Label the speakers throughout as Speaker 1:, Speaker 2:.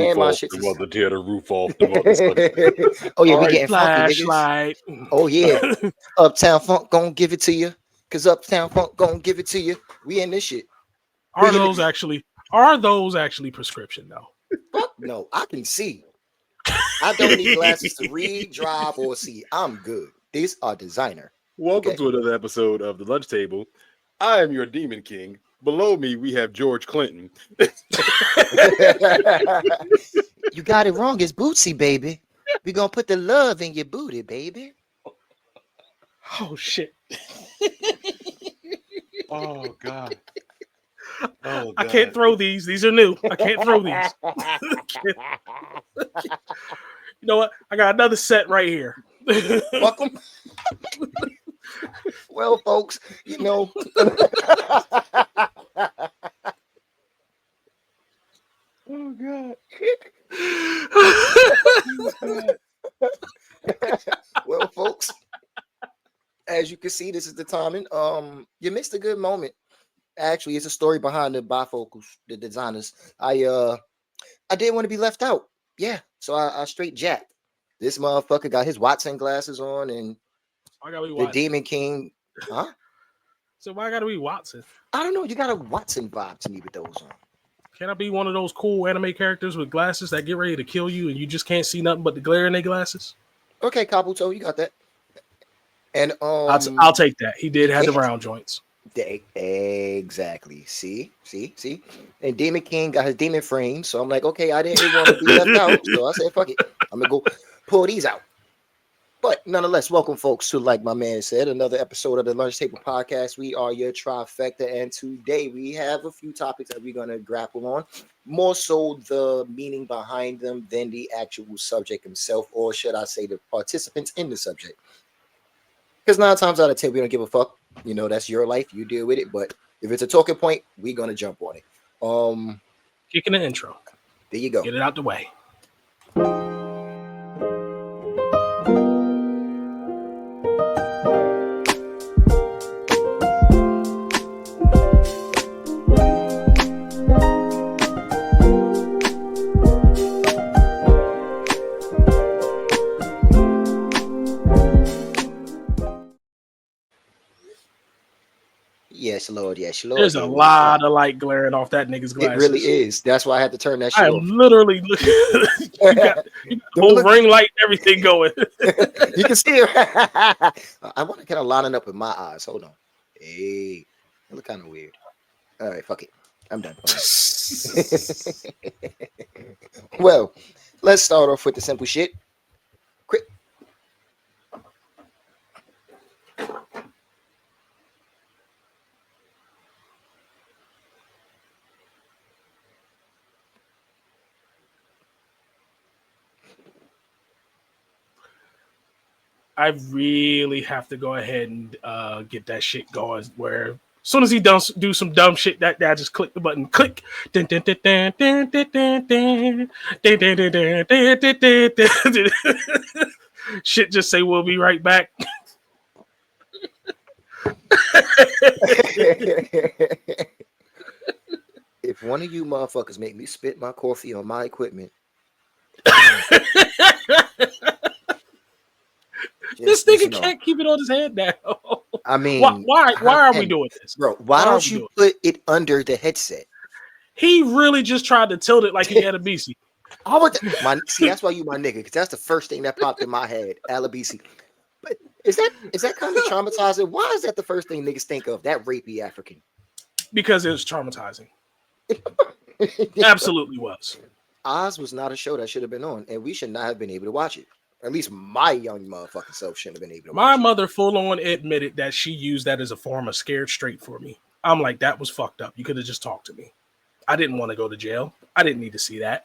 Speaker 1: roof
Speaker 2: And my
Speaker 1: off.
Speaker 2: shit
Speaker 1: The
Speaker 2: is.
Speaker 1: mother tear the roof off. The mother sucks.
Speaker 2: Oh yeah,
Speaker 3: All
Speaker 2: we
Speaker 3: right,
Speaker 2: getting funky, niggas.
Speaker 3: flashlight.
Speaker 2: Oh yeah, Uptown Funk gonna give it to you, cause Uptown Funk gonna give it to you. We in this shit.
Speaker 3: Are those actually prescription though?
Speaker 2: Fuck no, I can see. I don't need glasses to read, drive, or see. I'm good. These are designer.
Speaker 1: Welcome
Speaker 2: Okay.
Speaker 1: to another episode of the Lunch Table. I am your Demon King. Below me, we have George Clinton.
Speaker 2: You got it wrong. It's Bootsy, baby. We gonna put the love in your booty, baby.
Speaker 3: Oh shit!
Speaker 1: Oh God. Oh,
Speaker 3: I can't throw these. These are new. I can't throw these. You know what? I got another set right here.
Speaker 2: Welcome. Well, folks, you know.
Speaker 1: Oh God.
Speaker 2: Well, folks, as you can see, this is the timing. You missed a good moment. Actually, it's a story behind the bifocals, the designers. I didn't want to be left out. Yeah, so I straight jacked. This motherfucker got his Watson glasses on, and
Speaker 3: I gotta be
Speaker 2: the
Speaker 3: Watson.
Speaker 2: Demon King, huh?
Speaker 3: So why gotta be Watson?
Speaker 2: I don't know. You got a Watson vibe to me with those on.
Speaker 3: Can I be one of those cool anime characters with glasses that get ready to kill you and you just can't see nothing but the glare in their glasses?
Speaker 2: Okay, Kabuto, you got that. And
Speaker 3: I'll take that. He did have the round joints.
Speaker 2: Exactly. See. And Demon King got his demon frame, so I'm like, okay, I didn't want to be left out, so I said, fuck it, I'm gonna go pull these out. But nonetheless, welcome, folks, to, like my man said, another episode of the Lunch Table Podcast. We are your trifecta, and today we have a few topics that we're gonna grapple on, more so the meaning behind them than the actual subject himself, or should I say, the participants in the subject. Because 9 times out of 10, we don't give a fuck. You know, that's your life. You deal with it. But if it's a talking point, we're gonna jump on it.
Speaker 3: Kicking the intro.
Speaker 2: There you go.
Speaker 3: Get it out the way.
Speaker 2: Yes, Lord. Yes, Lord.
Speaker 3: There's a lot of light glaring off that nigga's glasses.
Speaker 2: It really is. That's why I had to turn that shit
Speaker 3: I am
Speaker 2: off.
Speaker 3: literally looking. You got whole ring light and everything going.
Speaker 2: You can see it. I want to kind of lining up with my eyes. Hold on. Hey, it look kind of weird. All right, fuck it. I'm done. Well, let's start off with the simple shit. Quick.
Speaker 3: I really have to go ahead and get that shit going. Where as soon as he does do some dumb shit, that I just click the button, click. Shit, just say we'll be right back.
Speaker 2: If one of you motherfuckers make me spit my coffee on my equipment.
Speaker 3: This nigga can't keep it on his head now.
Speaker 2: I mean,
Speaker 3: why are we doing this,
Speaker 2: bro? Why don't you put it under the headset?
Speaker 3: He really just tried to tilt it like he had a BC.
Speaker 2: See, that's why you my nigga, because that's the first thing that popped in my head, Alabisi. But is that kind of traumatizing? Why is that the first thing niggas think of? That rapey African?
Speaker 3: Because it was traumatizing. Absolutely was.
Speaker 2: Oz was not a show that should have been on, and we should not have been able to watch it. At least my young motherfucking self shouldn't have been able to watch
Speaker 3: My
Speaker 2: it.
Speaker 3: mother full on admitted that she used that as a form of scared straight for me. I'm like, that was fucked up. You could have just talked to me. I didn't want to go to jail. I didn't need to see that.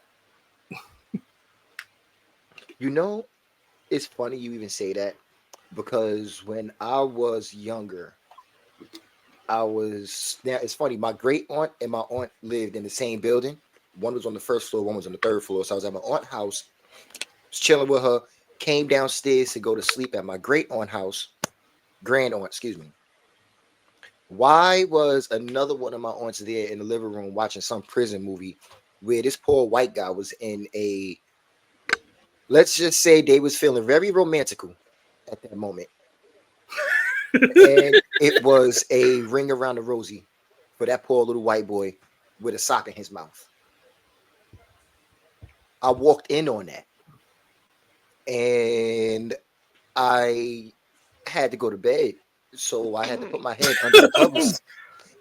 Speaker 2: You know, it's funny you even say that, because when I was younger, it's funny, my great aunt and my aunt lived in the same building. One was on the first floor, one was on the third floor. So I was at my aunt's house, was chilling with her, came downstairs to go to sleep at my great aunt's house, grand aunt, excuse me. Why was another one of my aunts there in the living room watching some prison movie where this poor white guy was in a, let's just say they was feeling very romantical at that moment. And it was a ring around the rosy for that poor little white boy with a sock in his mouth. I walked in on that. And I had to go to bed. So I had to put my head under the covers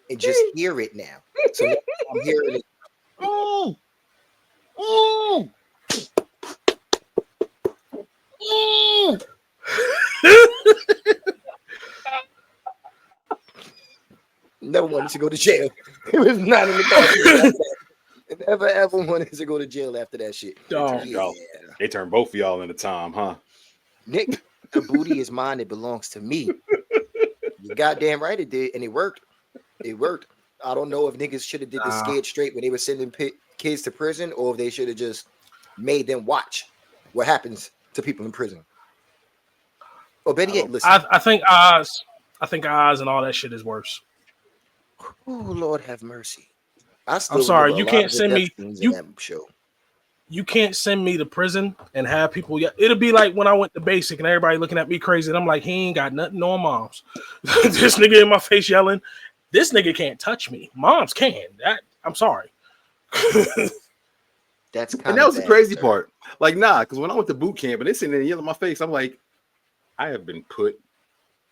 Speaker 2: and just hear it now. So now I'm hearing it.
Speaker 1: Oh, oh, oh.
Speaker 2: Never wanted to go to jail. It was not in the cartoon. Never ever wanted to go to jail after that shit.
Speaker 3: Oh,
Speaker 2: Yeah.
Speaker 1: They turned both of y'all into Tom, huh?
Speaker 2: Nick, the booty is mine. It belongs to me. You goddamn right it did, and it worked. It worked. I don't know if niggas should have did the scared straight when they were sending kids to prison, or if they should have just made them watch what happens to people in prison. Or better yet, listen.
Speaker 3: I think Oz and all that shit is worse.
Speaker 2: Oh Lord, have mercy. I'm
Speaker 3: sorry, you can't send me.
Speaker 2: That show.
Speaker 3: You can't send me to prison and have people. It'll be like when I went to basic and everybody looking at me crazy, and I'm like, he ain't got nothing on moms. This nigga in my face yelling, this nigga can't touch me. Moms can. I'm sorry.
Speaker 2: That's kind
Speaker 1: and that was the crazy part. Like, nah, because when I went to boot camp and they sitting there yelling in my face, I'm like, I have been put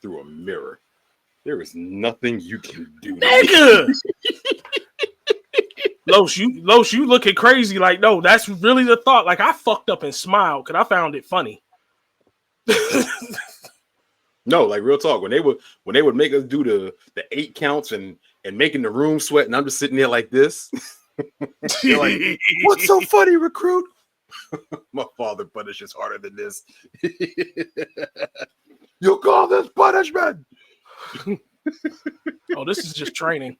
Speaker 1: through a mirror. There is nothing you can do.
Speaker 3: Nigga! Los, you looking crazy. Like, no, that's really the thought. Like, I fucked up and smiled because I found it funny.
Speaker 1: No, like real talk. When they would make us do the 8 counts and making the room sweat, and I'm just sitting there like this. They're like, what's so funny, recruit? My father punishes harder than this. You call this punishment?
Speaker 3: Oh, this is just training.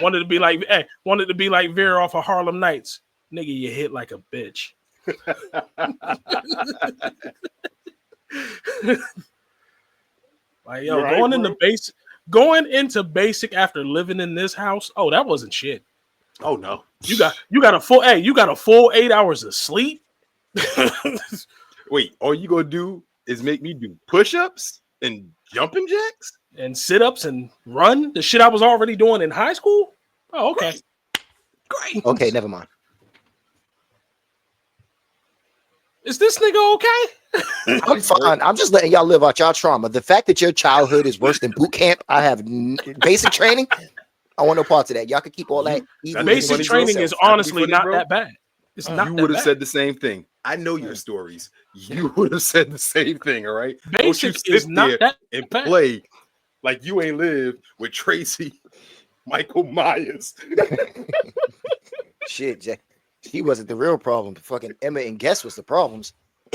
Speaker 3: Wanted to be like Vera off of Harlem Nights. Nigga, you hit like a bitch. Like, yo,
Speaker 1: right,
Speaker 3: going into basic after living in this house. Oh, that wasn't shit.
Speaker 1: Oh no.
Speaker 3: You got a full 8 hours of sleep.
Speaker 1: Wait, all you gonna do is make me do push-ups and jumping jacks
Speaker 3: and sit-ups and run the shit I was already doing in high school. Oh, okay. Great.
Speaker 2: Okay, never mind.
Speaker 3: Is this nigga okay?
Speaker 2: I'm fine. I'm just letting y'all live out y'all trauma. The fact that your childhood is worse than boot camp, I have basic training. I want no parts of that. Y'all can keep all that.
Speaker 3: Basic training is honestly not that bad. It's not.
Speaker 1: You would have said the same thing. I know your stories. You would have said the same thing. All right.
Speaker 3: Basic is not that
Speaker 1: and
Speaker 3: bad.
Speaker 1: Play like you ain't lived with Tracy, Michael Myers.
Speaker 2: Shit, Jack. He wasn't the real problem. Fucking Emma and Guess was the problems.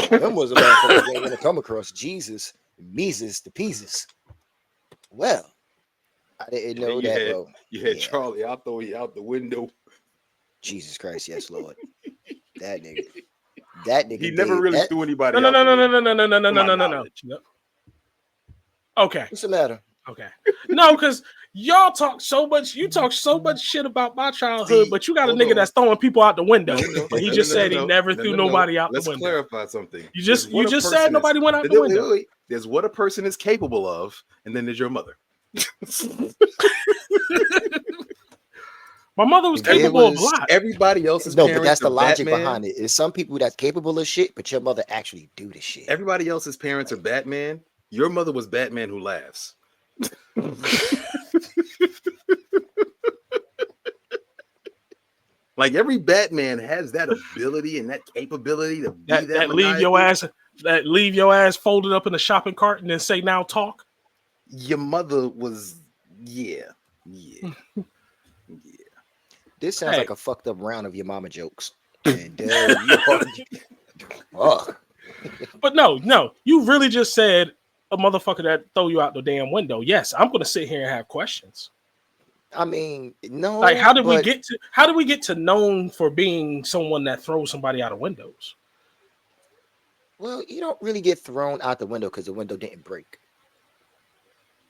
Speaker 2: Them was the motherfuckers they want to come across. Jesus, Mises, the pieces. Well, I didn't know that, bro.
Speaker 1: You had Charlie. I'll throw you out the window.
Speaker 2: Jesus Christ, yes, Lord. That nigga.
Speaker 1: He never really threw anybody.
Speaker 3: No. Okay.
Speaker 2: What's the matter?
Speaker 3: Okay. No, because y'all talk so much. You talk so much shit about my childhood, but you got a nigga that's throwing people out the window. He just said he never threw nobody out the window.
Speaker 1: Let's clarify something.
Speaker 3: You just said nobody went out the window.
Speaker 1: There's what a person is capable of, and then there's your mother.
Speaker 3: My mother was capable of a lot.
Speaker 1: Everybody else's
Speaker 2: no,
Speaker 1: parents
Speaker 2: but that's the logic
Speaker 1: Batman.
Speaker 2: behind it. There's some people that's capable of shit, but your mother actually do the shit.
Speaker 1: Everybody else's parents are Batman. Your mother was Batman who laughs. Like every Batman has that ability and that capability to be that
Speaker 3: leave your ass folded up in the shopping cart and then say now talk.
Speaker 1: Your mother was yeah.
Speaker 2: This sounds like a fucked up round of your mama jokes. And,
Speaker 3: But no, you really just said a motherfucker that throw you out the damn window. Yes, I'm gonna sit here and have questions.
Speaker 2: I mean, no.
Speaker 3: Like, how did we get to known for being someone that throws somebody out of windows?
Speaker 2: Well, you don't really get thrown out the window because the window didn't break.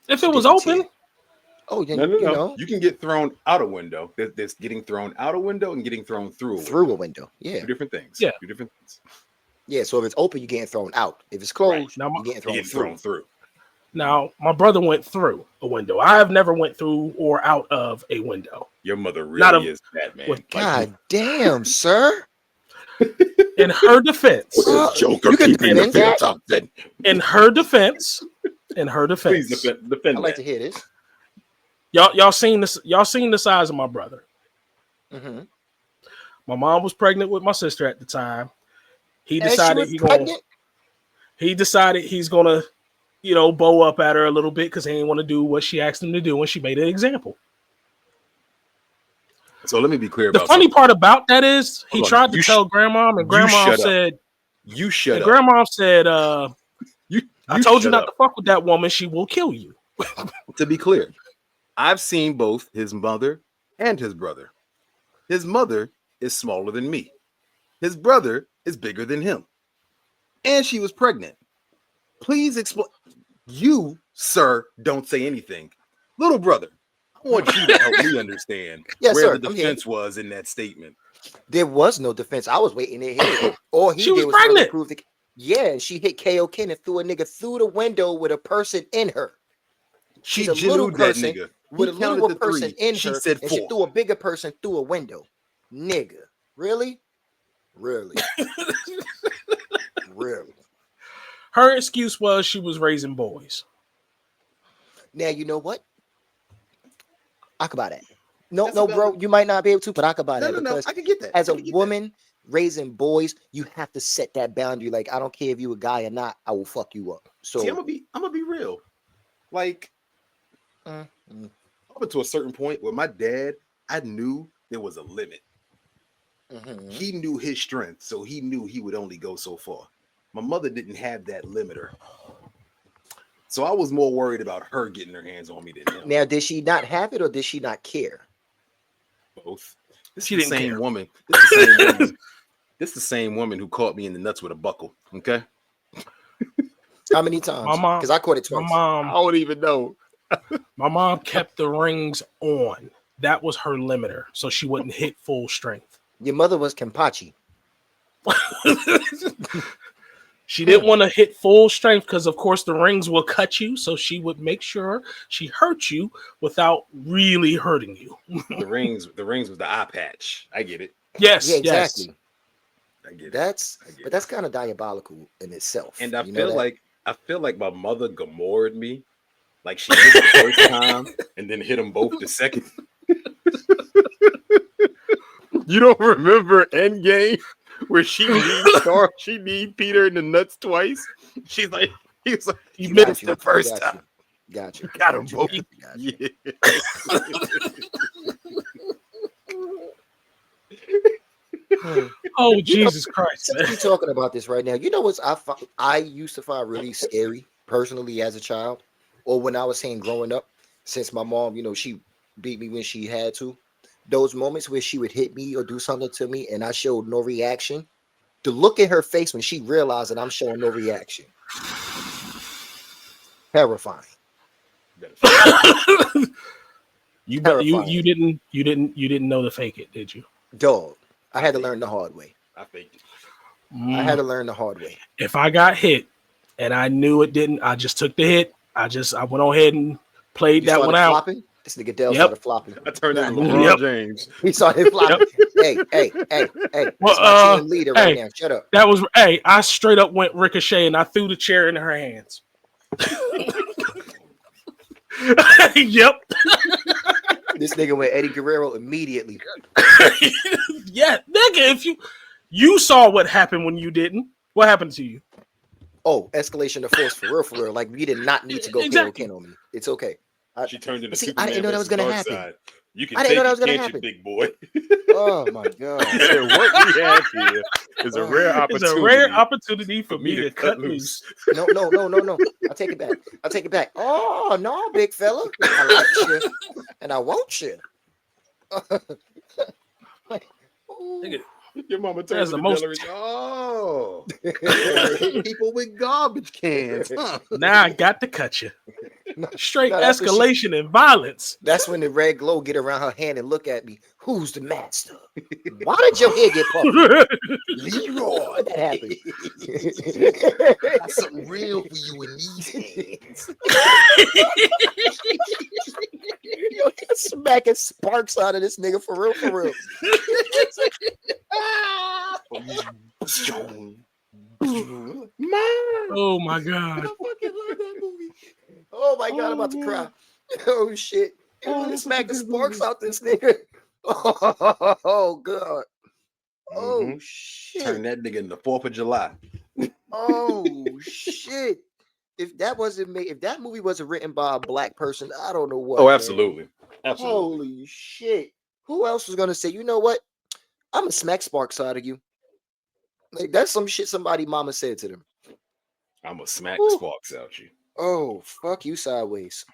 Speaker 3: If it was open,
Speaker 2: Oh, then
Speaker 1: No.
Speaker 2: you know,
Speaker 1: You can get thrown out a window. There's getting thrown out a window and getting thrown through
Speaker 2: through a window. Yeah.
Speaker 1: Two different things.
Speaker 3: Yeah.
Speaker 1: Two different things.
Speaker 2: Yeah. So if it's open, you're getting thrown out. If it's
Speaker 1: Right.
Speaker 2: closed,
Speaker 3: Now,
Speaker 2: you're getting
Speaker 1: You
Speaker 2: thrown
Speaker 1: get
Speaker 2: through.
Speaker 1: thrown through.
Speaker 3: Now, my brother went through a window. I have never went through or out of a window.
Speaker 1: Your mother
Speaker 3: Not
Speaker 1: really
Speaker 3: a-
Speaker 1: is Batman.
Speaker 3: with-
Speaker 2: God damn, sir.
Speaker 3: In her defense,
Speaker 2: Well,
Speaker 1: Joker,
Speaker 2: you can
Speaker 1: keep me in the
Speaker 2: defend that.
Speaker 1: field top 10.
Speaker 3: in her defense,
Speaker 1: Please defend
Speaker 2: I'd like
Speaker 1: that.
Speaker 2: to hear this.
Speaker 3: y'all seen this? Y'all seen the size of my brother?
Speaker 2: Mm-hmm.
Speaker 3: My mom was pregnant with my sister at the time. He
Speaker 2: And she
Speaker 3: decided
Speaker 2: was pregnant.
Speaker 3: he's gonna, bow up at her a little bit because he didn't want to do what she asked him to do when she made an example.
Speaker 1: So let me be clear
Speaker 3: The
Speaker 1: about
Speaker 3: funny
Speaker 1: something.
Speaker 3: part about that is he
Speaker 1: Hold on.
Speaker 3: tried to
Speaker 1: You
Speaker 3: tell grandma, and
Speaker 1: you
Speaker 3: grandma
Speaker 1: shut up.
Speaker 3: said,
Speaker 1: You shut
Speaker 3: and
Speaker 1: up.
Speaker 3: grandma said,
Speaker 1: You
Speaker 3: I told you
Speaker 1: shut
Speaker 3: not
Speaker 1: up.
Speaker 3: to fuck with that woman. She will kill you.
Speaker 1: To be clear, I've seen both his mother and his brother. His mother is smaller than me. His brother is bigger than him. And she was pregnant. Please explain. You, sir, don't say anything. Little brother, I want you to help me understand
Speaker 2: Yes,
Speaker 1: where
Speaker 2: sir,
Speaker 1: the
Speaker 2: I'm here.
Speaker 1: defense was in that statement.
Speaker 2: There was no defense. I was waiting to hear it. All he
Speaker 3: She
Speaker 2: did
Speaker 3: was
Speaker 2: was further
Speaker 3: pregnant.
Speaker 2: prove the. Yeah, she hit KO Ken and threw a nigga through the window with a person in her.
Speaker 1: She
Speaker 2: She's a little
Speaker 1: jiggled that
Speaker 2: person
Speaker 1: nigga.
Speaker 2: with
Speaker 1: He
Speaker 2: a
Speaker 1: counted
Speaker 2: little
Speaker 1: to
Speaker 2: person
Speaker 1: 3.
Speaker 2: in
Speaker 1: She
Speaker 2: her,
Speaker 1: said
Speaker 2: and she
Speaker 1: 4.
Speaker 2: threw a bigger person through a window. Nigga, really? Really? Really?
Speaker 3: Her excuse was she was raising boys.
Speaker 2: Now you know what? I could buy that. No,
Speaker 1: That's
Speaker 2: no,
Speaker 1: about
Speaker 2: bro,
Speaker 1: it.
Speaker 2: you might not be able to, but I could buy
Speaker 1: No,
Speaker 2: that
Speaker 1: no, no.
Speaker 2: because
Speaker 1: I can get that.
Speaker 2: as
Speaker 1: I
Speaker 2: a
Speaker 1: can get that.
Speaker 2: woman raising boys, you have to set that boundary. Like, I don't care if you a guy or not, I will fuck you up. So
Speaker 1: See, I'm gonna be real. Like,
Speaker 2: mm.
Speaker 1: up until a certain point where my dad, I knew there was a limit.
Speaker 2: Mhm.
Speaker 1: He knew his strength, so he knew he would only go so far. My mother didn't have that limiter. So I was more worried about her getting her hands on me than him.
Speaker 2: Now, did she not have it or did she not care?
Speaker 1: Both. This
Speaker 3: She
Speaker 1: is the
Speaker 3: didn't
Speaker 1: same
Speaker 3: care.
Speaker 1: woman. This is the same woman. This is the same woman who caught me in the nuts with a buckle. Okay.
Speaker 2: How many times?
Speaker 3: My mom-
Speaker 2: Because I caught it
Speaker 3: My
Speaker 2: twice.
Speaker 3: mom,
Speaker 1: don't even know.
Speaker 3: my mom kept the rings on. That was her limiter, so she wouldn't hit full strength.
Speaker 2: Your mother was Kempachi.
Speaker 3: She didn't want to hit full strength because, of course, the rings will cut you. So she would make sure she hurt you without really hurting you.
Speaker 1: The rings was the eye patch. I get it.
Speaker 3: Yes,
Speaker 2: Yeah, exactly.
Speaker 1: I get it.
Speaker 2: That's
Speaker 1: I get
Speaker 2: but
Speaker 1: it.
Speaker 2: that's kind of diabolical in itself.
Speaker 1: And I
Speaker 2: You know
Speaker 1: feel
Speaker 2: that?
Speaker 1: like my mother Gamored me. Like she hit the first time and then hit them both the second. You don't remember Endgame where she need Peter in the nuts twice? He's like,
Speaker 3: You
Speaker 2: Got
Speaker 3: missed
Speaker 2: you,
Speaker 1: the first
Speaker 2: got
Speaker 1: time.
Speaker 2: you, got you.
Speaker 1: Got 'em
Speaker 2: you,
Speaker 1: both.
Speaker 2: got you.
Speaker 1: Yeah.
Speaker 3: Oh, Jesus Christ,
Speaker 2: Since
Speaker 3: man.
Speaker 2: we're talking about this right now, you know what I used to find really scary personally as a child, or when I was saying growing up, since my mom, she beat me when she had to. Those moments where she would hit me or do something to me and I showed no reaction, the look in her face when she realized that I'm showing no reaction. Terrifying.
Speaker 3: You
Speaker 2: Terrifying.
Speaker 3: didn't know to fake it, did you?
Speaker 2: Dog. I had to learn the hard way.
Speaker 1: I faked it.
Speaker 2: I had to learn the hard way.
Speaker 3: If I got hit and I knew it didn't, I just took the hit. I went on ahead and played
Speaker 2: You
Speaker 3: that
Speaker 2: started
Speaker 3: one out.
Speaker 2: flopping? This nigga Dell
Speaker 3: Yep.
Speaker 2: started flopping.
Speaker 1: I turned into
Speaker 3: Yep.
Speaker 1: LeBron James.
Speaker 2: He started flopping. Hey.
Speaker 3: Well,
Speaker 2: That's my team leader right
Speaker 3: hey.
Speaker 2: now. Shut up.
Speaker 3: That was I straight up went ricochet and I threw the chair in her hands. Yep.
Speaker 2: This nigga went Eddie Guerrero immediately.
Speaker 3: Yeah, nigga, if you saw what happened when you didn't, what happened to you?
Speaker 2: Oh, escalation of force for real. Like, we did not need to go
Speaker 3: Exactly.
Speaker 2: KO on me. It's okay.
Speaker 1: She turned into
Speaker 2: See,
Speaker 1: Superman.
Speaker 2: I didn't know that was gonna
Speaker 1: Dark
Speaker 2: happen.
Speaker 1: Side. You can
Speaker 2: I didn't
Speaker 1: take
Speaker 2: know that was
Speaker 1: it,
Speaker 2: gonna
Speaker 1: can't
Speaker 2: happen.
Speaker 1: you, big boy?
Speaker 2: Oh my god.
Speaker 1: And what we have here is a rare
Speaker 3: It's
Speaker 1: opportunity.
Speaker 3: a rare opportunity for me to cut loose.
Speaker 2: No. I take it back. Oh no, big fella. I like you and I want you.
Speaker 3: Nigga,
Speaker 1: Your mama
Speaker 3: That's
Speaker 1: turns
Speaker 3: the
Speaker 1: to
Speaker 3: most-
Speaker 1: most... Oh, hit people with garbage cans. Huh?
Speaker 3: now I got to cut you. Straight
Speaker 2: No, that's when
Speaker 3: escalation and violence.
Speaker 2: That's when the red glow get around her hand and look at me. Who's the master? Why did your hair get puffy? Leroy, that happened.
Speaker 4: Got something real for you in these hands.
Speaker 2: Yo, smacking sparks out of this nigga for real, for real.
Speaker 3: Oh my god.
Speaker 2: I fucking love that movie. Oh my god, I'm about to cry. Oh shit. Smacking sparks out this nigga. Oh god. Oh shit.
Speaker 1: Turn that nigga into 4th of July.
Speaker 2: Oh shit. If that wasn't made, if that movie wasn't written by a black person, I don't know what.
Speaker 1: Oh,
Speaker 2: man.
Speaker 1: absolutely. Absolutely.
Speaker 2: Holy shit. Who else was gonna say, you know what? I'm gonna smack sparks out of you. Like that's some shit somebody mama said to them.
Speaker 1: I'm gonna smack
Speaker 2: Woo.
Speaker 1: sparks out you.
Speaker 2: Oh, fuck you sideways.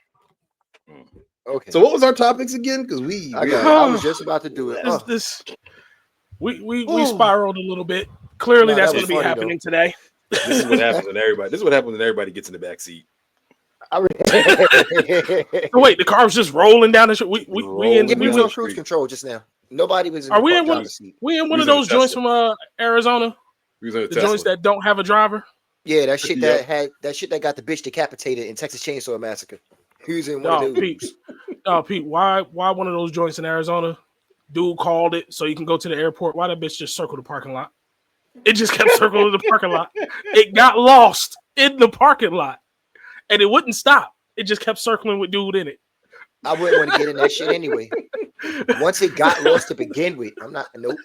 Speaker 2: Okay.
Speaker 1: So what was our topics again? Because
Speaker 2: I was just about to do it.
Speaker 3: We spiraled a little bit. Clearly,
Speaker 2: Nah,
Speaker 3: that's
Speaker 2: that
Speaker 3: going to
Speaker 2: was
Speaker 3: be
Speaker 2: funny,
Speaker 3: happening today.
Speaker 1: This is what happens when everybody. This is what happens when everybody gets in the back seat.
Speaker 3: Oh, wait, the car was just rolling down the street. We
Speaker 2: we
Speaker 3: went.
Speaker 2: was on cruise control just now. Nobody was in
Speaker 3: Are
Speaker 2: the
Speaker 3: we
Speaker 2: car
Speaker 3: in one?
Speaker 2: driving seat.
Speaker 3: We in one
Speaker 1: We
Speaker 3: of
Speaker 1: was in a
Speaker 3: those joints
Speaker 1: Tesla.
Speaker 3: from Arizona.
Speaker 1: We was in a
Speaker 3: The
Speaker 1: Tesla.
Speaker 3: joints that don't have a driver.
Speaker 2: Yeah, that shit
Speaker 1: Yep.
Speaker 2: that shit that got the bitch decapitated in Texas Chainsaw Massacre. He was in one
Speaker 3: Oh,
Speaker 2: of those.
Speaker 3: Pete. Oh, Pete. Why one of those joints in Arizona? Dude called it so you can go to the airport. Why that bitch just circled the parking lot? It just kept circling the parking lot. It got lost in the parking lot, and it wouldn't stop. It just kept circling with dude in it.
Speaker 2: I wouldn't want to get in that shit anyway. Once it got lost to begin with, I'm not. Nope.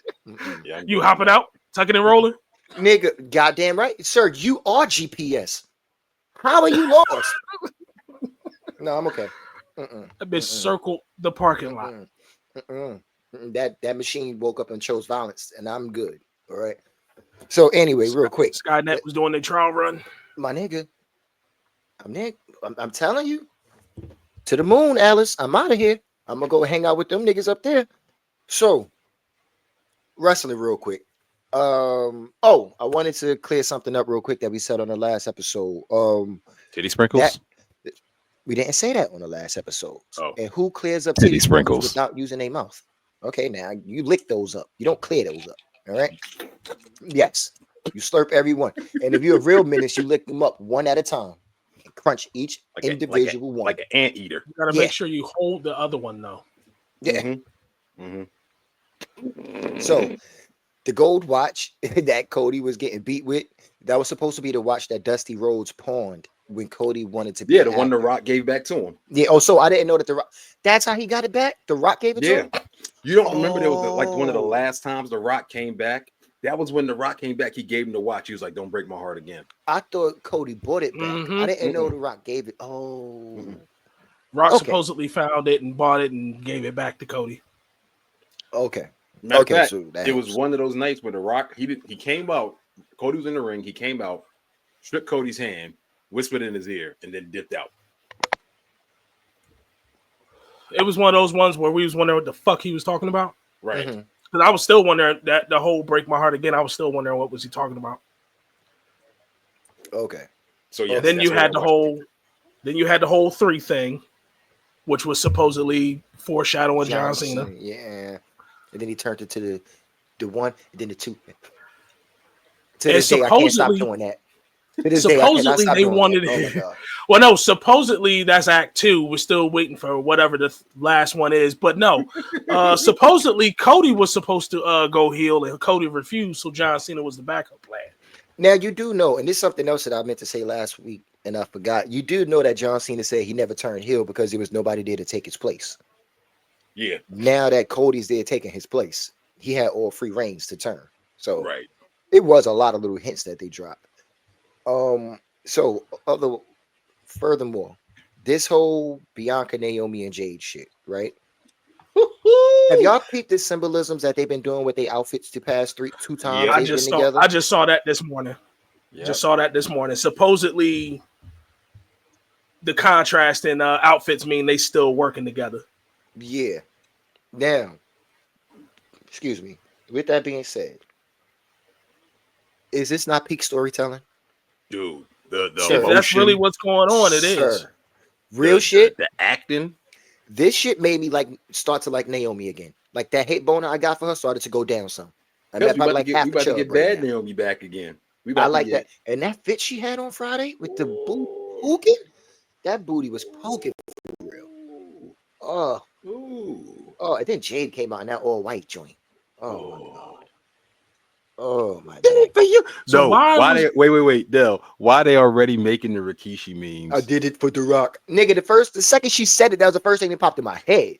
Speaker 1: Yeah, I'm
Speaker 3: You
Speaker 1: good.
Speaker 3: hopping out, tucking and rolling.
Speaker 2: Nigga, goddamn right, sir. You are GPS. How are you lost? No, I'm okay.
Speaker 3: That bitch circled the parking lot.
Speaker 2: That machine woke up and chose violence, and I'm good. All right. So anyway, real quick,
Speaker 3: Skynet was doing their trial run.
Speaker 2: my nigga, I'm telling you, to the moon, Alice. I'm out of here. I'm gonna go hang out with them niggas up there. So, wrestling real quick. I wanted to clear something up real quick that we said on the last episode.
Speaker 1: Titty sprinkles.
Speaker 2: We didn't say that on the last episode.
Speaker 1: Oh.
Speaker 2: And who clears up
Speaker 1: Titty
Speaker 2: titty sprinkles
Speaker 1: sprinkles.
Speaker 2: without using their mouth? Okay, now you lick those up. You don't clear those up. All right. Yes, you slurp every one. And if you're a real menace, you lick them up one at a time and crunch each individual one.
Speaker 1: Like an anteater.
Speaker 3: You gotta make sure you hold the other one though.
Speaker 2: Yeah.
Speaker 1: Mm-hmm.
Speaker 2: So the gold watch that Cody was getting beat with, that was supposed to be the watch that Dusty Rhodes pawned when Cody wanted to be.
Speaker 1: Yeah, the one The Rock gave back to him.
Speaker 2: Yeah. Oh, so I didn't know that The Rock. That's how he got it back. The Rock gave it to him.
Speaker 1: You don't remember there was like one of the last times The Rock came back. That was when The Rock came back. He gave him the watch. He was like, "Don't break my heart again."
Speaker 2: I thought Cody bought it back.
Speaker 3: Mhm.
Speaker 2: I didn't know The Rock gave it. Oh.
Speaker 3: Rock
Speaker 2: Okay.
Speaker 3: supposedly found it and bought it and gave it back to Cody.
Speaker 2: Okay.
Speaker 1: Matter of
Speaker 2: Okay,
Speaker 1: fact,
Speaker 2: so that
Speaker 1: it was
Speaker 2: helps.
Speaker 1: one of those nights where The Rock he came out. Cody was in the ring. He came out, stripped Cody's hand, whispered in his ear, and then dipped out.
Speaker 3: It was one of those ones where we was wondering what the fuck he was talking about.
Speaker 1: Right.
Speaker 2: Mhm.
Speaker 3: Because I was still wondering that the whole break my heart again. I was still wondering what was he talking about.
Speaker 2: Okay.
Speaker 1: So yeah.
Speaker 3: Then you had the whole 3 thing, which was supposedly foreshadowing John Cena.
Speaker 2: Yeah. And then he turned it to the 1 and then the 2. To
Speaker 3: And
Speaker 2: this day, I can't stop
Speaker 3: supposedly-
Speaker 2: doing that. To this day, I cannot
Speaker 3: supposedly
Speaker 2: stop
Speaker 3: they
Speaker 2: doing
Speaker 3: wanted
Speaker 2: that. Oh my
Speaker 3: it.
Speaker 2: God.
Speaker 3: Well, no, supposedly that's Act 2. We're still waiting for whatever the last one is. But no, supposedly Cody was supposed to go heel and Cody refused. So John Cena was the backup plan.
Speaker 2: Now you do know, and this is something else that I meant to say last week, and I forgot. You do know that John Cena said he never turned heel because there was nobody there to take his place.
Speaker 1: Yeah.
Speaker 2: Now that Cody's there taking his place, he had all free reigns to turn. So
Speaker 1: Right.
Speaker 2: it was a lot of little hints that they dropped. Furthermore, this whole Bianca, Naomi, and Jade shit, right? Have y'all peeped the symbolisms that they've been doing with their outfits the past 2 times?
Speaker 1: Yeah,
Speaker 2: they've been together?
Speaker 3: I just saw that this morning.
Speaker 1: Yeah.
Speaker 3: Just saw that this morning. Supposedly, the contrast in outfits mean they still working together.
Speaker 2: Yeah. Now, excuse me. With that being said, is this not peak storytelling?
Speaker 1: Dude, the
Speaker 2: Sir,
Speaker 3: If that's
Speaker 1: emotion.
Speaker 3: really what's going on, it is.
Speaker 2: Sir, Real shit.
Speaker 1: The acting.
Speaker 2: This shit made me like start to like Naomi again. Like that hate boner I got for her started to go down some. I'm
Speaker 1: We
Speaker 2: at probably
Speaker 1: about
Speaker 2: like
Speaker 1: to
Speaker 2: half
Speaker 1: get,
Speaker 2: the chub
Speaker 1: get
Speaker 2: right
Speaker 1: bad
Speaker 2: now.
Speaker 1: Naomi back again. We
Speaker 2: I
Speaker 1: about
Speaker 2: like
Speaker 1: to
Speaker 2: that.
Speaker 1: get.
Speaker 2: And that fit she had on Friday with the poking, that booty was poking for real. Oh,
Speaker 1: Ooh.
Speaker 2: oh, and then Jade came out in that all white joint. Oh my
Speaker 1: Oh.
Speaker 2: god. Oh my
Speaker 1: Did
Speaker 2: god.
Speaker 1: it for you.
Speaker 3: So
Speaker 1: No,
Speaker 3: why
Speaker 1: why
Speaker 3: was-
Speaker 1: they wait, Del. Why they already making the Rikishi memes?
Speaker 2: I did it for The Rock. Nigga, the second she said it, that was the first thing that popped in my head.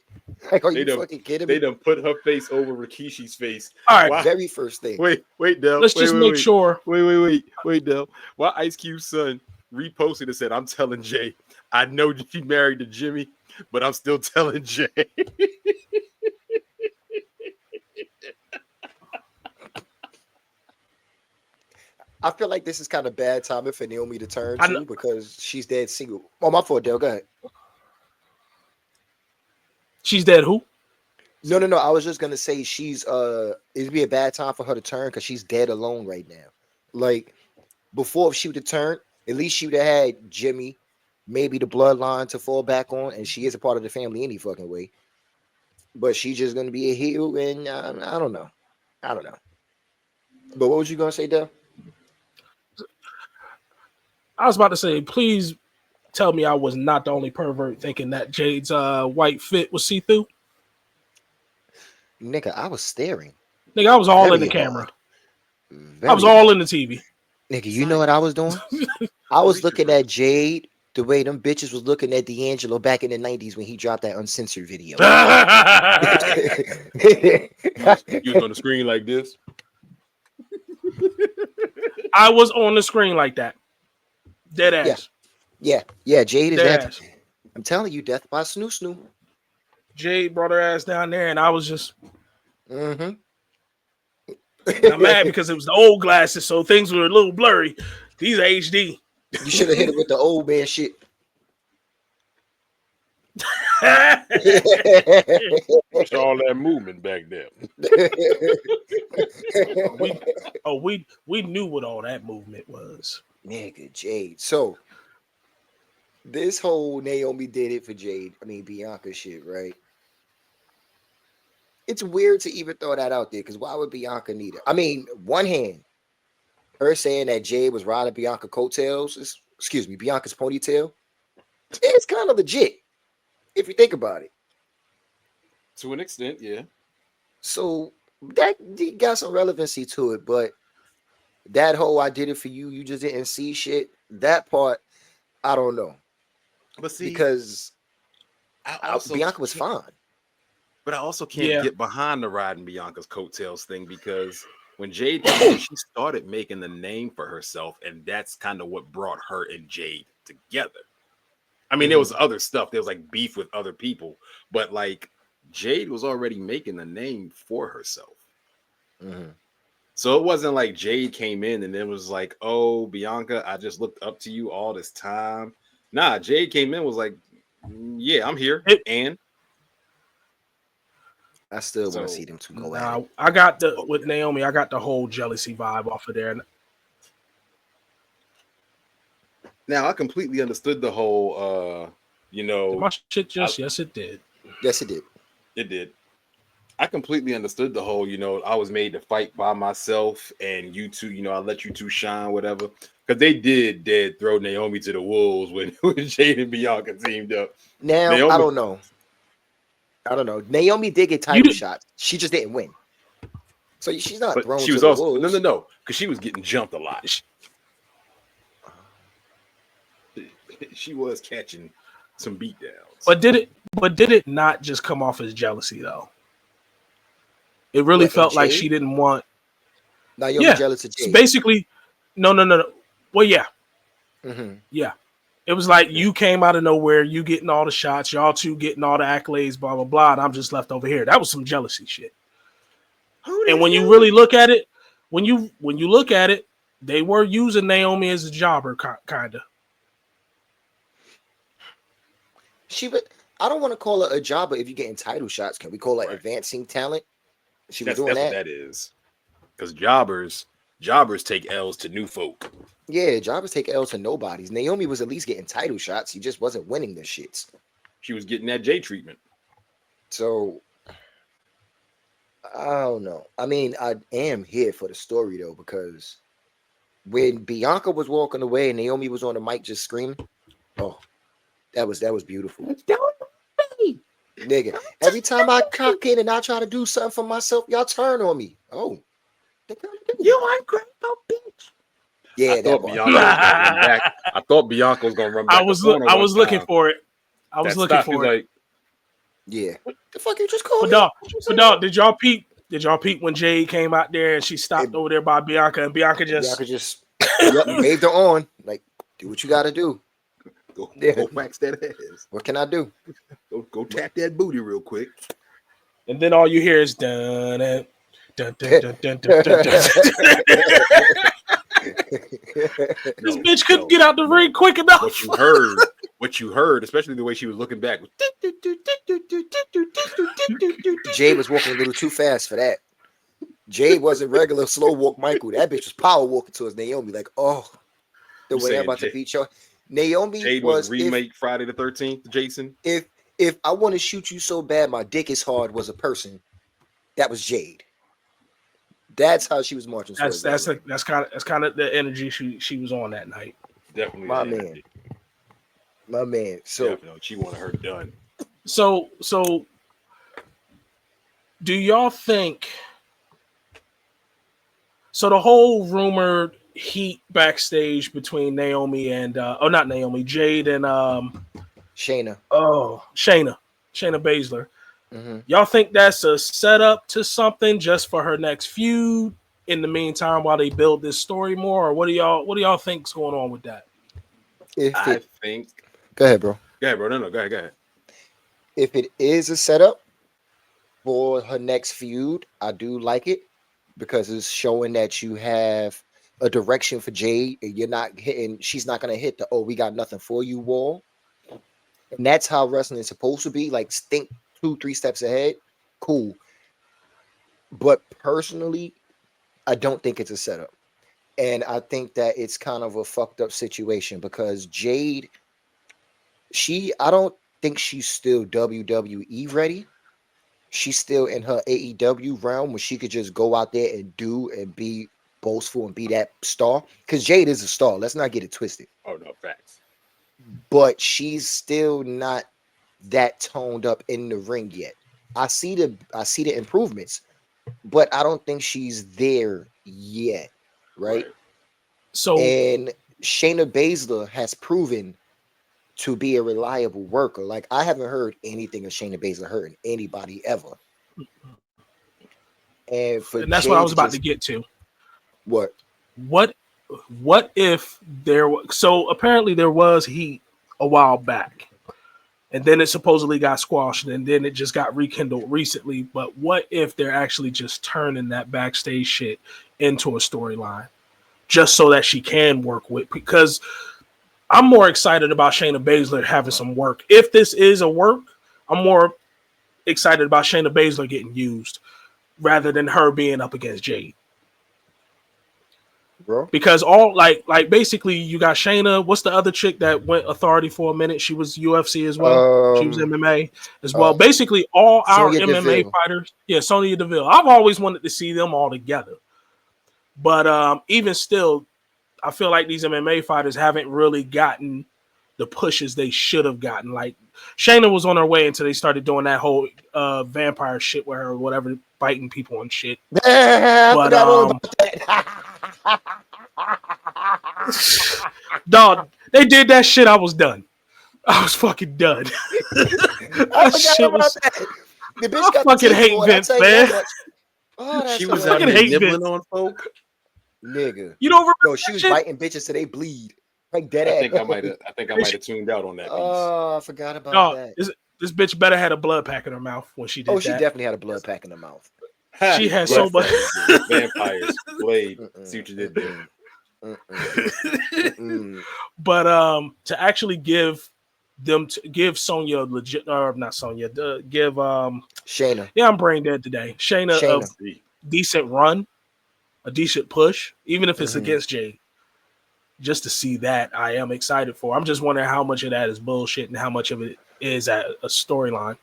Speaker 2: Like, are you fucking kidding me?
Speaker 1: They done put her face over Rikishi's face.
Speaker 3: All right,
Speaker 1: Why?
Speaker 2: Very first thing.
Speaker 1: Wait, Del.
Speaker 3: let's just make sure.
Speaker 1: Wait, Del. Why Ice Cube's son reposted and said, "I'm telling Jay, I know she married to Jimmy, but I'm still telling Jay."
Speaker 2: I feel like this is kind of bad timing for Naomi to turn
Speaker 3: I
Speaker 2: to
Speaker 3: know-
Speaker 2: because she's dead single. Oh, my fault, Dale. Go ahead.
Speaker 3: She's dead. Who?
Speaker 2: No. I was just gonna say it'd be a bad time for her to turn because she's dead alone right now. Like before, if she would have turned, at least she would have had Jimmy, maybe the bloodline to fall back on, and she is a part of the family any fucking way. But she's just gonna be a heel, and I don't know. But what was you gonna say, Dale?
Speaker 3: I was about to say, please tell me I was not the only pervert thinking that Jade's white fit was see through.
Speaker 2: Nigga, I was staring.
Speaker 3: Nigga, I was all
Speaker 2: Very
Speaker 3: in the camera.
Speaker 2: hard.
Speaker 3: I was all in the TV.
Speaker 2: Nigga, you know what I was doing? I was looking at Jade the way them bitches was looking at D'Angelo back in the 90s when he dropped that uncensored video.
Speaker 1: You was on the screen like this.
Speaker 3: I was on the screen like that. Dead ass.
Speaker 2: Yeah, Jade is
Speaker 3: Dead
Speaker 2: that.
Speaker 3: ass.
Speaker 2: I'm telling you, death by snoo.
Speaker 3: Jade brought her ass down there, and I was just
Speaker 2: Mm-hmm.
Speaker 3: I'm mad because it was the old glasses, so things were a little blurry. These are HD.
Speaker 2: You should have hit it with the old man shit.
Speaker 1: What's all that movement back there?
Speaker 3: we knew what all that movement was.
Speaker 2: Nigga, Jade. So this whole Naomi did it for Jade. I mean Bianca shit, right? It's weird to even throw that out there because why would Bianca need it? I mean, one hand, her saying that Jade was riding Bianca's ponytail. It's kind of legit if you think about it.
Speaker 1: To an extent, yeah.
Speaker 2: So that got some relevancy to it, but that whole "I did it for you, you just didn't see" shit. That part, I don't know.
Speaker 1: But see,
Speaker 2: Because Bianca was
Speaker 1: can't-
Speaker 2: fine.
Speaker 1: But I also can't
Speaker 3: Yeah.
Speaker 1: get behind the riding Bianca's coattails thing because when Jade came in, she started making the name for herself, and that's kind of what brought her and Jade together. I mean, there was other stuff. There was like beef with other people, but like Jade was already making the name for herself. So it wasn't like Jade came in and then was like, "Oh, Bianca, I just looked up to you all this time." Nah, Jade came in was like, "Yeah, I'm here," and
Speaker 2: I still want to
Speaker 1: So,
Speaker 2: see them two go at
Speaker 3: Nah,
Speaker 2: it.
Speaker 3: I got with Naomi, I got the whole jealousy vibe off of there.
Speaker 1: now I completely understood the whole
Speaker 3: My shit just yes, it did.
Speaker 2: Yes, it did.
Speaker 1: it did. I completely understood the whole, I was made to fight by myself and you two, I let you two shine, whatever. Because they did throw Naomi to the wolves when Jade and Bianca teamed up.
Speaker 2: Now
Speaker 1: Naomi-
Speaker 2: I don't know. Naomi did get title shots. She just didn't win. So she's not
Speaker 1: But
Speaker 2: thrown
Speaker 1: she
Speaker 2: to
Speaker 1: was
Speaker 2: the
Speaker 1: also
Speaker 2: wolves.
Speaker 1: no, because she was getting jumped a lot. She was catching some beatdowns.
Speaker 3: But did it not just come off as jealousy though? It really
Speaker 2: What,
Speaker 3: felt like
Speaker 2: Jade?
Speaker 3: she didn't want.
Speaker 2: Naomi
Speaker 3: Yeah,
Speaker 2: jealous of
Speaker 3: so
Speaker 2: Jade.
Speaker 3: basically, no. Well, yeah,
Speaker 2: Mhm.
Speaker 3: yeah. It was like you came out of nowhere, you getting all the shots, y'all two getting all the accolades, blah blah blah, and I'm just left over here. That was some jealousy shit. And when you really look at it, when you look at it, they were using Naomi as a jobber, kind of.
Speaker 2: I don't want to call her a jobber if you're getting title shots. Can we call her
Speaker 1: Right.
Speaker 2: advancing talent? She was
Speaker 1: That's
Speaker 2: doing
Speaker 1: what
Speaker 2: that.
Speaker 1: that is. Because jobbers Jobbers take L's to new folk.
Speaker 2: Yeah, jobbers take L's to nobodies. Naomi was at least getting title shots. He just wasn't winning the shits.
Speaker 1: She was getting that J treatment.
Speaker 2: So I don't know. I mean, I am here for the story though, because when Bianca was walking away and Naomi was on the mic just screaming, oh, that was beautiful. Nigga, every time I cock in and I try to do something for myself, y'all turn on me. Oh,
Speaker 3: You ain't great, no bitch.
Speaker 2: yeah,
Speaker 1: I
Speaker 2: that
Speaker 1: thought
Speaker 2: part.
Speaker 1: Bianca was gonna run back. I thought Bianca was gonna run back.
Speaker 3: I was looking for it. I was looking for it.
Speaker 1: Like,
Speaker 2: Yeah, the fuck you just called
Speaker 3: But
Speaker 2: me?
Speaker 3: dog, did y'all peep? Did y'all peep when Jade came out there and she stopped over there by Bianca and Bianca just
Speaker 2: yep, waved her on. Like, do what you got to do.
Speaker 1: go
Speaker 2: Yeah.
Speaker 1: wax that ass.
Speaker 2: What can I do?
Speaker 1: Go tap that booty real quick.
Speaker 3: and then all you hear is dun dun dun dun dun dun dun. dun. This bitch couldn't get out the ring quick enough.
Speaker 1: What you heard, especially the way she was looking back. Was
Speaker 2: Jade was walking a little too fast for that. Jade wasn't regular slow walk Michael. That bitch was power walking towards Naomi. Like, oh, the way I'm about to beat you. Naomi
Speaker 1: Jade was remake Friday the 13th, Jason.
Speaker 2: If I want to shoot you so bad, my dick is hard was a person, that was Jade. That's how she was marching.
Speaker 3: That's kind of the energy she was on that night.
Speaker 1: Definitely,
Speaker 2: my man. So
Speaker 1: definitely, she wanted her done.
Speaker 3: So do y'all think? So the whole rumored heat backstage between Naomi and not Naomi, Jade and
Speaker 2: Shayna.
Speaker 3: Oh, Shayna Baszler.
Speaker 2: Mm-hmm.
Speaker 3: Y'all think that's a setup to something just for her next feud? In the meantime, while they build this story more, or what do y'all think's going on with that?
Speaker 1: I think.
Speaker 2: Go ahead, bro.
Speaker 1: No, go ahead.
Speaker 2: If it is a setup for her next feud, I do like it because it's showing that you have a direction for Jade. You're not hitting. She's not gonna hit the we got nothing for you wall. And that's how wrestling is supposed to be. Like, think 2-3 steps ahead. Cool. But personally, I don't think it's a setup. And I think that it's kind of a fucked up situation because Jade, I don't think she's still WWE ready. She's still in her AEW realm where she could just go out there and do and be boastful and be that star. Because Jade is a star. Let's not get it twisted.
Speaker 1: Oh, no, facts.
Speaker 2: But she's still not that toned up in the ring yet. I see the improvements, but I don't think she's there yet, right?
Speaker 3: So,
Speaker 2: and Shayna Baszler has proven to be a reliable worker. Like, I haven't heard anything of Shayna Baszler hurting anybody ever. And
Speaker 3: that's what I was about to get to.
Speaker 2: What
Speaker 3: if there was, so apparently there was heat a while back, and then it supposedly got squashed, and then it just got rekindled recently. But what if they're actually just turning that backstage shit into a storyline just so that she can work with? Because I'm more excited about Shayna Baszler having some work. If this is a work, I'm more excited about Shayna Baszler getting used rather than her being up against Jade.
Speaker 2: Bro.
Speaker 3: Because all like basically you got Shayna. What's the other chick that went Authority for a minute? She was UFC as well. She was MMA as well. Basically all our
Speaker 2: Sonya
Speaker 3: MMA
Speaker 2: Deville.
Speaker 3: fighters. Yeah, Sonya Deville. I've always wanted to see them all together. But even still, I feel like these MMA fighters haven't really gotten the pushes they should have gotten. Like Shayna was on her way until they started doing that whole vampire shit with her or whatever, biting people and shit. But dog, they did that shit. I was done. I was fucking done.
Speaker 2: That shit was. The bitch got
Speaker 3: fucking hate Vince, man.
Speaker 1: She was out here nibbling on folk.
Speaker 2: Nigga,
Speaker 3: you don't remember?
Speaker 2: No, she was biting bitches till they bleed. Like dead ass.
Speaker 1: I think I might have tuned out on that piece.
Speaker 2: Oh, I forgot about that.
Speaker 3: This bitch better had a blood pack in her mouth when she did that.
Speaker 2: Oh, she definitely had a blood pack in her mouth.
Speaker 3: She had so much.
Speaker 1: Vampires, Blade. See what you did there.
Speaker 3: But to actually give Sonya legit, or not Sonya, give
Speaker 2: Shayna.
Speaker 3: Yeah, I'm brain dead today. Shayna. A decent run. a decent push, even if it's against Jade. Just to see that, I am excited for. I'm just wondering how much of that is bullshit and how much of it is a storyline.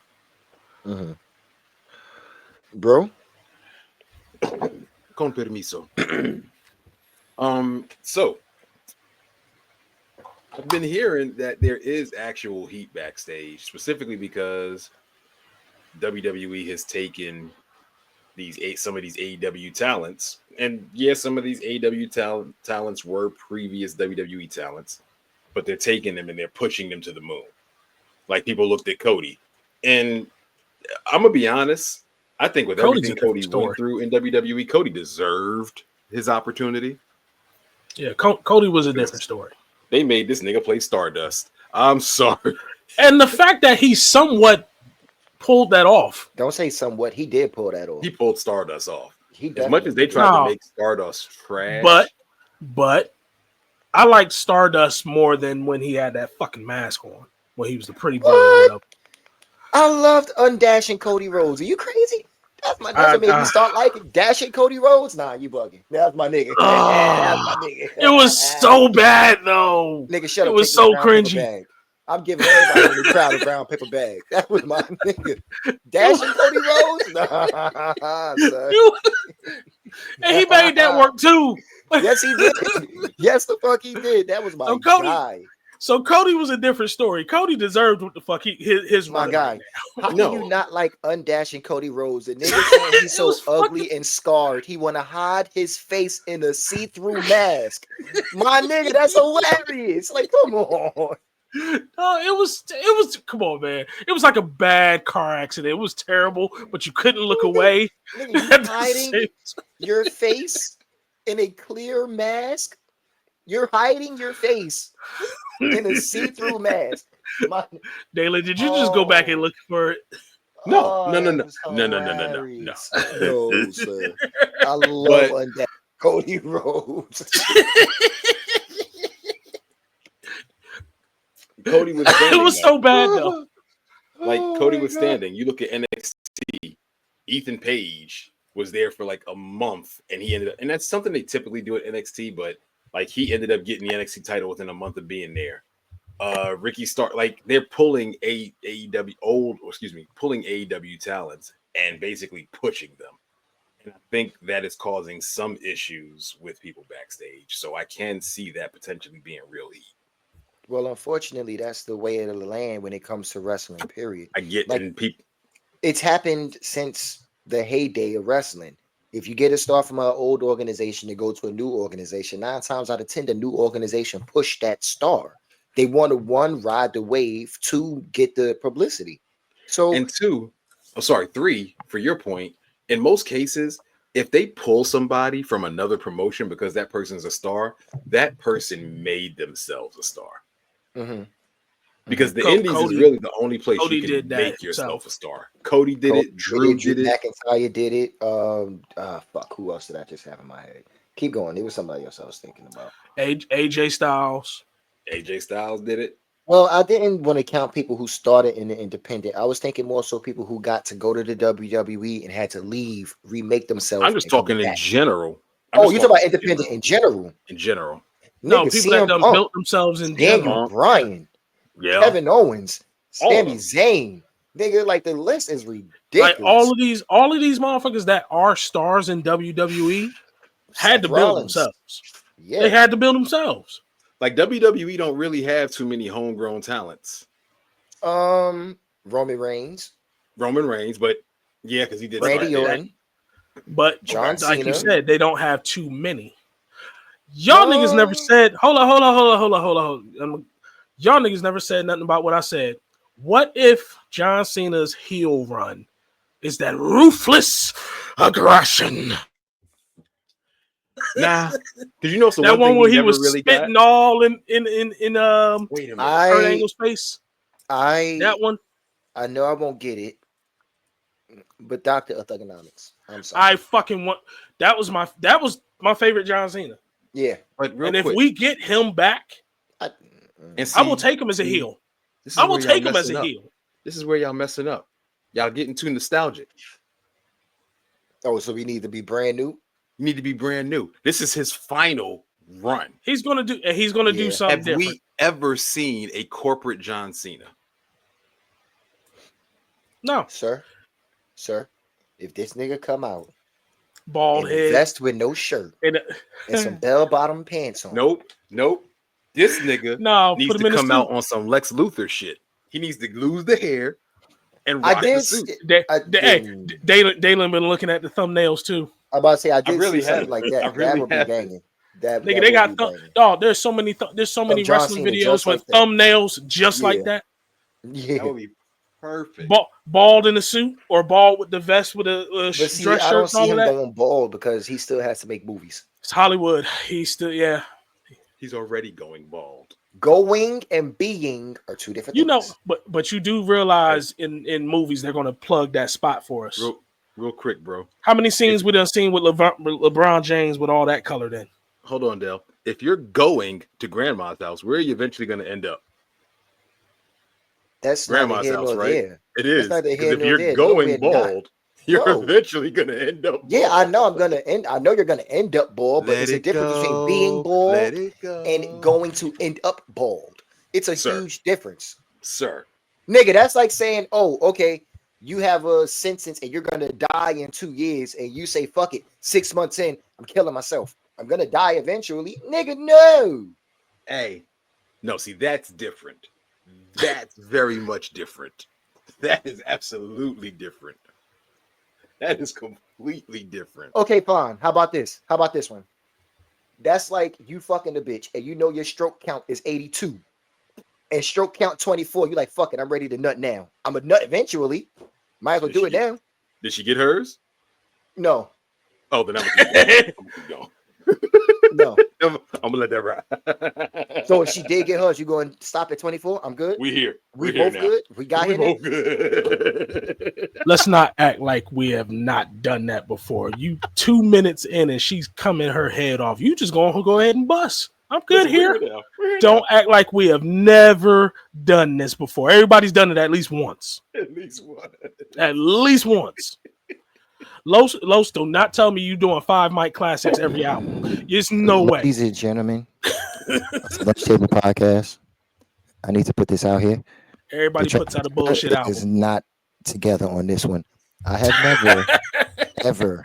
Speaker 2: Bro,
Speaker 1: Con permiso. So I've been hearing that there is actual heat backstage, specifically because WWE has taken some of these AEW talents, and some of these AEW talents were previous WWE talents, but they're taking them and they're pushing them to the moon. Like people looked at Cody, and I'm gonna be honest. I think with everything Cody went through in WWE, Cody deserved his opportunity.
Speaker 3: Yeah, Cody was a different story.
Speaker 1: They made this nigga play Stardust. I'm sorry.
Speaker 3: And the fact that he somewhat pulled that off.
Speaker 2: Don't say somewhat. He did pull that off.
Speaker 1: He pulled Stardust off.
Speaker 2: He
Speaker 1: as much as they tried to make Stardust trash.
Speaker 3: But I liked Stardust more than when he had that fucking mask on. When he was the pretty boy.
Speaker 2: I loved undashing Cody Rhodes. Are you crazy? That's what made me start liking dashing Cody Rhodes. Nah, you bugging. That's my nigga. That's my nigga.
Speaker 3: It was so bad though.
Speaker 2: Nigga, shut up.
Speaker 3: It was so cringy.
Speaker 2: I'm giving everybody in the crowd a brown paper bag. That was my nigga. Dashing Cody Rhodes? Nah, son.
Speaker 3: And he made that work too.
Speaker 2: Yes, he did. Yes, the fuck he did. That was my guy.
Speaker 3: So Cody was a different story. Cody deserved what the fuck his
Speaker 2: my guy. How can you not like undashing Cody Rhodes? The nigga saying he's so ugly and scarred. He want to hide his face in a see-through mask. My nigga, that's hilarious. Like, come on.
Speaker 3: No, it was come on, man. It was like a bad car accident. It was terrible, but you couldn't look away.
Speaker 2: Nigga, you hiding your face in a clear mask. You're hiding your face in a see-through mask.
Speaker 3: Dayla, did you just go back and look for it?
Speaker 1: No, no,
Speaker 2: sir. I love that Cody Rhodes.
Speaker 1: Cody was standing.
Speaker 3: It was so bad though.
Speaker 1: Like Cody was standing. You look at NXT. Ethan Page was there for like a month, and he ended up, and that's something they typically do at NXT, but like he ended up getting the NXT title within a month of being there. Ricky Stark, like they're pulling pulling AEW talents and basically pushing them. And I think that is causing some issues with people backstage. So I can see that potentially being real heat.
Speaker 2: Well, unfortunately, that's the way of the land when it comes to wrestling, period.
Speaker 1: I get
Speaker 2: it's happened since the heyday of wrestling. If you get a star from an old organization to go to a new organization, 9 times out of 10, the new organization push that star. They want to, 1, ride the wave, 2, get the publicity. So,
Speaker 1: and 3, for your point, in most cases, if they pull somebody from another promotion because that person's a star, that person made themselves a star. Because the Indies is really the only place you can make yourself a star. Cody did it. Drew did it.
Speaker 2: McIntyre did it. Fuck. Who else did I just have in my head? Keep going. There was somebody else I was thinking about.
Speaker 3: AJ Styles.
Speaker 1: AJ Styles did it.
Speaker 2: Well, I didn't want to count people who started in the independent. I was thinking more so people who got to go to the WWE and had to leave, remake themselves.
Speaker 1: I'm just talking in general.
Speaker 2: You're talking about independent in general.
Speaker 1: In general.
Speaker 3: No, people that done built themselves in
Speaker 2: Daniel Bryan.
Speaker 1: Yeah.
Speaker 2: Kevin Owens, Sami Zayn, nigga, like the list is ridiculous.
Speaker 3: Like all of these motherfuckers that are stars in WWE had to build themselves. Yeah, they had to build themselves.
Speaker 1: Like WWE don't really have too many homegrown talents.
Speaker 2: Roman Reigns,
Speaker 1: but yeah, because he did
Speaker 2: Randy Orton.
Speaker 3: But
Speaker 2: John
Speaker 3: like
Speaker 2: Cena.
Speaker 3: You said, they don't have too many. Y'all niggas never said. Hold on. Y'all niggas never said nothing about what I said. What if John Cena's heel run is that ruthless aggression?
Speaker 1: Nah, because you know
Speaker 3: that one where he was
Speaker 1: really
Speaker 3: spitting all in
Speaker 1: wait a minute.
Speaker 3: Kurt Angle's face.
Speaker 2: That
Speaker 3: one.
Speaker 2: I know I won't get it, but Dr. Orthogonomics. I'm sorry.
Speaker 3: I fucking want that was my favorite John Cena.
Speaker 2: Yeah,
Speaker 1: but
Speaker 3: if we get him back. I will take him as a heel. I will take him as a heel.
Speaker 1: This is where y'all messing up. Y'all getting too nostalgic.
Speaker 2: Oh, so we need to be brand new?
Speaker 1: You need to be brand new. This is his final run.
Speaker 3: He's gonna do something
Speaker 1: Have
Speaker 3: different.
Speaker 1: we ever seen a corporate John Cena?
Speaker 3: No,
Speaker 2: Sir, if this nigga come out
Speaker 3: bald
Speaker 2: in a
Speaker 3: head.
Speaker 2: vest with no shirt
Speaker 3: And,
Speaker 2: and some bell-bottom pants on.
Speaker 1: Nope. This nigga
Speaker 3: no,
Speaker 1: needs to come out on some Lex Luthor shit. He needs to lose the hair and rock the suit.
Speaker 3: Dalen been looking at the thumbnails too.
Speaker 2: I'm about to say I did
Speaker 1: really
Speaker 2: see something
Speaker 1: haven't.
Speaker 2: like that.
Speaker 1: I really
Speaker 2: that would be
Speaker 1: haven't.
Speaker 2: banging. That
Speaker 3: Nigga,
Speaker 2: that
Speaker 3: they
Speaker 2: would
Speaker 3: got
Speaker 2: be banging.
Speaker 3: dog. There's so many
Speaker 2: John
Speaker 3: wrestling
Speaker 2: Cena
Speaker 3: videos
Speaker 2: just
Speaker 3: with
Speaker 2: like that.
Speaker 3: thumbnails just like
Speaker 2: Yeah.
Speaker 3: that.
Speaker 2: Yeah.
Speaker 1: That would be perfect.
Speaker 3: Bald in the suit or bald with the vest with a
Speaker 2: But see,
Speaker 3: dress
Speaker 2: I
Speaker 3: shirt
Speaker 2: don't
Speaker 3: and
Speaker 2: see
Speaker 3: all
Speaker 2: him
Speaker 3: of that.
Speaker 2: going bald because he still has to make movies.
Speaker 3: It's Hollywood. He's still
Speaker 1: He's already going bald.
Speaker 2: Going and being are two different
Speaker 3: You
Speaker 2: things.
Speaker 3: know, but you do realize in movies they're gonna plug that spot for us.
Speaker 1: Real quick, bro.
Speaker 3: How many scenes we done seen with LeBron James with all that colored in?
Speaker 1: Hold on, Dale. If you're going to grandma's house, where are you eventually going to end up?
Speaker 2: That's
Speaker 1: Grandma's
Speaker 2: neither here
Speaker 1: house,
Speaker 2: nor
Speaker 1: right?
Speaker 2: there.
Speaker 1: It is.
Speaker 2: That's neither
Speaker 1: Because
Speaker 2: here
Speaker 1: if
Speaker 2: nor
Speaker 1: you're
Speaker 2: there.
Speaker 1: going
Speaker 2: No, we're
Speaker 1: bald, you're
Speaker 2: No.
Speaker 1: eventually going to end up bald.
Speaker 2: Yeah, I know I'm gonna end. I know you're gonna end up bald, but
Speaker 1: Let
Speaker 2: it's a
Speaker 1: it
Speaker 2: difference between
Speaker 1: go.
Speaker 2: being bald
Speaker 1: Let it go.
Speaker 2: and going to end up bald. It's a
Speaker 1: Sir.
Speaker 2: huge difference.
Speaker 1: Sir.
Speaker 2: Nigga, that's like saying, oh, okay, you have a sentence and you're gonna die in 2 years, and you say, fuck it, 6 months in, I'm killing myself. I'm gonna die eventually. Nigga, no.
Speaker 1: Hey. No, see, that's different. That's very much different. That is absolutely different. That is completely different.
Speaker 2: Okay, fine. How about this? How about this one? That's like you fucking a bitch and you know your stroke count is 82 and stroke count 24. You're like, fuck it, I'm ready to nut now. I'm a nut eventually. Might as well do it now.
Speaker 1: Did she get hers?
Speaker 2: No,
Speaker 1: Oh, then I'm gonna keep going.
Speaker 2: no.
Speaker 1: I'm gonna let that ride.
Speaker 2: So if she did get hers, you going to stop at 24? I'm good.
Speaker 1: We here.
Speaker 2: We
Speaker 1: We're
Speaker 2: both
Speaker 1: here now.
Speaker 2: good. We got
Speaker 1: We
Speaker 2: here.
Speaker 1: both good.
Speaker 3: Let's not act like we have not done that before. You 2 minutes in and she's coming her head off. You just gonna go ahead and bust. I'm good here. Don't act like we have never done this before. Everybody's done it at least once.
Speaker 1: At least one.
Speaker 3: At least once. Los, do not tell me you doing 5 mic classics every album. There's no way.
Speaker 2: Ladies and gentlemen, Lunch Table Podcast. I need to put this out here.
Speaker 3: Everybody puts out a bullshit album.
Speaker 2: Is not together on this one. I have never, ever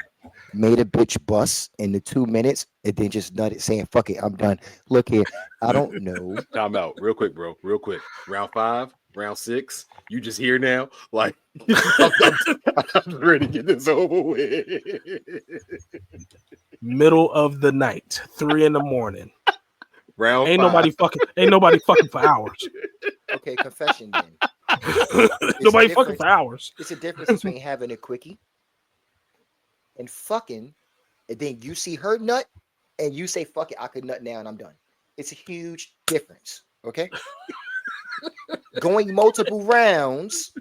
Speaker 2: made a bitch bust in the 2 minutes and then just nutted saying, fuck it, I'm done. Look here, I don't know.
Speaker 1: Time out. Real quick, bro. Real quick. Round 5, round 6. You just here now? Like, I'm ready to get this over with.
Speaker 3: Middle of the night, 3 a.m.
Speaker 1: Round
Speaker 3: Ain't
Speaker 1: 5.
Speaker 3: nobody fucking for hours.
Speaker 2: Okay, confession then.
Speaker 3: Nobody fucking for hours.
Speaker 2: It's a difference between having a quickie and fucking, and then you see her nut and you say, fuck it, I could nut now and I'm done. It's a huge difference. Okay. Going multiple rounds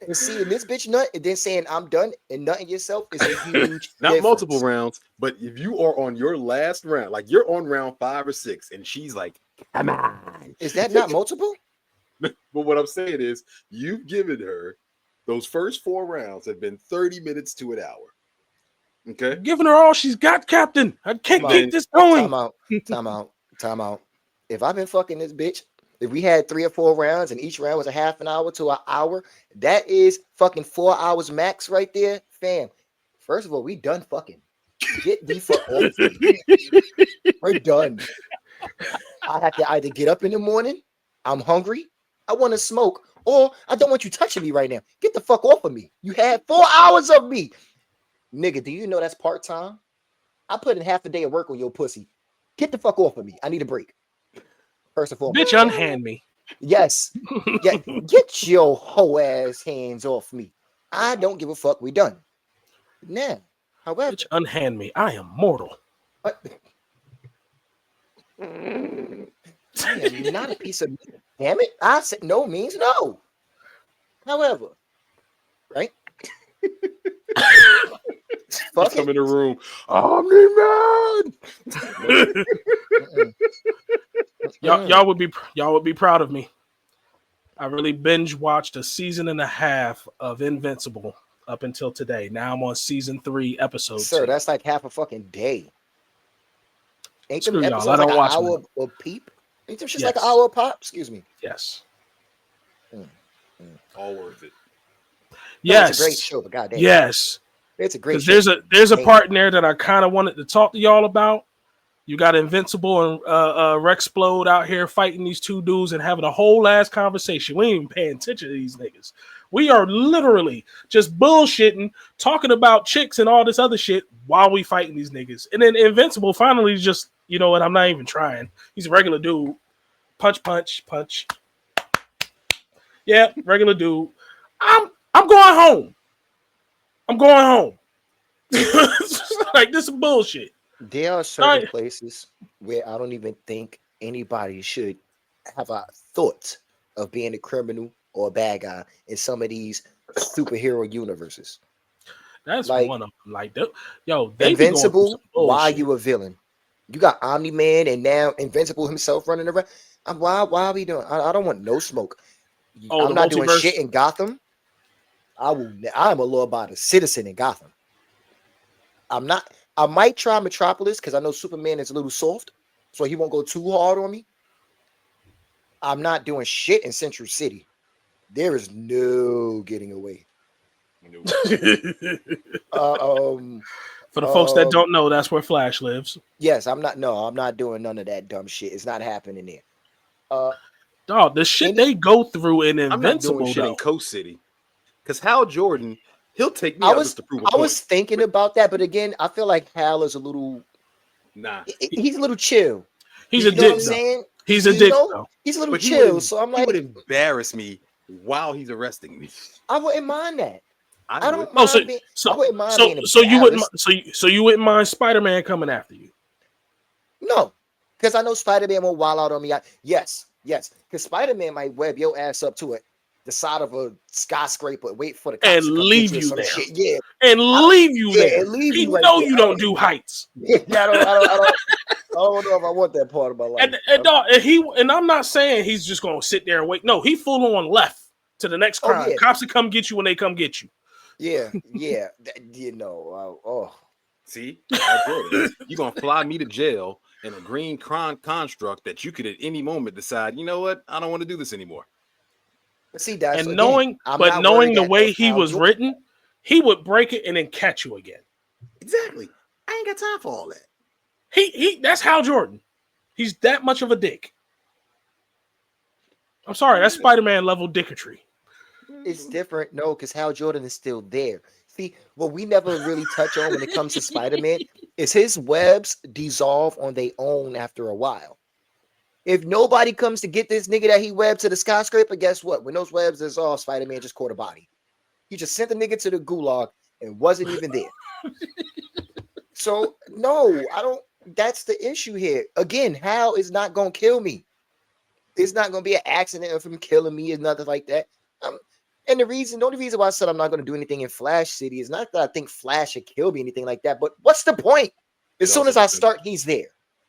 Speaker 2: and seeing this bitch nut and then saying I'm done and nutting yourself is a huge
Speaker 1: Not
Speaker 2: difference.
Speaker 1: multiple rounds, but if you are on your last round, like you're on round 5 or 6, and she's like, come on.
Speaker 2: Is that not multiple?
Speaker 1: But what I'm saying is, you've given her those first 4 rounds have been 30 minutes to an hour. Okay.
Speaker 3: Giving her all she's got, Captain. I can't keep this going.
Speaker 2: Time out. If I've been fucking this bitch, if we had 3 or 4 rounds and each round was a half an hour to an hour, that is fucking 4 hours max right there, fam. First of all, we done fucking. Get the fuck off me. We're done. I have to either get up in the morning, I'm hungry, I want to smoke, or I don't want you touching me right now. Get the fuck off of me. You had 4 hours of me. Nigga, do you know that's part-time? I put in half a day of work on your pussy. Get the fuck off of me. I need a break. First and foremost.
Speaker 3: Bitch, unhand me.
Speaker 2: Yes. Yeah. Get your hoe ass hands off me. I don't give a fuck. We done. Now, however,
Speaker 3: Bitch, unhand me. I am mortal.
Speaker 2: I am not a piece of meat. Damn it. I said no means no. However, right? Fuck
Speaker 1: Come
Speaker 2: it.
Speaker 1: in the room. Omni-Man.
Speaker 3: Y'all would be proud of me. I really binge watched a season and a half of Invincible up until today. Now I'm on season 3, episode
Speaker 2: Sir,
Speaker 3: 2.
Speaker 2: that's like half a fucking day. Ain't them
Speaker 3: Screw y'all. I
Speaker 2: episodes
Speaker 3: don't
Speaker 2: like an
Speaker 3: watch
Speaker 2: hour
Speaker 3: them.
Speaker 2: of peep? Ain't them shit
Speaker 3: Yes.
Speaker 2: like an hour of pop? Excuse me.
Speaker 3: Yes.
Speaker 1: All worth it.
Speaker 2: No,
Speaker 3: Yes.
Speaker 2: it's a great show, but goddamn,
Speaker 3: Yes.
Speaker 2: it's a great
Speaker 3: Because
Speaker 2: show.
Speaker 3: there's a
Speaker 2: Hey.
Speaker 3: part in there that I kind of wanted to talk to y'all about. You got Invincible and Rexplode out here fighting these two dudes and having a whole ass conversation. We ain't even paying attention to these niggas. We are literally just bullshitting, talking about chicks and all this other shit while we fighting these niggas. And then Invincible finally just, you know what, I'm not even trying. He's a regular dude. Punch, punch, punch. Yeah, regular dude. I'm going home. I'm going home. Like, this is bullshit.
Speaker 2: There are certain places where I don't even think anybody should have a thought of being a criminal or a bad guy in some of these superhero universes.
Speaker 3: That's
Speaker 2: like,
Speaker 3: one of them. Like, yo, they
Speaker 2: Invincible,
Speaker 3: be going
Speaker 2: why you a villain? You got Omni-Man and now Invincible himself running around. Why are we doing? I don't want no smoke.
Speaker 3: Oh,
Speaker 2: I'm not doing shit in Gotham. I'm a law-abiding citizen in Gotham. I'm not. I might try Metropolis because I know Superman is a little soft, so he won't go too hard on me. I'm not doing shit in Central City. There is no getting away.
Speaker 3: For the folks that don't know, that's where Flash lives.
Speaker 2: Yes, I'm not doing none of that dumb shit. It's not happening there.
Speaker 3: Dog, the shit they go through in Invincible,
Speaker 1: I'm not doing shit in Coast City. Because Hal Jordan, he'll take me out just to prove a point.
Speaker 2: I was thinking about that, but again, I feel like Hal is a little.
Speaker 1: Nah,
Speaker 2: he's a little chill.
Speaker 3: He's a dick. What I'm saying? He's a dick. Though.
Speaker 2: He's a little chill. So I'm like,
Speaker 1: he would embarrass me while he's arresting me.
Speaker 2: I wouldn't mind that. I don't
Speaker 3: oh,
Speaker 2: mind being. I wouldn't mind being
Speaker 3: you wouldn't mind Spider-Man coming after you?
Speaker 2: No, because I know Spider-Man will wild out on me. Yes, because Spider-Man might web your ass up to the side of a skyscraper, wait for the cops
Speaker 3: and
Speaker 2: to come
Speaker 3: leave
Speaker 2: get
Speaker 3: you there.
Speaker 2: Shit. Yeah,
Speaker 3: and leave you there.
Speaker 2: And leave you
Speaker 3: right there. You don't do heights.
Speaker 2: I don't know if I want that part of my life.
Speaker 3: And I'm not saying he's just gonna sit there and wait. No, he full on left to the next crime. Yeah. Cops will come get you when they come get you.
Speaker 2: Yeah.
Speaker 1: See, you're gonna fly me to jail in a green construct that you could at any moment decide, you know what, I don't want to do this anymore.
Speaker 2: See, that's
Speaker 3: and knowing the way he was written, he would break it and then catch you again.
Speaker 1: Exactly. I ain't got time for all that.
Speaker 3: He that's Hal Jordan. He's that much of a dick. I'm sorry, that's Spider-Man level dicketry.
Speaker 2: It's different, no, because Hal Jordan is still there. See, what we never really touch on when it comes to Spider-Man is his webs dissolve on their own after a while. If nobody comes to get this nigga that he webbed to the skyscraper, guess what? When those webs dissolve, Spider-Man just caught a body. He just sent the nigga to the gulag and wasn't even there. So, no, I don't. That's the issue here. Again, Hal is not going to kill me. It's not going to be an accident of him killing me or nothing like that. And the only reason why I said I'm not going to do anything in Flash City is not that I think Flash should kill me, anything like that. But what's the point? As soon as I start, he's there.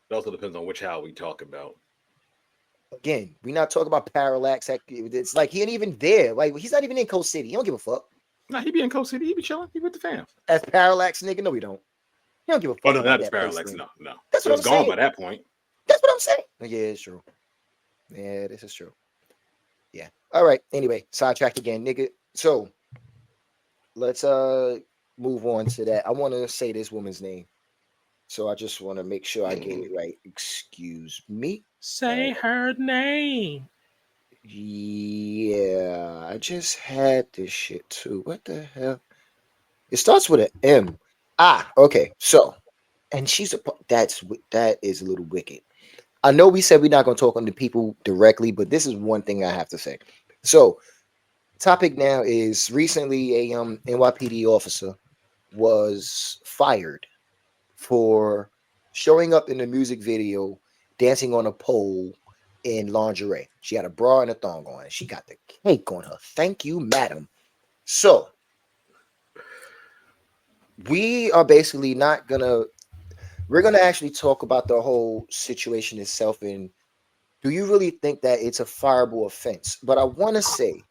Speaker 1: It also depends on which Hal we talk about.
Speaker 2: Again, we're not talking about Parallax. It's like he ain't even there. Like, he's not even in Coast City. He don't give a fuck.
Speaker 1: Nah, he be in Coast City. He be chilling. He with the fam.
Speaker 2: As Parallax, nigga, no, we don't. He don't give a fuck.
Speaker 1: Oh no, not as Parallax. No.
Speaker 2: That's what I'm
Speaker 1: gone
Speaker 2: saying.
Speaker 1: By that point.
Speaker 2: That's what I'm saying. Yeah, it's true. Yeah, this is true. Yeah. All right. Anyway, sidetracked again, nigga. So let's move on to that. I want to say this woman's name. So I just want to make sure I get it right. Excuse me.
Speaker 3: Say her name.
Speaker 2: Yeah, I just had this shit too. What the hell? It starts with an M. Okay. So, and that is a little wicked. I know we said we're not going to talk on the people directly, but this is one thing I have to say. So, topic now is recently a NYPD officer was fired for showing up in the music video dancing on a pole in lingerie. She had a bra and a thong on. She got the cake on her. Thank you, madam. So, we are basically we're going to actually talk about the whole situation itself and do you really think that it's a fireable offense? But I want to say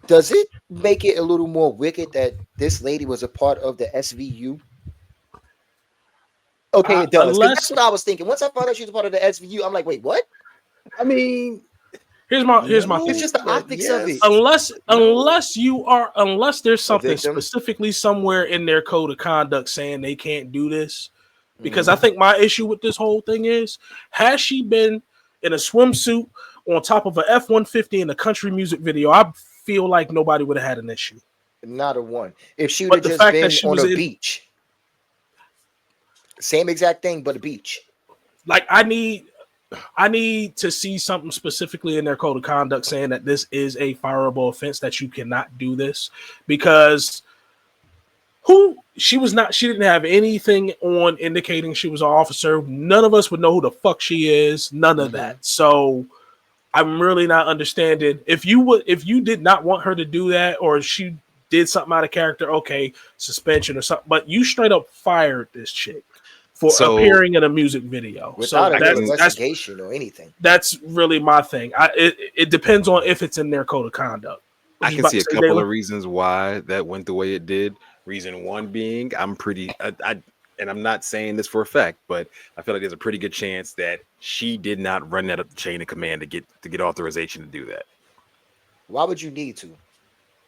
Speaker 2: Does it make it a little more wicked that this lady was a part of the SVU? Okay, it does. 'Cause that's
Speaker 3: Unless
Speaker 2: what I was thinking. Once I found out she was a part of the SVU, I'm like, wait, what?
Speaker 1: I mean,
Speaker 3: here's my
Speaker 1: no,
Speaker 2: It's
Speaker 3: thing.
Speaker 2: just the
Speaker 1: but
Speaker 2: optics of it.
Speaker 1: yes.
Speaker 3: Unless there's something
Speaker 2: victim?
Speaker 3: specifically somewhere in their code of conduct saying they can't do this. Because
Speaker 2: Mhm.
Speaker 3: I think my issue with this whole thing is, has she been in a swimsuit on top of a F-150 in a country music video, I feel like nobody would have had an issue.
Speaker 2: Not a one. If she would
Speaker 3: But
Speaker 2: have
Speaker 3: the
Speaker 2: just
Speaker 3: fact that
Speaker 2: been
Speaker 3: she
Speaker 2: on
Speaker 3: was
Speaker 2: a
Speaker 3: in,
Speaker 2: beach, same exact thing, but a beach.
Speaker 3: like, I need to see something specifically in their code of conduct saying that this is a fireable offense, that you cannot do this, because she didn't have anything on indicating she was an officer. None of us would know who the fuck she is, none of that. So I'm really not understanding. If you did not want her to do that, or she did something out of character, okay, suspension or something, but you straight up fired this chick for
Speaker 1: So
Speaker 3: appearing in a music video.
Speaker 2: Without
Speaker 3: So
Speaker 2: a real
Speaker 1: can-
Speaker 2: investigation or anything.
Speaker 3: that's really my thing. It depends on if it's in their code of conduct. What
Speaker 1: I
Speaker 3: you
Speaker 1: can
Speaker 3: about
Speaker 1: see
Speaker 3: to
Speaker 1: a
Speaker 3: say,
Speaker 1: couple
Speaker 3: Dalen?
Speaker 1: of reasons why that went the way it did. Reason one being, and I'm not saying this for a fact, but I feel like there's a pretty good chance that she did not run that up the chain of command to get authorization to do that,
Speaker 2: Why would you need to?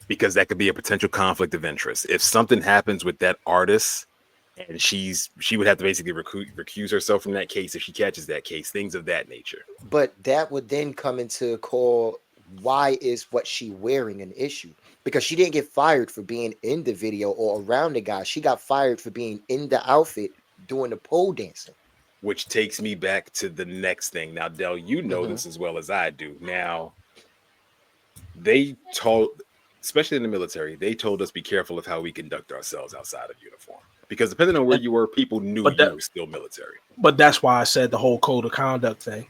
Speaker 1: because that could be a potential conflict of interest. If something happens with that artist, and she would have to basically recuse herself from that case if she catches that case, things of that nature.
Speaker 2: But that would then come into call. Why is what she wearing an issue? Because she didn't get fired for being in the video or around the guy. She got fired for being in the outfit doing the pole dancing.
Speaker 1: Which takes me back to the next thing. Now, Del, you know this as well as I do. Now, they told, especially in the military, they told us be careful of how we conduct ourselves outside of uniform. Because depending on where you were, people knew
Speaker 3: But
Speaker 1: you were still military.
Speaker 3: But that's why I said the whole code of conduct thing.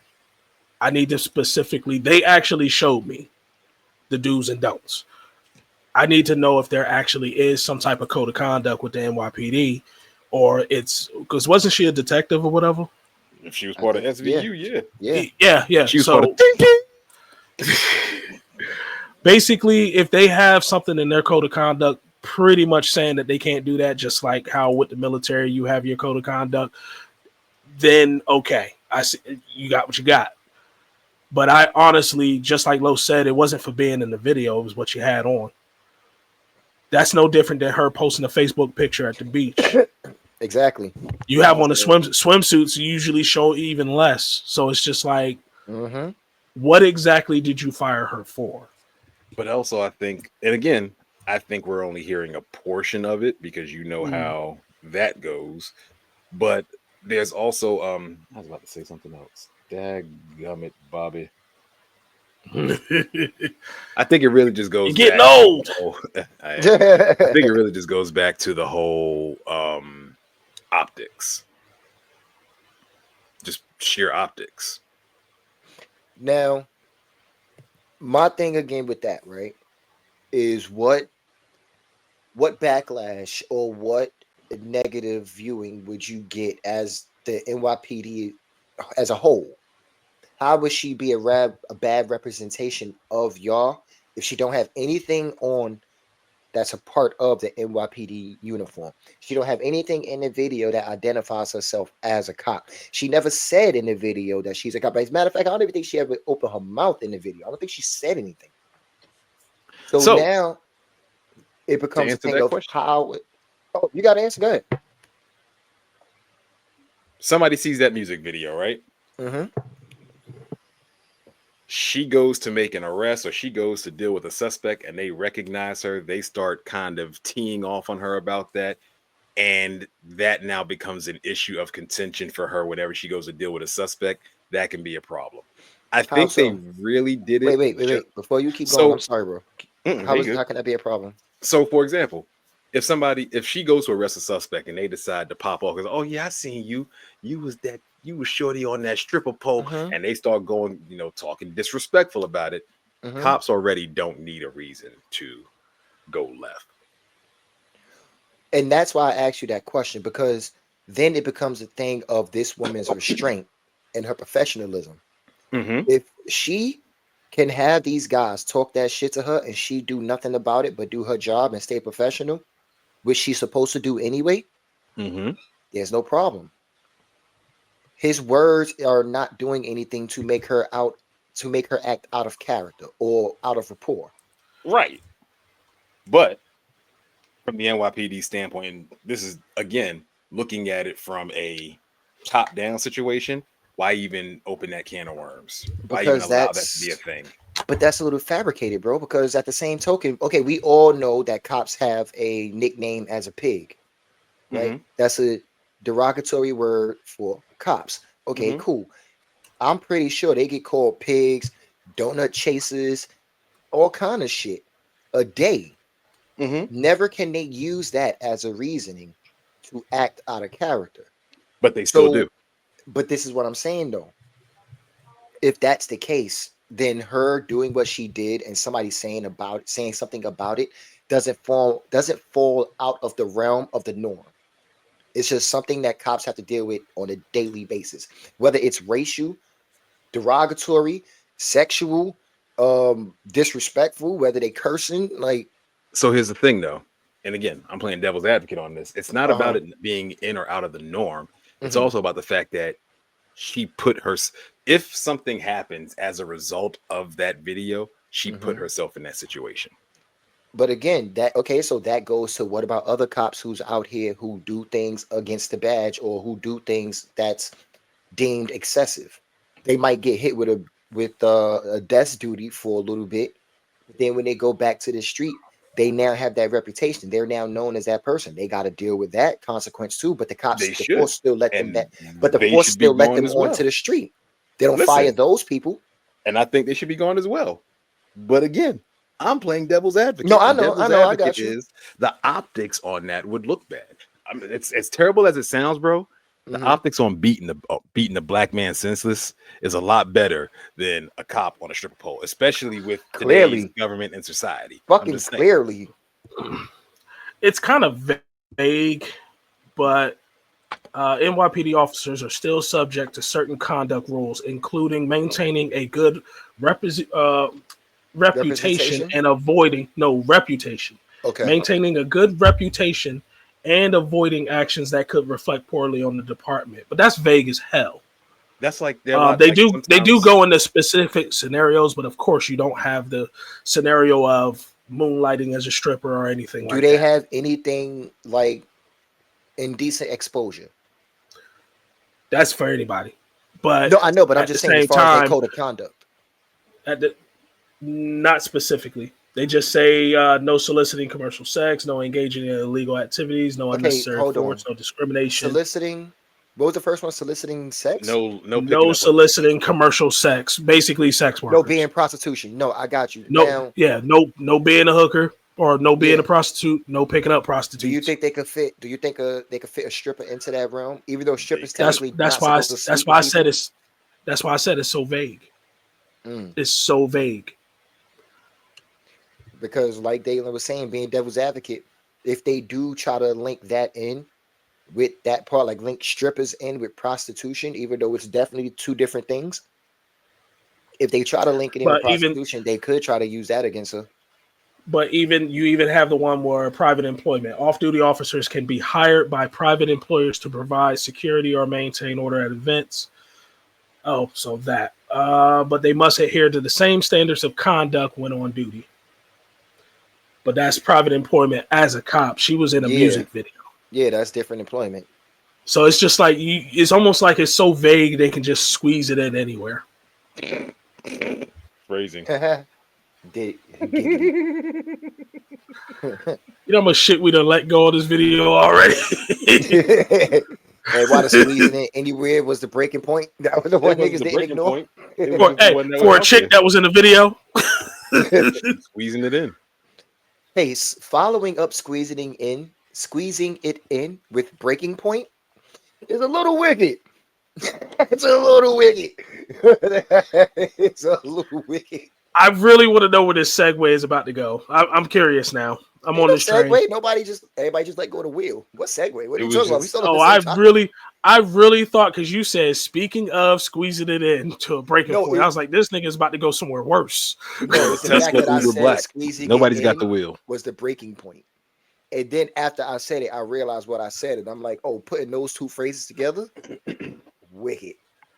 Speaker 3: I need to specifically, they actually showed me the do's and don'ts. I need to know if there actually is some type of code of conduct with the NYPD, or it's because wasn't she a detective or whatever?
Speaker 1: If she was part of SVU, yeah.
Speaker 3: Yeah.
Speaker 1: She was
Speaker 3: So
Speaker 1: part of Ding Ding.
Speaker 3: basically, if they have something in their code of conduct pretty much saying that they can't do that, just like how with the military you have your code of conduct, then okay, I see you got what you got. But I honestly, just like Lo said, it wasn't for being in the video, it was what you had on. That's no different than her posting a Facebook picture at the beach.
Speaker 2: Exactly.
Speaker 3: You have on the swimsuits, you usually show even less. So it's just like, what exactly did you fire her for?
Speaker 1: But also, I think, and again, I think we're only hearing a portion of it because you know how that goes. But there's also, I was about to say something else. Dadgummit, Bobby. I think it really just goes.
Speaker 3: You're getting old.
Speaker 1: I think it really just goes back to the whole optics, just sheer optics.
Speaker 2: Now, my thing again with that, right, is what backlash or what negative viewing would you get as the NYPD as a whole? How would she be a bad representation of y'all if she don't have anything on that's a part of the NYPD uniform? She don't have anything in the video that identifies herself as a cop. She never said in the video that she's a cop. As a matter of fact, I don't even think she ever opened her mouth in the video. I don't think she said anything. So now it becomes a thing of how. Oh, you got to answer. Go ahead.
Speaker 1: Somebody sees that music video, right? She goes to make an arrest, or she goes to deal with a suspect, and they recognize her. They start kind of teeing off on her about that, and that now becomes an issue of contention for her whenever she goes to deal with a suspect. That can be a problem. I think they really did it.
Speaker 2: Wait. Before you keep going, I'm sorry, bro. How can that be a problem?
Speaker 1: So, for example, if she goes to arrest a suspect and they decide to pop off, because, oh yeah, I seen you. You was shorty on that stripper pole, and they start going, talking disrespectful about it. Cops already don't need a reason to go left.
Speaker 2: And that's why I asked you that question, because then it becomes a thing of this woman's restraint and her professionalism. If she can have these guys talk that shit to her and she do nothing about it but do her job and stay professional, which she's supposed to do anyway, there's no problem. His words are not doing anything to make her act out of character or out of rapport.
Speaker 1: Right. But from the NYPD standpoint, and this is again looking at it from a top-down situation, why even open that can of worms? Why even
Speaker 2: Because
Speaker 1: allow that to be a thing?
Speaker 2: But that's a little fabricated, bro. Because at the same token, okay, we all know that cops have a nickname as a pig, right? That's a derogatory word for cops. Okay, cool. I'm pretty sure they get called pigs, donut chasers, all kind of shit a day. Never can they use that as a reasoning to act out of character.
Speaker 1: But they still do.
Speaker 2: But this is what I'm saying though. If that's the case, then her doing what she did and somebody saying something about it doesn't fall out of the realm of the norm. It's just something that cops have to deal with on a daily basis, whether it's racial, derogatory, sexual, disrespectful, whether they cursing. Like,
Speaker 1: so here's the thing though, and again, I'm playing devil's advocate on this. It's not about it being in or out of the norm. It's also about the fact that she put her, if something happens as a result of that video, she put herself in that situation.
Speaker 2: But again, so that goes to what about other cops who's out here who do things against the badge or who do things that's deemed excessive? They might get hit with a desk duty for a little bit. But then when they go back to the street, they now have that reputation. They're now known as that person. They got to deal with that consequence too. But the cops, the force still let them back. But the force still let them onto the street. They don't fire those people.
Speaker 1: And I think they should be gone as well. But again, I'm playing devil's advocate.
Speaker 2: No, I know. I got you.
Speaker 1: The optics on that would look bad. I mean, it's as terrible as it sounds, bro. The optics on beating the black man senseless is a lot better than a cop on a stripper pole, especially with today's government and society.
Speaker 2: Fucking clearly.
Speaker 3: It's kind of vague, but NYPD officers are still subject to certain conduct rules, including maintaining a good reputation and avoiding reputation. Okay. Maintaining a good reputation and avoiding actions that could reflect poorly on the department. But that's vague as hell.
Speaker 1: That's like
Speaker 3: they do go into specific scenarios, but of course you don't have the scenario of moonlighting as a stripper or anything.
Speaker 2: Do they have anything like indecent exposure?
Speaker 3: That's for anybody. But
Speaker 2: no, I know, but I'm just saying as far as their code of conduct.
Speaker 3: Not specifically. They just say no soliciting commercial sex, no engaging in illegal activities, no unnecessary force, no discrimination.
Speaker 2: Soliciting. What was the first one? Soliciting sex?
Speaker 3: No soliciting commercial sex. Basically, sex workers.
Speaker 2: No being prostitution. No, I got you.
Speaker 3: No, no being a hooker or no being a prostitute. No picking up prostitutes.
Speaker 2: Do you think they could fit? Do you think they could fit a stripper into that realm? Even though strippers technically
Speaker 3: that's why I said it's so vague. It's so vague.
Speaker 2: Because like Dalen was saying, being devil's advocate, if they do try to link that in with that part, like link strippers in with prostitution, even though it's definitely two different things, if they try to link it in with prostitution, they could try to use that against her.
Speaker 3: But you have the one where private employment. Off-duty officers can be hired by private employers to provide security or maintain order at events. Oh, so that. But they must adhere to the same standards of conduct when on duty. But that's private employment as a cop. She was in a music video.
Speaker 2: Yeah, that's different employment.
Speaker 3: So it's just like it's almost like it's so vague they can just squeeze it in anywhere.
Speaker 1: Phrasing.
Speaker 2: You
Speaker 3: know how much shit we done let go of this video already.
Speaker 2: Hey, why the squeezing it anywhere was the breaking point? That was the one niggas didn't ignore.
Speaker 3: For a chick that was in the video.
Speaker 1: Squeezing it in.
Speaker 2: Hey, following up squeezing it in with breaking point is a little wicked. It's a little wicked. It's a little wicked.
Speaker 3: I really want to know where this segue is about to go. I'm curious now. I'm on this train.
Speaker 2: Segue? Everybody just let go of the wheel. What segue? What are you talking about?
Speaker 3: I really thought, because you said, speaking of squeezing it in to a breaking
Speaker 2: No,
Speaker 3: point, I was like, this nigga is about to go somewhere worse.
Speaker 2: No, it's the fact
Speaker 1: Tesla
Speaker 2: that I
Speaker 1: Uber
Speaker 2: said
Speaker 1: Black.
Speaker 2: squeezing
Speaker 1: Nobody's
Speaker 2: it
Speaker 1: got the
Speaker 2: in
Speaker 1: wheel.
Speaker 2: was the breaking point. And then after I said it, I realized what I said. And I'm like, oh, putting those two phrases together, wicked.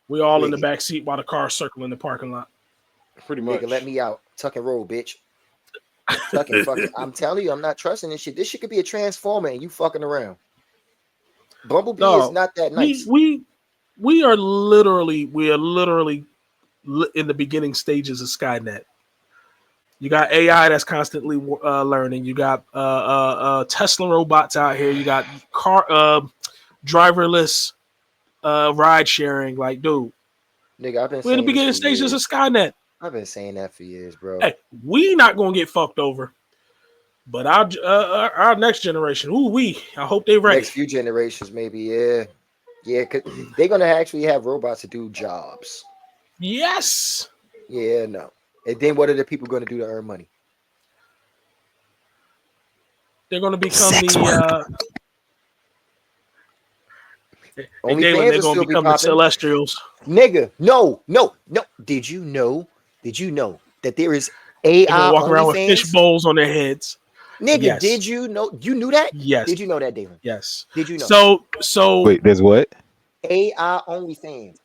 Speaker 3: We all in the
Speaker 2: Wicked.
Speaker 3: back seat while the car's circling the parking lot.
Speaker 1: Pretty much.
Speaker 2: Nigga, let me out. Tuck and roll, bitch. Tuck and fucking. I'm telling you, I'm not trusting this shit. This shit could be a transformer and you fucking around. Bumblebee is
Speaker 3: No,
Speaker 2: not that nice.
Speaker 3: we are literally in the beginning stages of Skynet. You got AI that's constantly learning. You got Tesla robots out here. You got driverless ride sharing. Like, dude,
Speaker 2: Nigga, I've been
Speaker 3: we're in the
Speaker 2: saying this
Speaker 3: beginning
Speaker 2: for
Speaker 3: stages
Speaker 2: years.
Speaker 3: of Skynet.
Speaker 2: I've been saying that for years, bro.
Speaker 3: Hey, we not gonna get fucked over, but our next generation, I hope they ready.
Speaker 2: Next few generations, maybe, yeah. Yeah, because they're gonna actually have robots to do jobs.
Speaker 3: Yes.
Speaker 2: Yeah, no. And then what are the people gonna do to earn money?
Speaker 3: They're gonna become
Speaker 1: Sex
Speaker 3: the
Speaker 1: work.
Speaker 3: Hey,
Speaker 2: Only
Speaker 3: Dalen,
Speaker 2: fans
Speaker 3: they're
Speaker 2: will
Speaker 3: gonna
Speaker 2: still be
Speaker 3: become the
Speaker 2: popping.
Speaker 3: Celestials.
Speaker 2: Nigga, no. Did you know that there is
Speaker 3: They're gonna
Speaker 2: AI
Speaker 3: walk around with fish
Speaker 2: OnlyFans?
Speaker 3: bowls on their heads.
Speaker 2: Nigga,
Speaker 3: Yes.
Speaker 2: did you know? You knew that?
Speaker 3: Yes.
Speaker 2: Did you know that, Dalen?
Speaker 3: Yes.
Speaker 2: Did you know?
Speaker 3: So
Speaker 1: Wait, there's what?
Speaker 2: AI OnlyFans.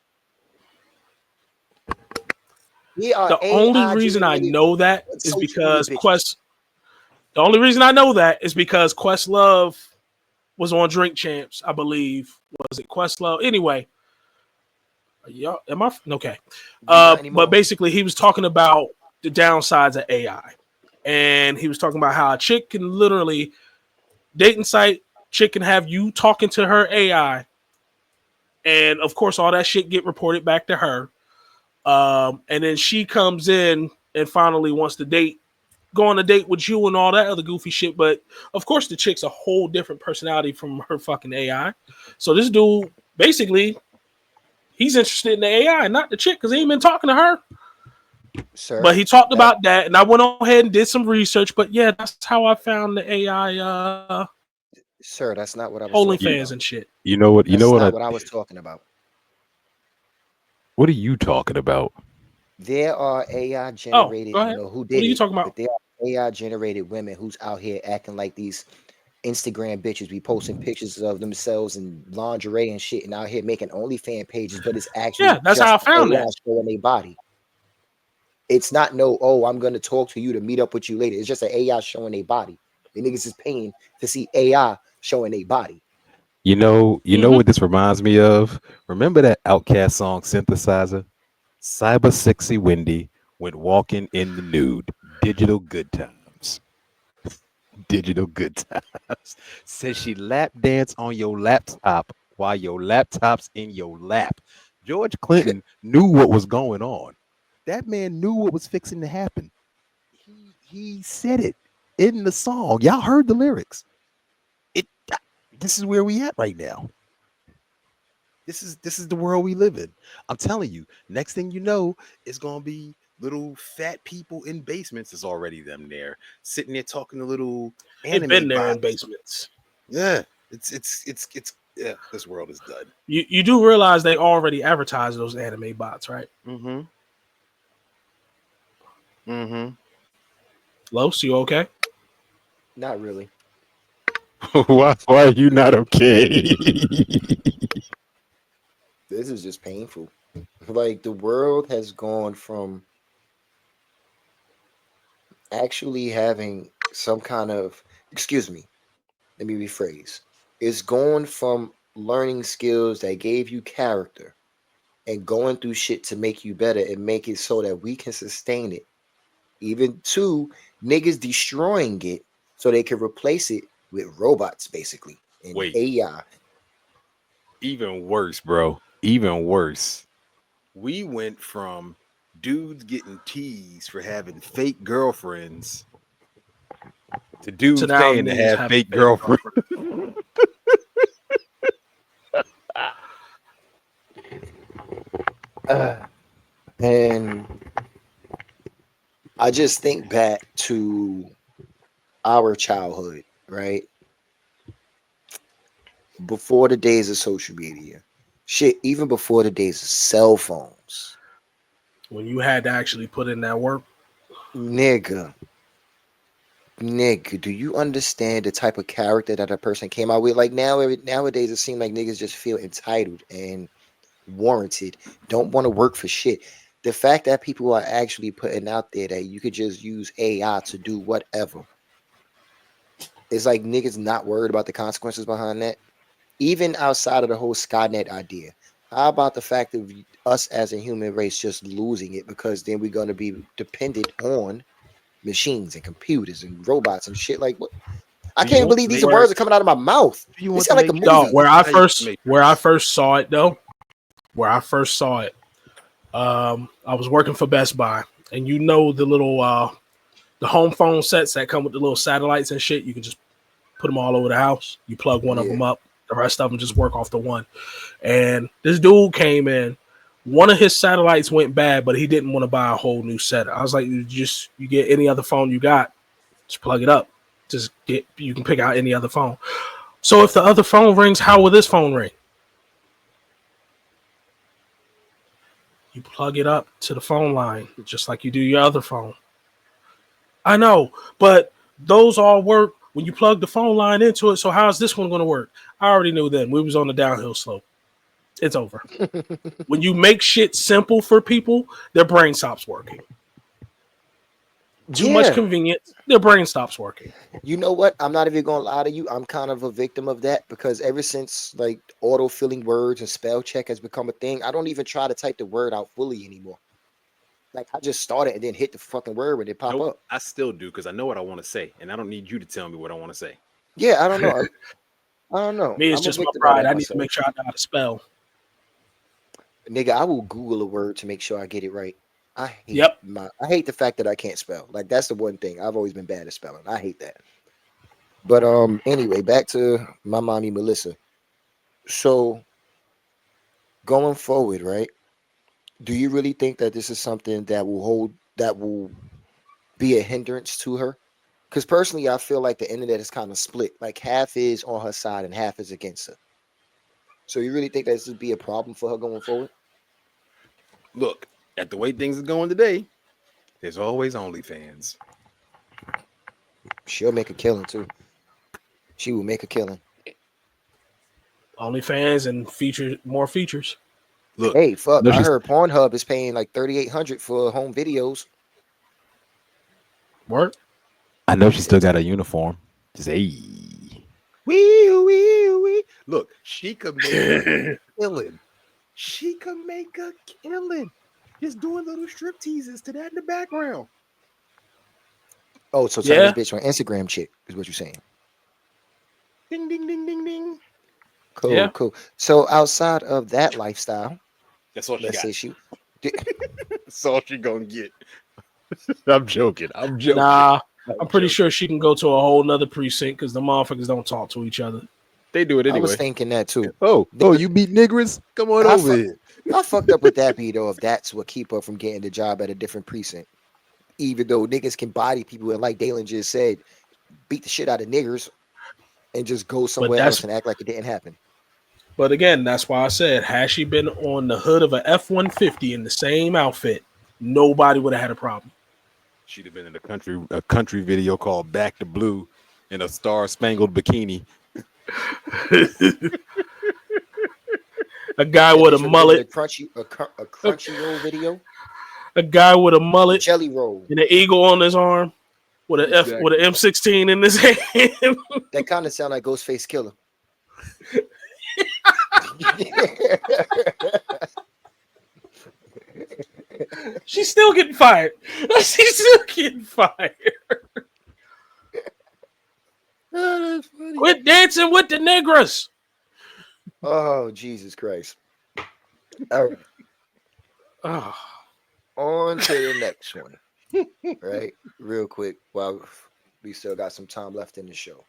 Speaker 2: We are
Speaker 3: the only
Speaker 2: AI
Speaker 3: reason I
Speaker 2: generated
Speaker 3: know that is
Speaker 2: social media
Speaker 3: because
Speaker 2: bitches.
Speaker 3: The only reason I know that is because Questlove was on Drink Champs, I believe. Was it Questlove? Anyway, y'all, am I okay?
Speaker 2: Not anymore.
Speaker 3: But basically, he was talking about the downsides of AI, and he was talking about how a chick can literally dating site chick can have you talking to her AI, and of course, all that shit get reported back to her. And then she comes in and finally wants to go on a date with you and all that other goofy shit. But of course, the chick's a whole different personality from her fucking AI. So this dude, basically, he's interested in the AI, not the chick, because he ain't been talking to her.
Speaker 2: Sir,
Speaker 3: But he talked about that, and I went on ahead and did some research. But yeah, that's how I found the AI
Speaker 2: sir, that's not what I was talking
Speaker 3: OnlyFans
Speaker 2: about.
Speaker 3: and shit.
Speaker 1: You know what?
Speaker 2: That's not what I was talking about.
Speaker 1: What are you talking about?
Speaker 2: There are AI
Speaker 3: Oh,
Speaker 2: generated,
Speaker 3: go
Speaker 2: I
Speaker 3: ahead.
Speaker 2: don't know who
Speaker 3: What
Speaker 2: did
Speaker 3: are you
Speaker 2: it,
Speaker 3: talking about?
Speaker 2: but there are AI generated women who's out here acting like these Instagram bitches be posting pictures of themselves in lingerie and shit and out here making OnlyFans pages, but it's actually
Speaker 3: Yeah, that's how I
Speaker 2: just
Speaker 3: found
Speaker 2: AI
Speaker 3: that.
Speaker 2: showing their body. It's not I'm gonna talk to you to meet up with you later. It's just an AI showing their body. The niggas is paying to see AI showing their body.
Speaker 1: You know what this reminds me of? Remember that Outcast song Synthesizer? Cyber sexy Wendy went walking in the nude. Digital good times. Digital good times. Says she lap dance on your laptop while your laptop's in your lap. George Clinton knew what was going on. That man knew what was fixing to happen. He said it in the song. Y'all heard the lyrics. It this is where we at right now. This is the world we live in. I'm telling you, next thing you know, it's gonna be little fat people in basements. It's already them there, sitting there talking to little
Speaker 3: They've
Speaker 1: anime
Speaker 3: been there in
Speaker 1: bots.
Speaker 3: basements.
Speaker 1: Yeah, it's yeah. This world is done.
Speaker 3: You do realize they already advertise those anime bots, right?
Speaker 1: Mm-hmm. Mm-hmm.
Speaker 3: Los, you okay?
Speaker 2: Not really.
Speaker 1: Why are you not okay?
Speaker 2: This is just painful. Like the world has gone from actually having some kind of, excuse me, let me rephrase. It's going from learning skills that gave you character and going through shit to make you better and make it so that we can sustain it. Even to niggas destroying it so they can replace it with robots, basically, and
Speaker 1: Wait,
Speaker 2: AI.
Speaker 1: even worse, bro. Even worse. We went from dudes getting teased for having fake girlfriends to
Speaker 3: So
Speaker 1: dudes
Speaker 3: now
Speaker 1: paying to
Speaker 3: niggas
Speaker 1: have
Speaker 3: have
Speaker 1: fake girlfriends.
Speaker 2: And I just think back to our childhood, right? Before the days of social media. Shit, even before the days of cell phones,
Speaker 3: When you had to actually put in that work.
Speaker 2: nigga. Nigga, do you understand the type of character that a person came out with? Like nowadays, it seems like niggas just feel entitled and warranted, don't want to work for shit. The fact that people are actually putting out there that you could just use AI to do whatever. It's like niggas not worried about the consequences behind that. Even outside of the whole Skynet idea. How about the fact of us as a human race just losing it because then we're going to be dependent on machines and computers and robots and shit like what? I
Speaker 1: Do you
Speaker 2: can't
Speaker 1: want
Speaker 2: believe
Speaker 1: to
Speaker 2: these
Speaker 1: make?
Speaker 2: words are coming out of my mouth.
Speaker 1: Do you
Speaker 2: It
Speaker 1: want to
Speaker 2: sound like a
Speaker 1: make?
Speaker 3: Dog,
Speaker 2: movie.
Speaker 3: where I first saw it though, I was working for Best Buy, and you know the little the home phone sets that come with the little satellites and shit. You can just put them all over the house. You plug one of
Speaker 2: Yeah.
Speaker 3: them up, the rest of them just work off the one. And this dude came in. One of his satellites went bad, but he didn't want to buy a whole new set. I was like, you get any other phone you got, just plug it up. You can pick out any other phone. So if the other phone rings, how will this phone ring? You plug it up to the phone line, just like you do your other phone. I know, but those all work when you plug the phone line into it. So how's this one going to work? I already knew then. We was on the downhill slope. It's over. When you make shit simple for people, their brain stops working. Too much convenience, their brain stops working.
Speaker 2: You know what? I'm not even gonna lie to you. I'm kind of a victim of that because ever since like auto filling words and spell check has become a thing, I don't even try to type the word out fully anymore. Like I just start it and then hit the fucking word when it pop
Speaker 1: Nope,
Speaker 2: up.
Speaker 1: I still do because I know what I want to say, and I don't need you to tell me what I want to say.
Speaker 2: Yeah, I don't know. I don't know.
Speaker 3: Me, it's
Speaker 2: I'm a
Speaker 3: just my
Speaker 2: victim of
Speaker 3: pride.
Speaker 2: that
Speaker 3: I need to
Speaker 2: myself.
Speaker 3: make sure I know how to spell.
Speaker 2: Nigga, I will Google a word to make sure I get it right. I
Speaker 3: Yep.
Speaker 2: hate the fact that I can't spell. Like that's the one thing. I've always been bad at spelling. I hate that. But anyway, back to my mommy Melissa. So going forward, right? Do you really think that this is something that will be a hindrance to her? Because personally, I feel like the internet is kind of split. Like half is on her side and half is against her. So you really think that this would be a problem for her going forward?
Speaker 1: Look, at the way things are going today, there's always OnlyFans.
Speaker 2: She'll make a killing too. She will make a killing.
Speaker 3: OnlyFans and more features.
Speaker 1: Look,
Speaker 2: Hey, fuck!
Speaker 1: no,
Speaker 2: I
Speaker 1: she's
Speaker 2: heard Pornhub is paying like 3,800 for home videos.
Speaker 3: Work.
Speaker 1: I know she still got a uniform. Just hey. Wee. Look, she could make a killing. She could make a killing. Just doing little strip teases to that in the background.
Speaker 2: Oh, so turn
Speaker 3: Yeah.
Speaker 2: this bitch on Instagram chick is what you're saying.
Speaker 1: Ding, ding, ding, ding, ding.
Speaker 2: Cool,
Speaker 3: Yeah.
Speaker 2: cool. So outside of that lifestyle,
Speaker 1: That's all she
Speaker 2: let's
Speaker 1: got.
Speaker 2: say she.
Speaker 1: That's all she gonna get. I'm joking.
Speaker 3: Nah, I'm pretty sure she can go to a whole nother precinct because the motherfuckers don't talk to each other.
Speaker 1: They do it
Speaker 2: I was
Speaker 1: anyway.
Speaker 2: thinking that too.
Speaker 1: Oh, you beat niggers? Come on
Speaker 2: How,
Speaker 1: over
Speaker 2: fu-
Speaker 1: here.
Speaker 2: how fucked up would that be though if that's what keep her from getting the job at a different precinct? Even though niggas can body people and like Dalen just said, beat the shit out of niggers and just go
Speaker 3: But
Speaker 2: somewhere else and act like it didn't happen.
Speaker 3: but again, that's why I said, had she been on the hood of a F-150 in the same outfit, nobody would have had a problem.
Speaker 1: She'd have been in a country video called Back to Blue in a star-spangled bikini.
Speaker 3: A guy
Speaker 2: That
Speaker 3: with a
Speaker 2: bitch would have been
Speaker 3: mullet,
Speaker 2: a crunchy roll video,
Speaker 3: a guy with a mullet
Speaker 2: jelly roll.
Speaker 3: and an eagle on his arm with with an M16 in his hand.
Speaker 2: That kind of sound like Ghostface Killer.
Speaker 3: She's still getting fired. She's still getting fired.
Speaker 2: Oh, that's funny.
Speaker 3: Quit dancing with the niggas.
Speaker 2: Oh, Jesus Christ. All right.
Speaker 3: Oh,
Speaker 2: On to the next one. Right? Real quick while we still got some time left in the show.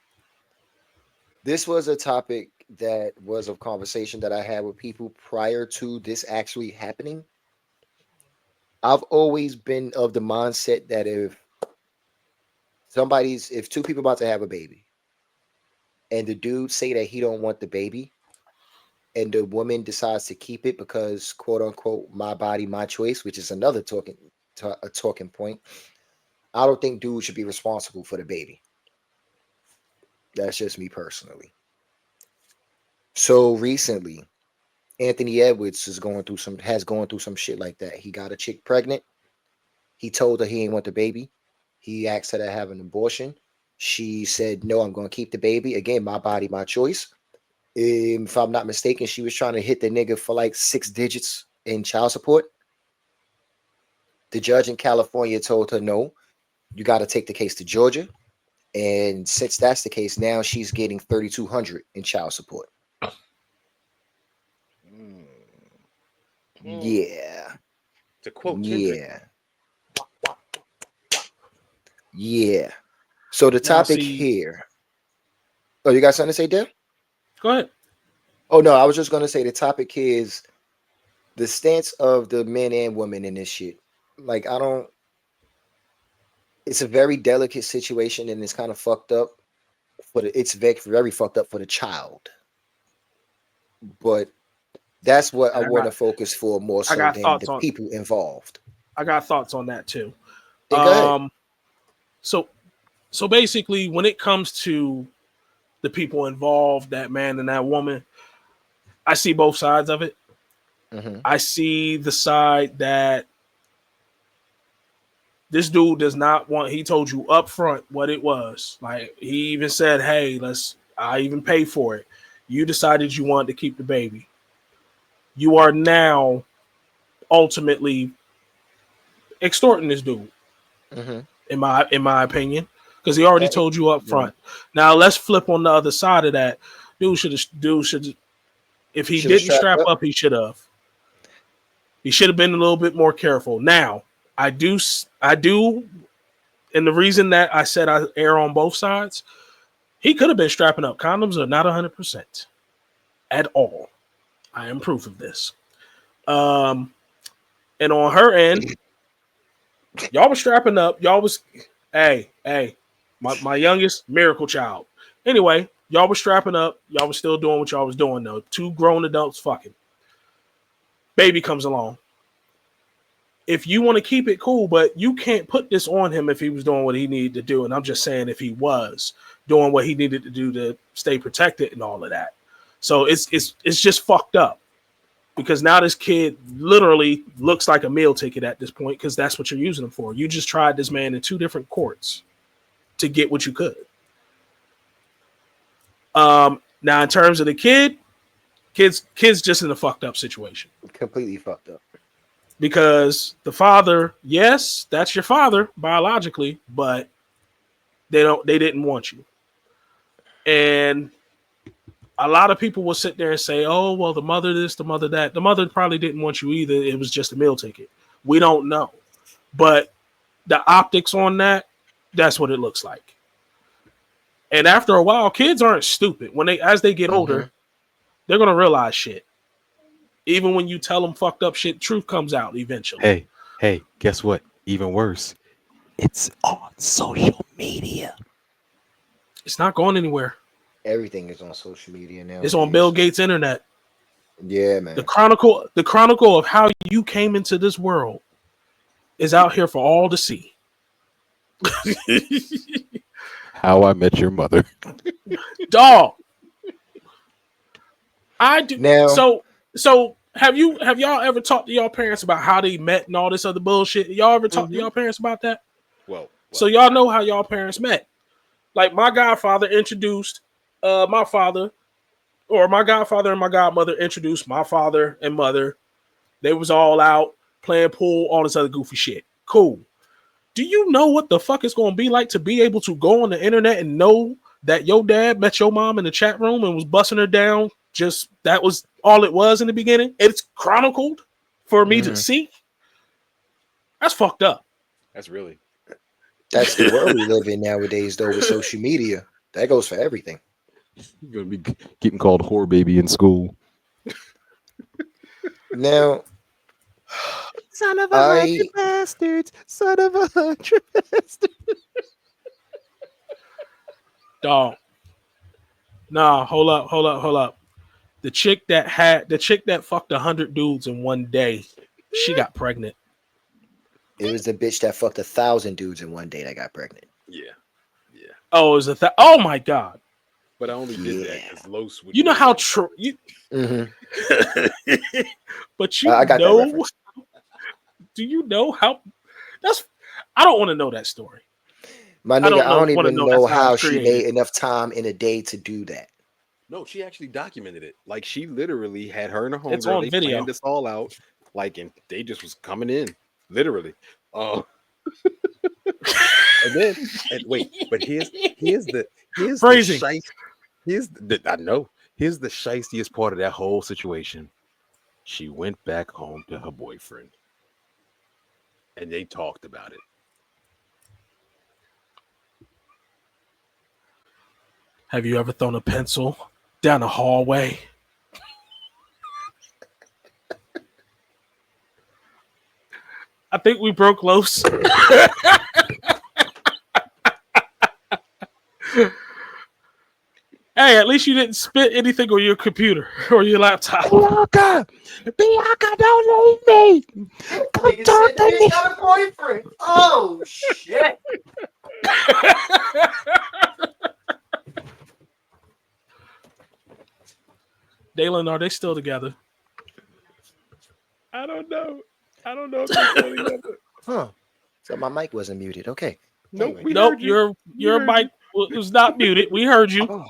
Speaker 2: This was a topic that was of conversation that I had with people prior to this actually happening. I've always been of the mindset that if two people about to have a baby and the dude say that he don't want the baby, and the woman decides to keep it because quote unquote my body, my choice, which is another talking point. I don't think dude should be responsible for the baby. That's just me personally. So recently, Anthony Edwards has gone through some shit like that. He got a chick pregnant. He told her he didn't want the baby. He asked her to have an abortion. She said, "No, I'm going to keep the baby. Again, my body, my choice." If I'm not mistaken, she was trying to hit the nigga for like 6 digits in child support. The judge in California told her, "No, you got to take the case to Georgia." And since that's the case, now she's getting 3,200 in child support.
Speaker 1: Mm.
Speaker 2: Yeah.
Speaker 1: To quote Kendrick.
Speaker 2: Yeah. So the
Speaker 3: Now,
Speaker 2: topic
Speaker 3: see,
Speaker 2: here. Oh, you got something to say, Dale?
Speaker 3: go ahead.
Speaker 2: Oh no, I was just gonna say the topic here is the stance of the men and women in this shit. Like I don't. It's a very delicate situation and it's kind of fucked up. It's very fucked up for the child. But that's what I
Speaker 3: And
Speaker 2: want to focus for more
Speaker 3: I
Speaker 2: so
Speaker 3: got
Speaker 2: than
Speaker 3: thoughts
Speaker 2: the
Speaker 3: on
Speaker 2: people involved.
Speaker 3: I got thoughts on that too.
Speaker 2: Yeah, go ahead.
Speaker 3: So so basically, when it comes to the people involved, that man and that woman, I see both sides of it.
Speaker 2: Mm-hmm.
Speaker 3: I see the side that this dude does not want. He told you up front what it was. Like he even said, "Hey, I even pay for it." You decided you wanted to keep the baby. You are now ultimately extorting this dude,
Speaker 2: Mm-hmm.
Speaker 3: in my opinion, because he already told you up front. Now let's flip on the other side of that. Dude should if he
Speaker 2: Should have
Speaker 3: didn't
Speaker 2: strapped
Speaker 3: strap
Speaker 2: up.
Speaker 3: up, he should have. He should have been a little bit more careful. Now, I do, and the reason that I said I err on both sides, he could have been strapping up. Condoms are not 100% at all. I am proof of this. And on her end, y'all was strapping up. Y'all was, hey, my youngest miracle child. Anyway, y'all was strapping up. Y'all was still doing what y'all was doing though. 2 grown adults fucking. Baby comes along. If you want to keep it cool, but you can't put this on him if he was doing what he needed to do. And I'm just saying if he was doing what he needed to do to stay protected and all of that. So it's just fucked up because now this kid literally looks like a meal ticket at this point because that's what you're using him for. You just tried this man in 2 different courts to get what you could. Now in terms of the kids just in a fucked up situation.
Speaker 2: Completely fucked up.
Speaker 3: Because the father, yes, that's your father biologically, but they didn't want you. And a lot of people will sit there and say, "Oh, well, the mother this, the mother that." The mother probably didn't want you either. It was just a meal ticket. We don't know. But the optics on that's what it looks like. And after a while, kids aren't stupid. As they get older, they're gonna realize shit. Even when you tell them fucked up shit, truth comes out eventually.
Speaker 5: Hey, guess what? Even worse, it's on social media.
Speaker 3: It's not going anywhere.
Speaker 2: Everything is on social media now.
Speaker 3: It's on Bill Gates' internet.
Speaker 2: Yeah, man.
Speaker 3: The chronicle of how you came into this world is out here for all to see.
Speaker 5: How I Met Your Mother.
Speaker 3: Dog. I do
Speaker 2: Now,
Speaker 3: so have y'all ever talked to y'all parents about how they met and all this other bullshit? Y'all ever talked to y'all parents about that?
Speaker 1: Well,
Speaker 3: So y'all know how y'all parents met. Like my godfather introduced my father, or my godfather and my godmother introduced my father and mother. They was all out playing pool, all this other goofy shit. Cool. Do you know what the fuck it's going to be like to be able to go on the internet and know that your dad met your mom in the chat room and was busting her down? Just that was all it was in the beginning. It's chronicled for me to see. That's fucked up.
Speaker 1: that's really.
Speaker 2: that's the world we live in nowadays, though, with social media. That goes for everything.
Speaker 5: You're gonna be getting called whore baby in school.
Speaker 2: Now,
Speaker 5: Son of
Speaker 2: I
Speaker 5: bastards! Son of 100 bastards!
Speaker 3: Dog. Nah, hold up. The chick that fucked 100 dudes in one day, she got pregnant.
Speaker 2: It was the bitch that fucked 1,000 dudes in one day that got pregnant.
Speaker 1: Yeah.
Speaker 3: Oh, is it that? Oh my god!
Speaker 1: But I only did that because Los would.
Speaker 3: You know how true you.
Speaker 2: Mm-hmm.
Speaker 3: But you
Speaker 2: I got that
Speaker 3: know,
Speaker 2: reference.
Speaker 3: do you know how? That's. I don't want to know that story.
Speaker 2: My nigga, I don't
Speaker 3: wanna
Speaker 2: even
Speaker 3: know
Speaker 2: know
Speaker 3: that's how
Speaker 2: how
Speaker 3: it's
Speaker 2: she
Speaker 3: created.
Speaker 2: made enough time in a day to do that.
Speaker 1: No, she actually documented it. Like she literally had her and her
Speaker 3: It's
Speaker 1: homegirl.
Speaker 3: on
Speaker 1: They
Speaker 3: video.
Speaker 1: planned this all out. Like, and they just was coming in, literally. And then, and wait, but here's the
Speaker 3: Phrasing.
Speaker 1: here's the shiestiest part of that whole situation. She went back home to her boyfriend, and they talked about it.
Speaker 3: Have you ever thrown a pencil down a hallway? I think we broke Los. Hey, at least you didn't spit anything on your computer or your laptop.
Speaker 5: Bianca, don't leave me. Come talk to me.
Speaker 2: Got a boyfriend. Oh shit.
Speaker 3: Dalen, are they still together? I don't know. If they're still together.
Speaker 2: Huh. So my mic wasn't muted. Okay.
Speaker 1: Nope,
Speaker 2: Anyway.
Speaker 1: we
Speaker 3: Nope,
Speaker 1: heard you.
Speaker 3: your mic was not muted. We heard you.
Speaker 2: Oh,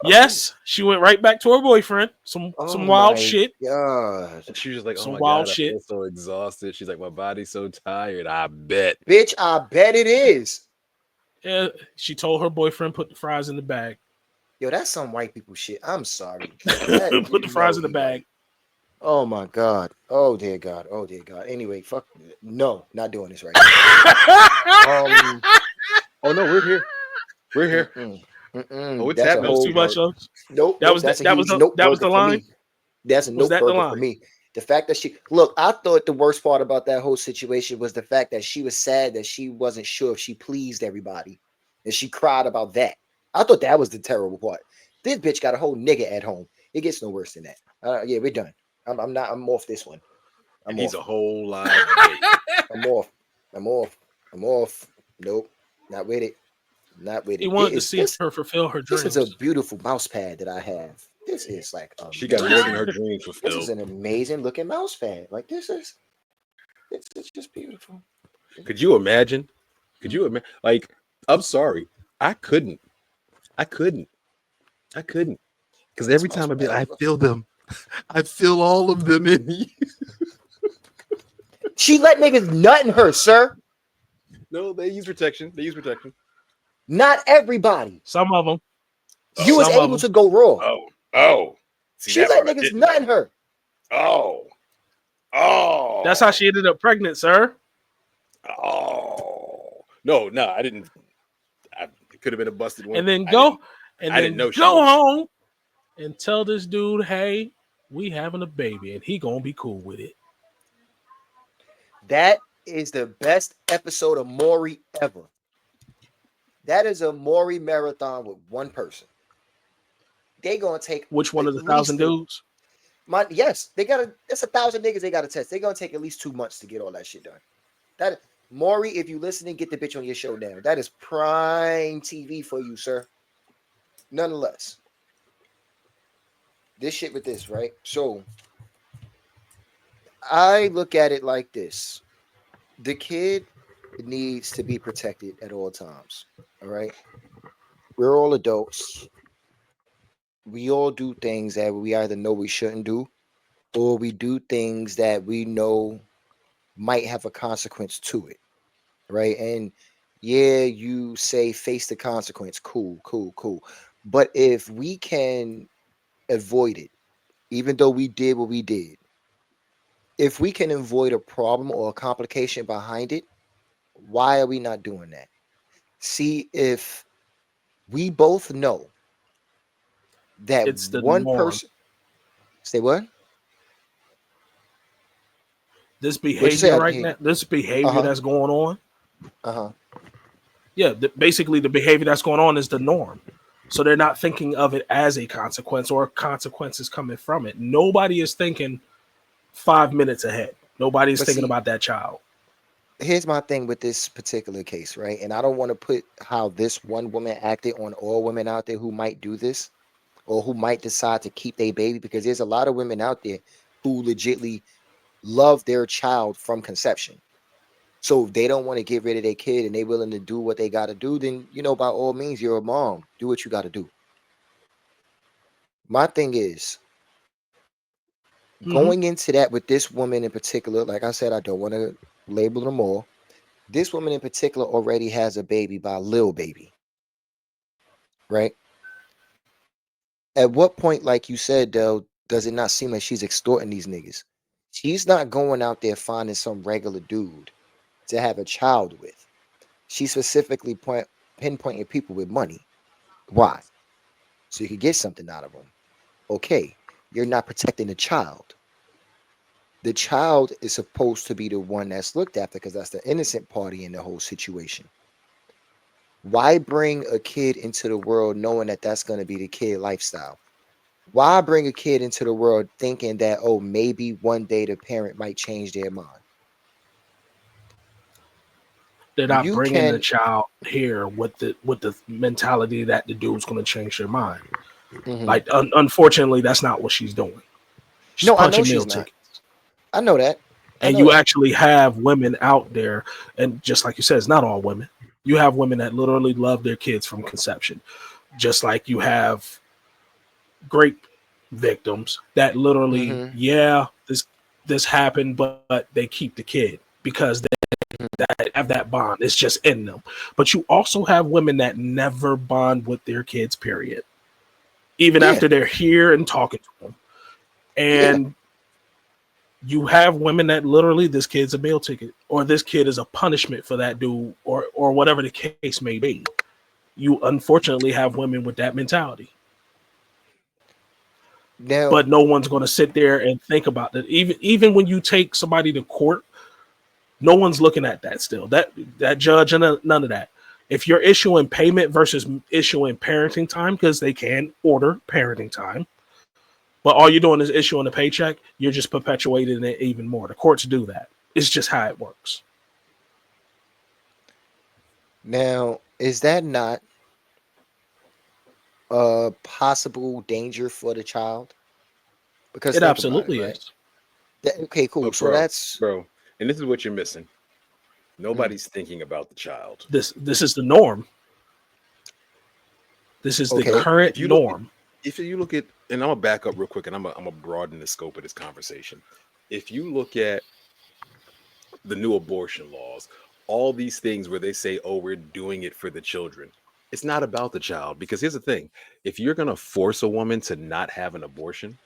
Speaker 3: Yes, she went right back to her boyfriend. Some wild shit.
Speaker 2: God.
Speaker 1: She was just like, "Oh
Speaker 3: Some
Speaker 1: my
Speaker 3: wild
Speaker 1: god, I
Speaker 3: shit.
Speaker 1: feel so exhausted." She's like, "My body's so tired." I bet.
Speaker 2: Bitch, I bet it is.
Speaker 3: Yeah, she told her boyfriend put the fries in the bag.
Speaker 2: Yo, that's some white people shit. I'm sorry.
Speaker 3: Put the fries in the bag.
Speaker 2: Oh my God. Oh dear God. Oh dear God. Anyway, fuck. No, not doing this right now.
Speaker 1: Oh no, we're here. We're here. Oh, it's
Speaker 2: That's a
Speaker 1: happening.
Speaker 3: That was
Speaker 2: whole
Speaker 3: too much.
Speaker 2: nope.
Speaker 3: That was
Speaker 2: that's
Speaker 3: that
Speaker 2: a
Speaker 3: was
Speaker 2: huge
Speaker 3: the,
Speaker 2: nope
Speaker 3: that was the
Speaker 2: burger for
Speaker 3: line.
Speaker 2: me. That's a
Speaker 3: Was
Speaker 2: nope
Speaker 3: that the
Speaker 2: burger
Speaker 3: line?
Speaker 2: for me. The fact that she look, I thought the worst part about that whole situation was the fact that she was sad that she wasn't sure if she pleased everybody, and she cried about that. I thought that was the terrible part. This bitch got a whole nigga at home. It gets no worse than that. Yeah, we're done. I'm off this one.
Speaker 1: And he's
Speaker 2: off.
Speaker 1: a whole live bait.
Speaker 2: I'm off. Nope, not with it. Not with it.
Speaker 3: He wanted to
Speaker 2: This
Speaker 3: see her fulfill her
Speaker 2: this
Speaker 3: dreams.
Speaker 2: is a beautiful mouse pad that I have. This is like
Speaker 1: She got more than her dreams
Speaker 2: This is
Speaker 1: fulfilled.
Speaker 2: an amazing looking mouse pad. Like it's just beautiful.
Speaker 1: Could you imagine? Like, I'm sorry, I couldn't. Because every time I feel them. I feel all of them in me.
Speaker 2: She let niggas nut in her, sir.
Speaker 1: No, they use protection.
Speaker 2: Not everybody.
Speaker 3: Some of them.
Speaker 2: You was able to go raw.
Speaker 1: Oh. See,
Speaker 2: She
Speaker 1: that
Speaker 2: let
Speaker 1: part I
Speaker 2: niggas
Speaker 1: didn't
Speaker 2: nut in
Speaker 1: know.
Speaker 2: her.
Speaker 1: Oh.
Speaker 3: That's how she ended up pregnant, sir.
Speaker 1: Oh. No, I didn't. It could have been a busted one.
Speaker 3: And then
Speaker 1: I didn't know she
Speaker 3: go
Speaker 1: was.
Speaker 3: home and tell this dude, hey, we having a baby, and he gonna be cool with it.
Speaker 2: That is the best episode of Maury ever. That is a Maury marathon with one person. They gonna take
Speaker 3: Which one of the
Speaker 2: at
Speaker 3: 1,000
Speaker 2: least
Speaker 3: dudes?
Speaker 2: Yes, they gotta. That's 1,000 niggas they gotta test. They're gonna take at least 2 months to get all that shit done. That Maury, if you listening, get the bitch on your show now. That is prime TV for you, sir. Nonetheless, this shit with this, right? So I look at it like this: the kid needs to be protected at all times. All right, we're all adults. We all do things that we either know we shouldn't do, or we do things that we know might have a consequence to it, right? And yeah, you say face the consequence. Cool. But if we can avoid it, even though we did what we did, if we can avoid a problem or a complication behind it, why are we not doing that? See, if we both know that
Speaker 3: It's the
Speaker 2: one
Speaker 3: norm.
Speaker 2: person say what?
Speaker 3: This
Speaker 2: What'd you
Speaker 3: behavior
Speaker 2: say?
Speaker 3: right now, this behavior
Speaker 2: Uh-huh.
Speaker 3: that's going on.
Speaker 2: Uh-huh.
Speaker 3: Yeah, basically the behavior that's going on is the norm. So they're not thinking of it as a consequence or consequences coming from it. Nobody is thinking 5 minutes ahead. Nobody is
Speaker 2: But
Speaker 3: thinking
Speaker 2: see,
Speaker 3: about that child.
Speaker 2: here's my thing with this particular case, right? And I don't want to put how this one woman acted on all women out there who might do this or who might decide to keep their baby, because there's a lot of women out there who legitly love their child from conception. So if they don't want to get rid of their kid and they willing to do what they got to do, then, you know, by all means, you're a mom. Do what you got to do. My thing is, going into that with this woman in particular, like I said, I don't want to label them all. This woman in particular already has a baby by Lil Baby, right? At what point, like you said, though, does it not seem like she's extorting these niggas? She's not going out there finding some regular dude to have a child with. She specifically pinpointing people with money. Why? So you can get something out of them. Okay, you're not protecting the child. The child is supposed to be the one that's looked after because that's the innocent party in the whole situation. Why bring a kid into the world knowing that that's going to be the kid lifestyle? Why bring a kid into the world thinking that, oh, maybe one day the parent might change their mind?
Speaker 3: They're not
Speaker 2: You
Speaker 3: bringing the
Speaker 2: can,
Speaker 3: child here with the mentality that the dude's going to change their mind.
Speaker 2: Mhm.
Speaker 3: Like, unfortunately, that's not what she's doing. She's
Speaker 2: No, I know
Speaker 3: punching
Speaker 2: she's
Speaker 3: meal
Speaker 2: not.
Speaker 3: tickets.
Speaker 2: I know that. I
Speaker 3: And
Speaker 2: know
Speaker 3: you
Speaker 2: that.
Speaker 3: actually have women out there, and just like you said, it's not all women. You have women that literally love their kids from conception, just like you have rape victims that literally,
Speaker 2: Mhm.
Speaker 3: yeah, this happened, but they keep the kid because they have that bond. It's just in them. But you also have women that never bond with their kids, period. Even
Speaker 2: Yeah,
Speaker 3: after they're here and talking to them.
Speaker 2: yeah.
Speaker 3: And you have women that literally, this kid's a meal ticket, or this kid is a punishment for that dude, or whatever the case may be. You unfortunately have women with that mentality.
Speaker 2: Now,
Speaker 3: But no one's going to sit there and think about that. Even when you take somebody to court, no one's looking at that still. That judge and none of that. If you're issuing payment versus issuing parenting time, because they can order parenting time, but all you're doing is issuing a paycheck, you're just perpetuating it even more. The courts do that. It's just how it works.
Speaker 2: now, is that not a possible danger for the child? Because
Speaker 3: It
Speaker 2: think about it,
Speaker 3: absolutely
Speaker 2: right?
Speaker 3: is.
Speaker 2: Okay, cool.
Speaker 1: Look,
Speaker 2: So that's
Speaker 1: bro, and this is what you're missing.
Speaker 2: mm,
Speaker 1: Nobody's thinking about the child.
Speaker 3: This is the norm. This is the
Speaker 2: okay.
Speaker 3: current
Speaker 1: If you look,
Speaker 3: norm.
Speaker 1: if you look at, and I'm gonna back up real quick, and I'm gonna broaden the scope of this conversation. If you look at the new abortion laws, all these things where they say, "Oh, we're doing it for the children," it's not about the child. Because here's the thing: if you're gonna force a woman to not have an abortion,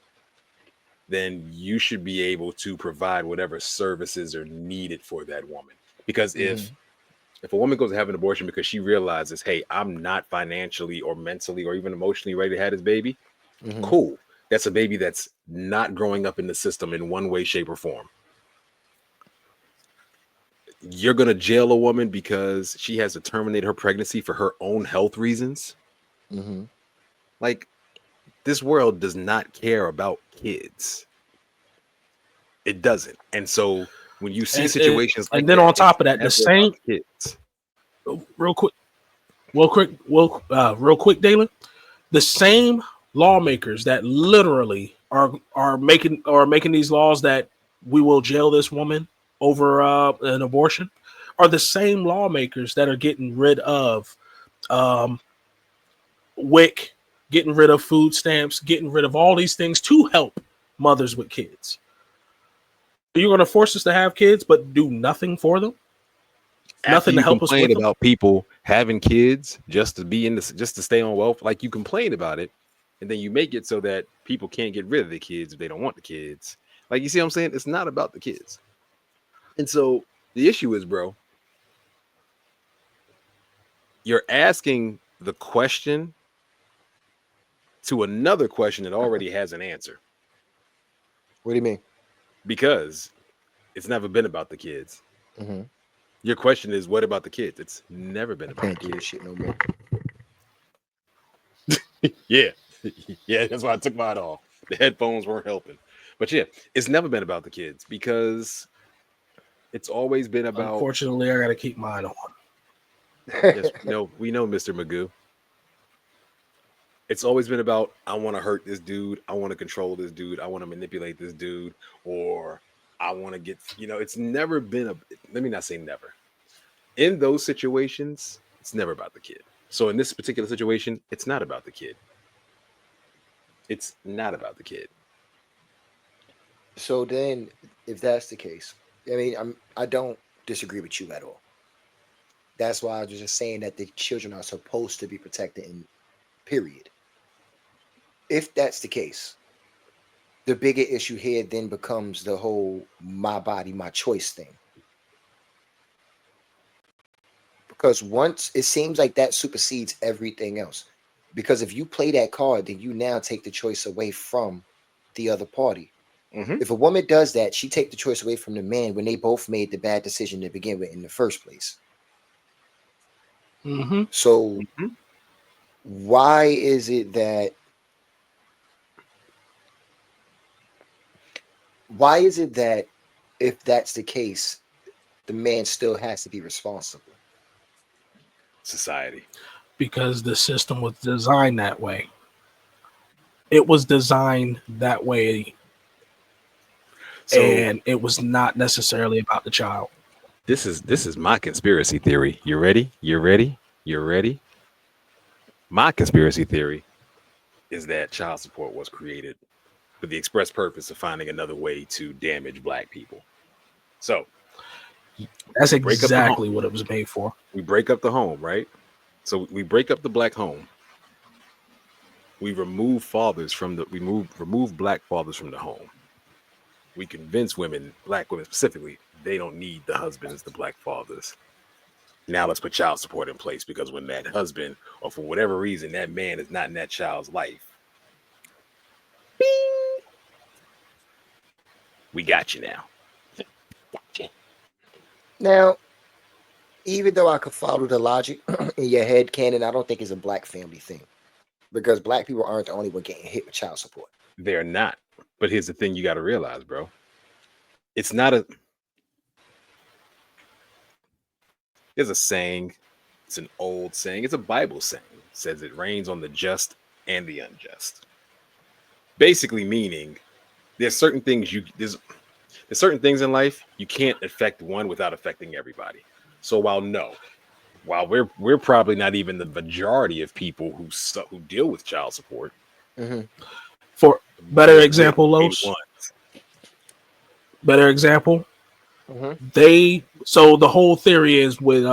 Speaker 1: then you should be able to provide whatever services are needed for that woman. Because
Speaker 2: Mhm.
Speaker 1: if a woman goes to have an abortion because she realizes, hey, I'm not financially or mentally or even emotionally ready to have this baby,
Speaker 2: Mhm.
Speaker 1: cool. That's a baby that's not growing up in the system in one way, shape, or form. You're going to jail a woman because she has to terminate her pregnancy for her own health reasons.
Speaker 2: Mhm.
Speaker 1: Like, this world does not care about kids. It doesn't. And so when you see situations like
Speaker 3: And then
Speaker 1: that,
Speaker 3: on
Speaker 1: it's
Speaker 3: top of that, the
Speaker 1: never about
Speaker 3: same
Speaker 1: the kids.
Speaker 3: real quick, real quick, Dalen. The same lawmakers that literally are making these laws that we will jail this woman over an abortion are the same lawmakers that are getting rid of um, WIC, getting rid of food stamps, getting rid of all these things to help mothers with kids. You're going to force us to have kids, but do nothing for them,
Speaker 1: After
Speaker 3: nothing to
Speaker 1: you
Speaker 3: help us
Speaker 1: complain
Speaker 3: with them.
Speaker 1: about people having kids just to be in this, just to stay on wealth, like you complain about it, and then you make it so that people can't get rid of the kids if they don't want the kids. Like, you see what I'm saying? It's not about the kids. And so the issue is, bro, you're asking the question to another question that already has an answer,
Speaker 2: What do you mean?
Speaker 1: because it's never been about the kids.
Speaker 2: Mhm.
Speaker 1: Your question is, what about the kids? It's never been
Speaker 2: I
Speaker 1: about
Speaker 2: can't
Speaker 1: the
Speaker 2: do this
Speaker 1: kids.
Speaker 2: shit no more.
Speaker 1: Yeah. Yeah, that's why I took mine off. The headphones weren't helping. But yeah, it's never been about the kids because it's always been about
Speaker 3: Unfortunately, I got to keep mine on.
Speaker 1: yes, we know Mr. Magoo. It's always been about I want to hurt this dude, I want to control this dude, I want to manipulate this dude, or I want to get, it's never been let me not say never. In those situations, it's never about the kid. So in this particular situation, it's not about the kid. It's not about the kid.
Speaker 2: So then, if that's the case, I mean, I don't disagree with you at all. That's why I was just saying that the children are supposed to be protected. In period. If that's the case, the bigger issue here then becomes the whole "my body, my choice" thing. Because once it seems like that supersedes everything else. Because if you play that card, then you now take the choice away from the other party.
Speaker 1: Mm-hmm.
Speaker 2: If a woman does that, she take the choice away from the man when they both made the bad decision to begin with in the first place.
Speaker 3: Mm-hmm.
Speaker 2: So why is it that if that's the case, the man still has to be responsible?
Speaker 1: Society.
Speaker 3: Because the system was designed that way. It was designed that way,
Speaker 1: So
Speaker 3: and it was not necessarily about the child.
Speaker 5: This is my conspiracy theory. You ready? You ready? You ready? My conspiracy theory
Speaker 1: is that child support was created for the express purpose of finding another way to damage black people. So
Speaker 3: That's
Speaker 1: break up the
Speaker 3: exactly
Speaker 1: home.
Speaker 3: what it was made for.
Speaker 1: We break up the home, right? So we break up the black home. We remove remove black fathers from the home. We convince women, black women specifically, they don't need the husbands, the black fathers. Now let's put child support in place because when that husband, or for whatever reason, that man is not in that child's life, bing, we got you now. Gotcha.
Speaker 2: Now, even though I could follow the logic in your head canon, I don't think it's a black family thing. Because black people aren't the only one getting hit with child support.
Speaker 1: They're not. But here's the thing you got to realize, bro. It's not a. There's a saying. It's an old saying. It's a Bible saying. It says it rains on the just and the unjust. Basically meaning there's certain things there's certain things in life you can't affect one without affecting everybody. So while we're probably not even the majority of people who deal with child support.
Speaker 2: Mm-hmm.
Speaker 3: For better example, Los. Better example.
Speaker 2: Mm-hmm.
Speaker 3: So the whole theory is with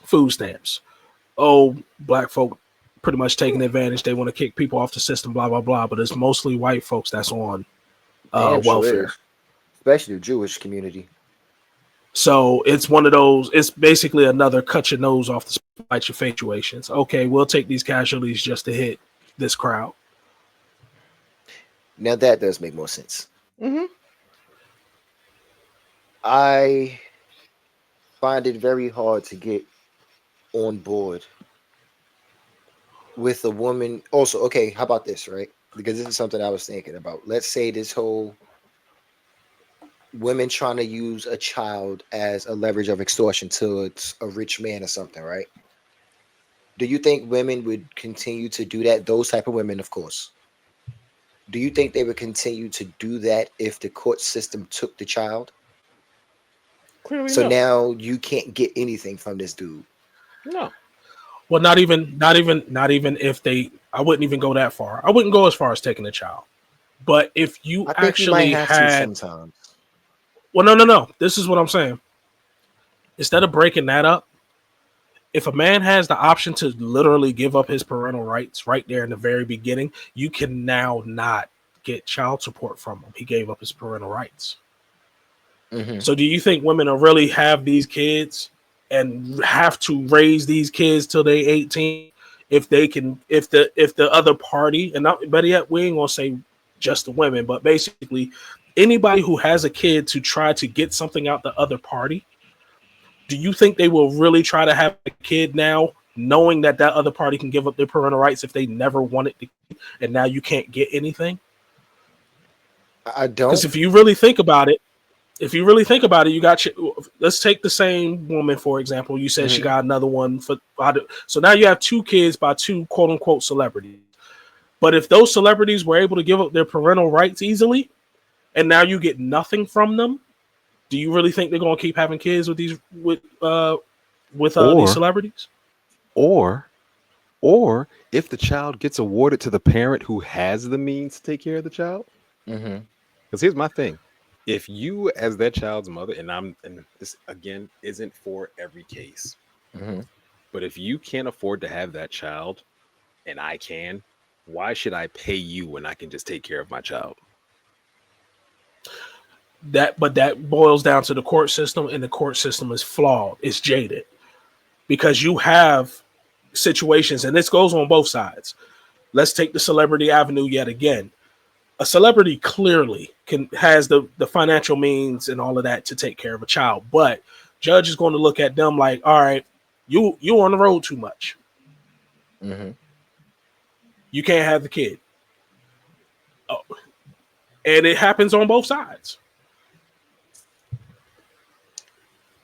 Speaker 3: food stamps. Oh, black folk pretty much taking advantage. They want to kick people off the system, blah blah blah. But it's mostly white folks that's on welfare,
Speaker 2: especially the Jewish community.
Speaker 3: So it's one of those. It's basically another cut your nose off to spite your face situations. Okay, we'll take these casualties just to hit this crowd.
Speaker 2: Now that does make more sense.
Speaker 1: Mm-hmm.
Speaker 2: I find it very hard to get on board with a woman. Also, okay, how about this, right? Because this is something I was thinking about. Let's say this whole women trying to use a child as a leverage of extortion towards a rich man or something, right? Do you think women would continue to do that? Those type of women, of course. Do you think they would continue to do that if the court system took the child?
Speaker 1: Clearly
Speaker 2: So
Speaker 1: no.
Speaker 2: now you can't get anything from this dude.
Speaker 1: No.
Speaker 3: Well, not even if they. I wouldn't even go that far. I wouldn't go as far as taking a child. But if you
Speaker 2: I think
Speaker 3: actually
Speaker 2: you might have to
Speaker 3: had,
Speaker 2: sometimes.
Speaker 3: well, no. This is what I'm saying. Instead of breaking that up, if a man has the option to literally give up his parental rights right there in the very beginning, you can now not get child support from him. He gave up his parental rights.
Speaker 2: Mm-hmm.
Speaker 3: So do you think women will really have these kids and have to raise these kids till they 18 if they can, if the other party, and not better yet, we ain't gonna say just the women, but basically anybody who has a kid to try to get something out the other party, do you think they will really try to have a kid now knowing that that other party can give up their parental rights if they never wanted to, and now you can't get anything?
Speaker 2: I don't.
Speaker 3: Because if you really think about it, you got let's take the same woman, for example. You said she got another one so now you have 2 kids by 2 quote unquote celebrities. But if those celebrities were able to give up their parental rights easily, and now you get nothing from them, do you really think they're going to keep having kids with these these celebrities?
Speaker 5: Or if the child gets awarded to the parent who has the means to take care of the child. Because here's my thing: if you, as that child's mother, and this again isn't for every case, but if you can't afford to have that child, and I can, why should I pay you when I can just take care of my child?
Speaker 3: But that boils down to the court system, and the court system is flawed. It's jaded because you have situations, and this goes on both sides. Let's take the celebrity avenue yet again. A celebrity clearly has the financial means and all of that to take care of a child, but judge is going to look at them like, all right, you on the road too much. You can't have the kid. Oh. And it happens on both sides.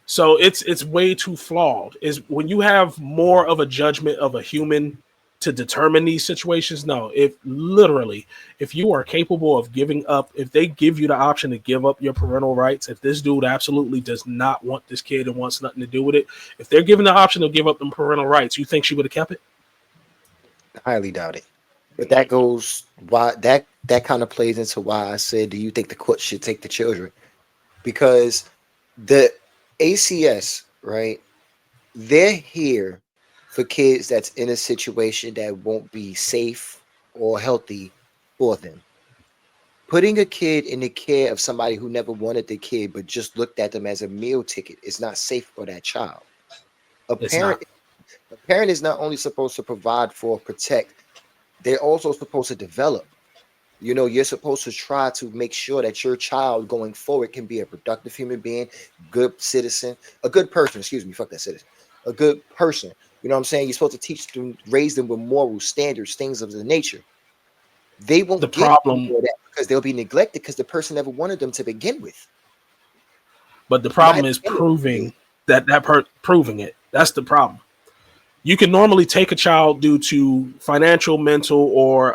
Speaker 3: So it's way too flawed. Is when you have more of a judgment of a human to determine these situations. No, if you are capable of giving up, if they give you the option to give up your parental rights, if this dude absolutely does not want this kid and wants nothing to do with it, if they're given the option to give up them parental rights, you think she would have kept it?
Speaker 2: Highly doubt it. But that goes why that kind of plays into why I said, do you think the court should take the children? Because the ACS, right? They're here for kids that's in a situation that won't be safe or healthy for them. Putting a kid in the care of somebody who never wanted the kid but just looked at them as a meal ticket is not safe for that child. A parent is not only supposed to provide for, protect, they're also supposed to develop. You're supposed to try to make sure that your child going forward can be a productive human being, good citizen, a good person, fuck that citizen, a good person. You know what I'm saying? You're supposed to teach them, raise them with moral standards, things of the nature. They won't get that because they'll be neglected because the person never wanted them to begin with.
Speaker 3: But the problem is proving proving it. That's the problem. You can normally take a child due to financial, mental, or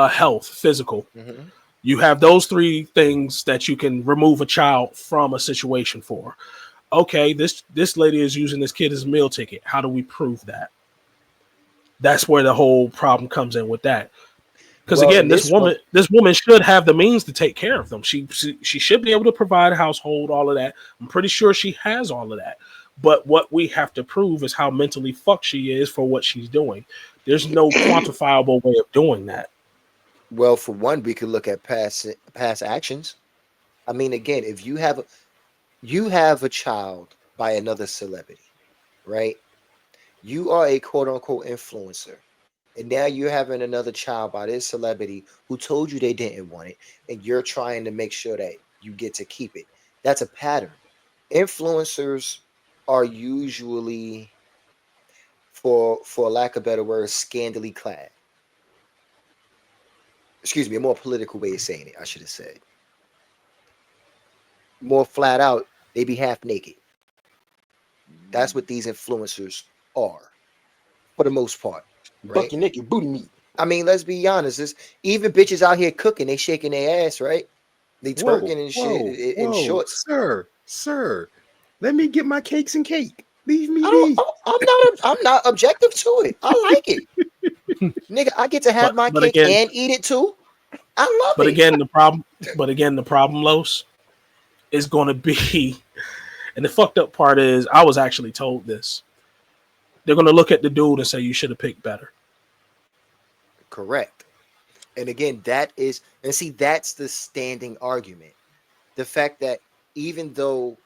Speaker 3: health, physical. You have those 3 things that you can remove a child from a situation for. Okay, this lady is using this kid as a meal ticket. How do we prove that? That's where the whole problem comes in with that. Because again, this woman should have the means to take care of them. She should be able to provide a household, all of that. I'm pretty sure she has all of that. But what we have to prove is how mentally fucked she is for what she's doing. There's no quantifiable way of doing that.
Speaker 2: Well, for one, we could look at past actions. I mean, again, if you have a child by another celebrity, right? You are a quote unquote influencer. And now you're having another child by this celebrity who told you they didn't want it, and you're trying to make sure that you get to keep it. That's a pattern. Influencers are usually, for lack of better words, scandally clad. Excuse me, a more political way of saying it, I should have said. More flat out, they be half naked. That's what these influencers are, for the most part. Right?
Speaker 4: Bucky naked booty meat.
Speaker 2: I mean, let's be honest. Even bitches out here cooking, they shaking their ass, right? They twerking and shit in shorts.
Speaker 1: Sir, let me get my cakes and cake. Leave me be.
Speaker 2: I'm not objective to it. I like it. Nigga, I get to have my cake and eat it too. I love it.
Speaker 3: But again, the problem, Los, is going to be, and the fucked up part is, I was actually told this. They're going to look at the dude and say, you should have picked better.
Speaker 2: Correct. And again, that's the standing argument. The fact that even though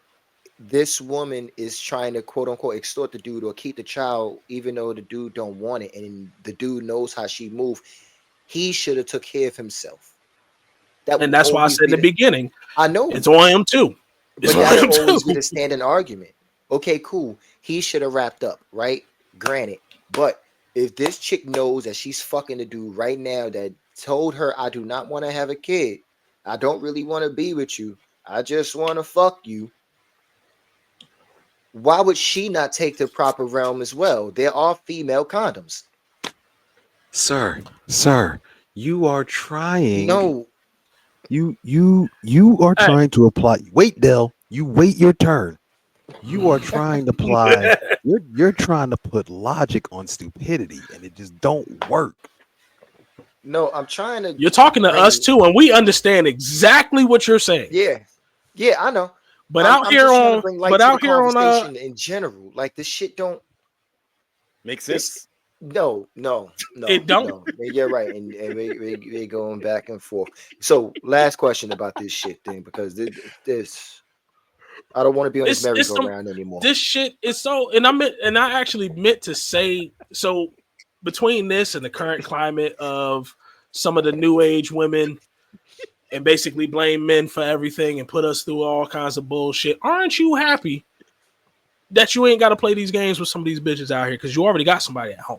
Speaker 2: this woman is trying to quote unquote extort the dude or keep the child, even though the dude don't want it and the dude knows how she moved, he should have took care of himself.
Speaker 3: And that's why I said in the beginning,
Speaker 2: I know
Speaker 3: it's on him too.
Speaker 2: But that would always be the standing argument. Okay, cool. He should have wrapped up, right? Granted. But if this chick knows that she's fucking the dude right now that told her, I do not want to have a kid, I don't really want to be with you, I just want to fuck you, why would she not take the proper realm as well? There are female condoms.
Speaker 5: Sir, you are trying.
Speaker 2: No,
Speaker 5: You are
Speaker 3: Hey.
Speaker 5: trying to apply. Wait, Dell. You wait your turn. You are trying to apply. You're trying to put logic on stupidity, and it just don't work.
Speaker 2: no, I'm trying to.
Speaker 3: You're talking to us too, and we understand exactly what you're saying.
Speaker 2: Yeah, I know.
Speaker 3: But
Speaker 2: I'm
Speaker 3: out here
Speaker 2: just trying to
Speaker 3: on,
Speaker 2: bring light
Speaker 3: but
Speaker 2: to
Speaker 3: out
Speaker 2: the
Speaker 3: here on,
Speaker 2: conversation in general. Like this shit don't.
Speaker 1: Makes sense.
Speaker 2: No.
Speaker 3: It don't?
Speaker 2: No. You're right, and we're going back and forth. So, last question about this shit thing, because this I don't want to be on this merry-go-round anymore.
Speaker 3: This shit is so, and I actually meant to say so. Between this and the current climate of some of the new age women, and basically blame men for everything and put us through all kinds of bullshit, aren't you happy that you ain't got to play these games with some of these bitches out here because you already got somebody at home?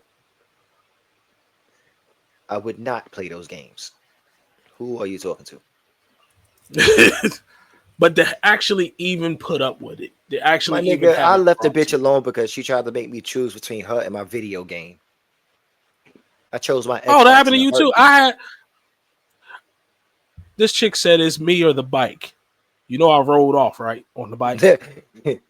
Speaker 2: I would not play those games. Who are you talking to?
Speaker 3: But to actually even put up with it, to actually
Speaker 2: My
Speaker 3: even
Speaker 2: nigga,
Speaker 3: have
Speaker 2: I
Speaker 3: it
Speaker 2: left the
Speaker 3: brought
Speaker 2: bitch
Speaker 3: to-
Speaker 2: alone because she tried to make me choose between her and my video game. I chose my Xbox.
Speaker 3: Oh, that happened to
Speaker 2: in a
Speaker 3: you too.
Speaker 2: heartbeat.
Speaker 3: This chick said it's me or the bike. You know I rolled off, right? On the bike.
Speaker 5: I'm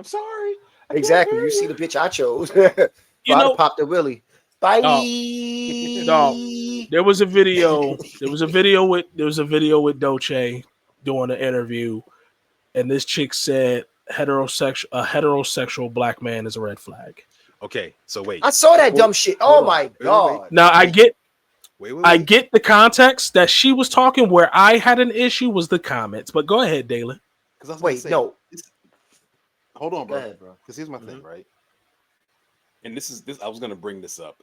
Speaker 5: sorry.
Speaker 2: Exactly. You see the bitch I chose.
Speaker 3: You
Speaker 2: I'd
Speaker 3: know,
Speaker 2: pop the willy. Bye.
Speaker 3: dog, there was a video. There was a video with Dolce doing an interview, and this chick said a heterosexual black man is a red flag.
Speaker 1: Okay, so wait.
Speaker 2: I saw that dumb shit. Oh my god.
Speaker 3: Now I get
Speaker 1: Wait.
Speaker 3: I get the context that she was talking. Where I had an issue was the comments. But go ahead, Dalen.
Speaker 2: Wait, no.
Speaker 1: Hold on,
Speaker 2: Go
Speaker 1: bro.
Speaker 2: ahead, bro.
Speaker 1: Because here's my thing, right? And this. I was gonna bring this up.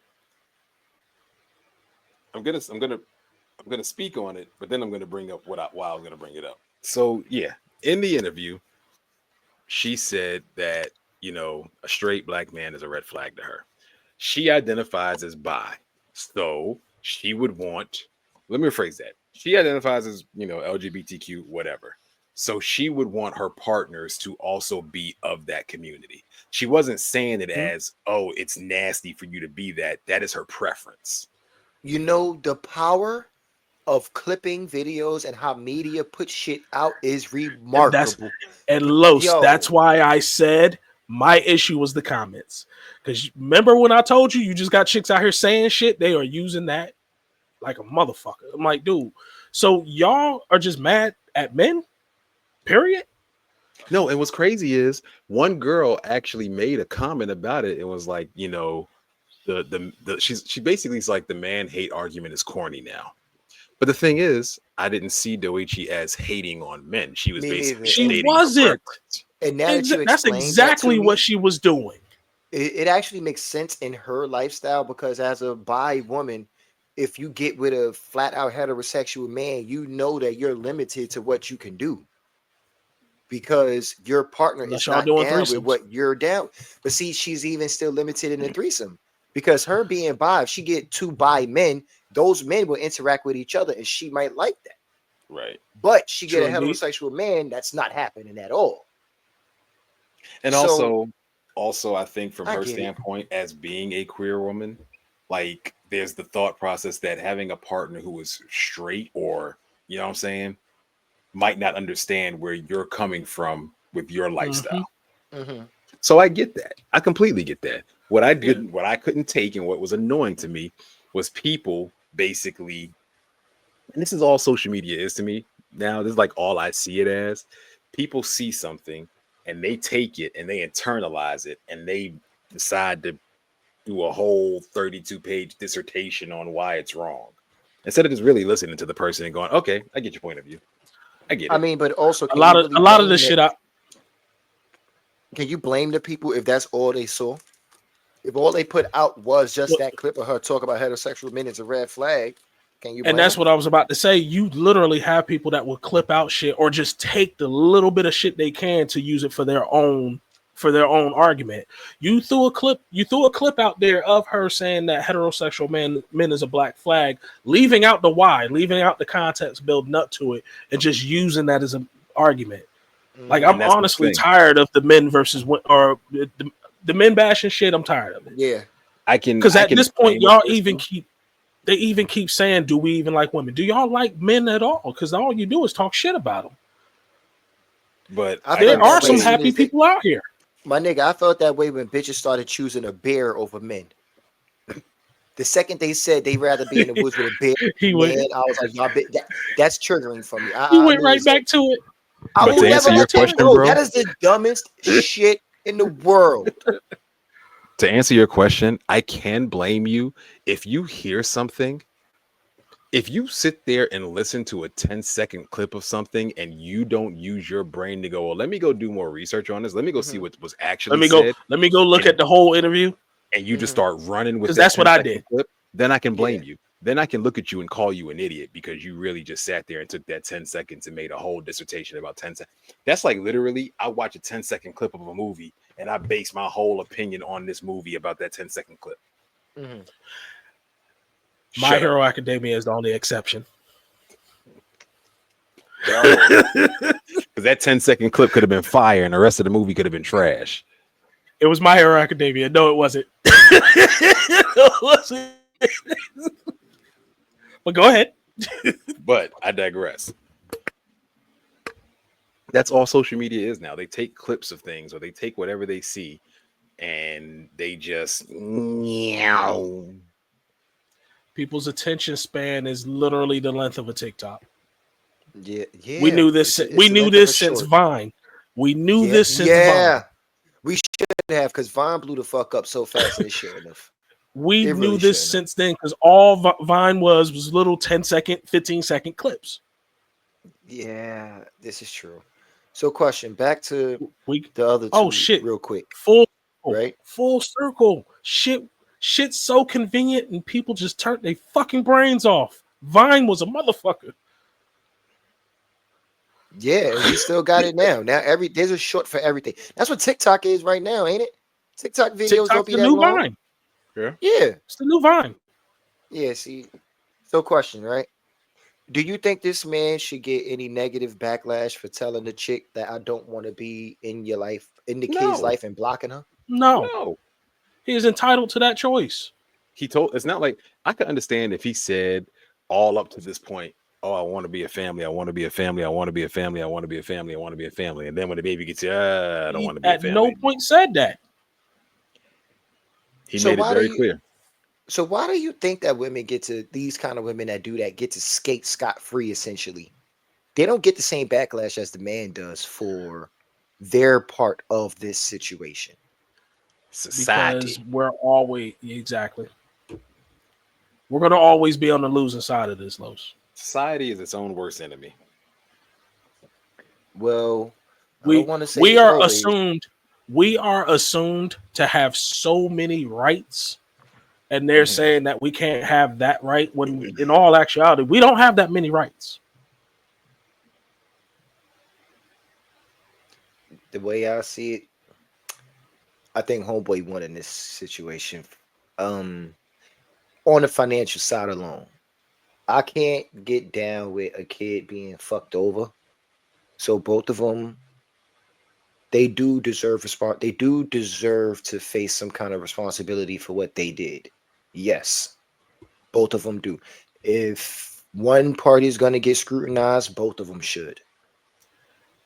Speaker 1: I'm gonna speak on it, but then I'm gonna bring up why I was gonna bring it up. So yeah, in the interview, she said that a straight black man is a red flag to her. She identifies as bi, so she would want. Let me rephrase that. She identifies as LGBTQ, whatever. So she would want her partners to also be of that community. She wasn't saying it as, oh, it's nasty for you to be that. That is her preference.
Speaker 2: You know, the power of clipping videos and how media puts shit out is remarkable.
Speaker 3: And Los,
Speaker 2: Yo.
Speaker 3: that's why I said my issue was the comments. Because remember when I told you just got chicks out here saying shit, they are using that like a motherfucker. I'm like, dude, so y'all are just mad at men? Period.
Speaker 5: No, and what's crazy is one girl actually made a comment about it and was like, she basically is like the man hate argument is corny now. But the thing is, I didn't see Doichi as hating on men. She was basically
Speaker 3: she wasn't.
Speaker 2: And now
Speaker 3: that's exactly what she was doing.
Speaker 2: It actually makes sense in her lifestyle because as a bi woman, if you get with a flat out heterosexual man, you know that you're limited to what you can do because your partner is not down with what you're down. But see, she's even still limited in a threesome because her being bi, if she get 2 bi men, those men will interact with each other and she might like that.
Speaker 1: Right.
Speaker 2: But she get a heterosexual man, that's not happening at all.
Speaker 1: And also, I think from her standpoint as being a queer woman, like there's the thought process that having a partner who is straight or, you know what I'm saying, might not understand where you're coming from with your lifestyle.
Speaker 2: Mm-hmm.
Speaker 1: So I get that. I completely get that. What I couldn't take and what was annoying to me was people basically, and this is all social media is to me now. This is like all I see it as. People see something and they take it and they internalize it and they decide to do a whole 32-page dissertation on why it's wrong instead of just really listening to the person and going, okay, I get your point of view. I get it.
Speaker 2: I mean, but also
Speaker 3: a lot of the shit.
Speaker 2: Can you blame the people if that's all they saw? If all they put out was just that clip of her talk about heterosexual men is a red flag, Can you?
Speaker 3: And that's what I was about to say. You literally have people that will clip out shit or just take the little bit of shit they can to use it for their own argument. You threw a clip out there of her saying that heterosexual men is a black flag, leaving out the why, leaving out the context building up to it, and just using that as an argument. Like, I'm honestly tired of the men versus or the men bashing shit. I'm tired of it.
Speaker 2: Yeah,
Speaker 3: because at this point, y'all even keep saying, "Do we even like women? Do y'all like men at all?" Because all you do is talk shit about them.
Speaker 5: But
Speaker 3: there are some happy people out here.
Speaker 2: My nigga, I felt that way when bitches started choosing a bear over men. The second they said they'd rather be in the woods with a bear, I was like, y'all, that's triggering for me.
Speaker 3: He went right back to it.
Speaker 2: I will never let you go. That is the dumbest shit in the world.
Speaker 5: To answer your question, I can blame you if you hear something. If you sit there and listen to a 10-second clip of something and you don't use your brain to go, well, let me go do more research on this. Let me go see what was actually said.
Speaker 3: Let me go look at the whole interview.
Speaker 5: And you just start running with
Speaker 3: because that's what I did.
Speaker 5: Clip, then I can blame you. Then I can look at you and call you an idiot because you really just sat there and took that 10 seconds and made a whole dissertation about 10 seconds. That's like literally, I watch a 10-second clip of a movie and I base my whole opinion on this movie about that 10-second clip.
Speaker 3: Mm-hmm. My Hero Academia is the only exception.
Speaker 5: Because that 10-second clip could have been fire and the rest of the movie could have been trash.
Speaker 3: It was My Hero Academia. No, it wasn't. It wasn't. But go ahead.
Speaker 5: But I digress. That's all social media is now. They take clips of things or they take whatever they see and they just
Speaker 3: People's attention span is literally the length of a TikTok.
Speaker 2: Yeah.
Speaker 3: We knew this. We knew this since Vine. We knew this since Vine.
Speaker 2: We should have, because Vine blew the fuck up so fast and it shouldn't have.
Speaker 3: We knew this since then because all Vine was little 10-second, 15-second clips.
Speaker 2: Yeah, this is true. So, question back to the other two real quick.
Speaker 3: Full circle. Shit's so convenient and people just turn their fucking brains off. Vine was a motherfucker.
Speaker 2: Yeah, and we still got it now. Now there's a short for everything. That's what TikTok is right now, ain't it? TikTok videos don't be that long.
Speaker 3: Vine.
Speaker 2: Yeah,
Speaker 3: it's the new Vine.
Speaker 2: Yeah, see. So, question, right? Do you think this man should get any negative backlash for telling the chick that I don't want to be in your life, in the kid's life, and blocking her?
Speaker 3: No. He is entitled to that choice.
Speaker 5: It's not like I could understand if he said all up to this point, oh, I want to be a family. I want to be a family. I want to be a family. I want to be a family. I want to be a family. And then when the baby gets here, I don't want to be a family.
Speaker 3: At no point said that.
Speaker 5: He made it very clear.
Speaker 2: So why do you think that these kind of women that do that get to skate scot-free, essentially? They don't get the same backlash as the man does for their part of this situation.
Speaker 5: Society.
Speaker 3: Because we're always we're going to always be on the losing side of this, Los.
Speaker 5: Society is its own worst enemy.
Speaker 2: Well,
Speaker 3: we are assumed to have so many rights, and they're saying that we can't have that right when in all actuality we don't have that many rights.
Speaker 2: The way I see it, I think homeboy won in this situation. On the financial side alone, I can't get down with a kid being fucked over. So both of them, they do deserve They do deserve to face some kind of responsibility for what they did. Yes, both of them do. If one party is going to get scrutinized, both of them should.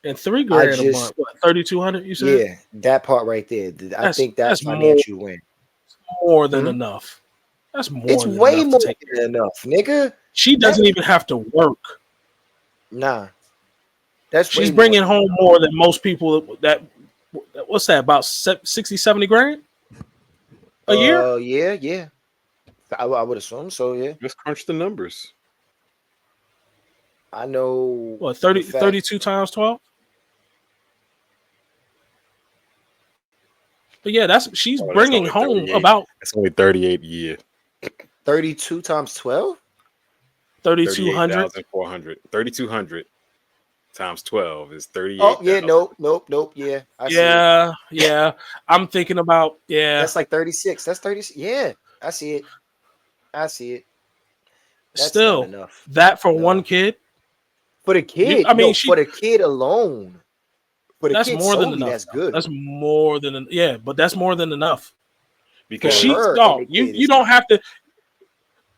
Speaker 3: And $3 grand a month, what, 3,200? You said?
Speaker 2: Yeah, that part right there. I think that's financial win.
Speaker 3: More than enough. That's more.
Speaker 2: It's way more than enough, nigga.
Speaker 3: She doesn't even have to work.
Speaker 2: Nah,
Speaker 3: she's bringing home more than most people. What's that? About 60, 70 grand a year?
Speaker 2: Yeah. I would assume so. Yeah.
Speaker 5: Let's crunch the numbers.
Speaker 2: I know.
Speaker 3: What 32 times 12? But yeah, she's bringing home about.
Speaker 5: It's only 38 a year.
Speaker 2: 32 times 12.
Speaker 3: 3,200.
Speaker 1: 3,200 times 12 is 38.
Speaker 2: Oh yeah, nope. Yeah, I see it.
Speaker 3: Yeah. I'm thinking about
Speaker 2: That's like 36. That's 36. Yeah, I see it. That's not
Speaker 3: Still
Speaker 2: enough.
Speaker 3: that for
Speaker 2: No.
Speaker 3: one kid.
Speaker 2: For the kid, for the kid alone. For the
Speaker 3: That's
Speaker 2: kid
Speaker 3: more than
Speaker 2: solely,
Speaker 3: enough.
Speaker 2: that's good.
Speaker 3: That's more than but that's more than enough.
Speaker 1: Because
Speaker 2: For
Speaker 3: She's
Speaker 2: her and the kid,
Speaker 3: you
Speaker 2: it's
Speaker 3: don't
Speaker 2: not.
Speaker 3: have to.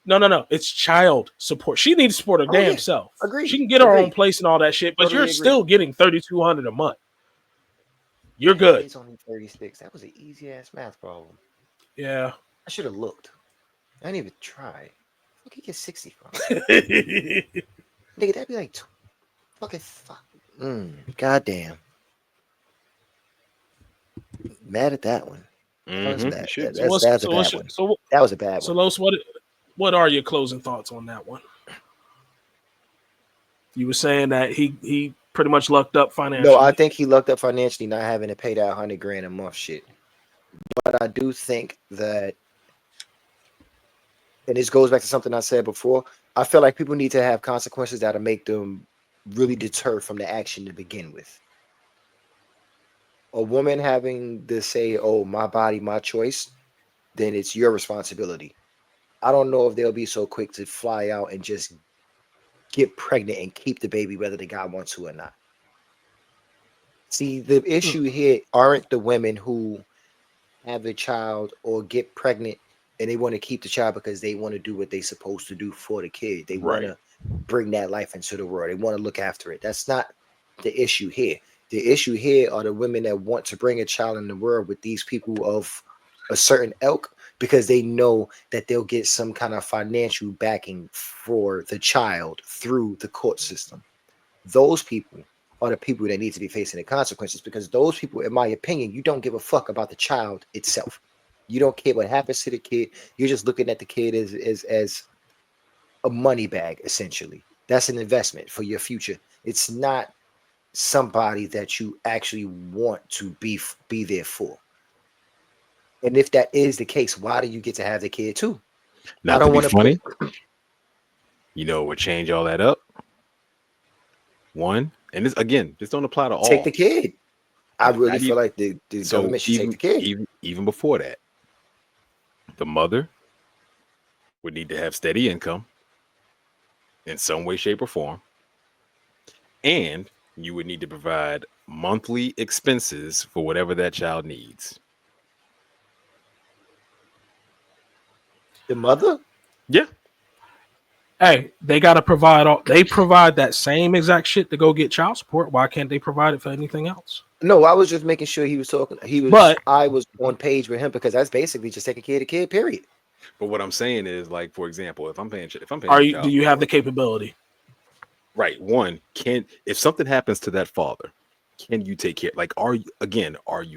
Speaker 3: No. It's child support. She needs to support her
Speaker 2: Oh,
Speaker 3: damn
Speaker 2: yeah.
Speaker 3: self.
Speaker 2: Agreed.
Speaker 3: She can get her own
Speaker 2: Agreed.
Speaker 3: place and all that shit, but
Speaker 2: Totally
Speaker 3: you're
Speaker 2: agree.
Speaker 3: still getting 3,200 a month. You're
Speaker 2: That
Speaker 3: good.
Speaker 2: kid's only 36. That was an easy ass math problem.
Speaker 3: Yeah.
Speaker 2: I should have looked. I didn't even try. Look, he get 60 from.
Speaker 3: Yeah.
Speaker 2: Nigga, that'd be like fucking fuck. Goddamn. Mad at that one. That was bad.
Speaker 1: should.
Speaker 2: That was a bad one. That was a bad
Speaker 3: So
Speaker 2: one.
Speaker 3: Los, what are your closing thoughts on that one? You were saying that he pretty much lucked up financially.
Speaker 2: No, I think he lucked up financially not having to pay that $100,000 a month shit. But I do think that, and this goes back to something I said before, I feel like people need to have consequences that'll make them really deter from the action to begin with. A woman having to say, oh, my body, my choice, then it's your responsibility. I don't know if they'll be so quick to fly out and just get pregnant and keep the baby whether the guy wants to or not. See, the issue here aren't the women who have a child or get pregnant and they want to keep the child because they want to do what they're supposed to do for the kid. They want to bring that life into the world. They want to look after it. That's not the issue here. The issue here are the women that want to bring a child in the world with these people of a certain ilk because they know that they'll get some kind of financial backing for the child through the court system. Those people are the people that need to be facing the consequences because those people, in my opinion, you don't give a fuck about the child itself. You don't care what happens to the kid. You're just looking at the kid as a money bag, essentially. That's an investment for your future. It's not somebody that you actually want to be there for. And if that is the case, why do you get to have the kid too?
Speaker 5: Not
Speaker 2: I don't
Speaker 5: to be
Speaker 2: want to
Speaker 5: funny.
Speaker 2: put.
Speaker 5: You know what would change all that up? One, and this again, this don't apply to all.
Speaker 2: Take the kid. I really
Speaker 5: Not
Speaker 2: feel
Speaker 5: even-
Speaker 2: like the government should take the kid.
Speaker 5: Even before that, the mother would need to have steady income in some way, shape, or form. And you would need to provide monthly expenses for whatever that child needs.
Speaker 2: The mother?
Speaker 5: Yeah.
Speaker 3: Hey, they gotta provide they provide that same exact shit to go get child support. Why can't they provide it for anything else?
Speaker 2: No, I was just making sure he was talking. I was on page with him because that's basically just taking care of the kid, period.
Speaker 5: But what I'm saying is, like, for example, if I'm paying
Speaker 3: Do
Speaker 5: child
Speaker 3: you have the
Speaker 5: support,
Speaker 3: capability?
Speaker 5: right? One, if something happens to that father, can you take care? Like, are you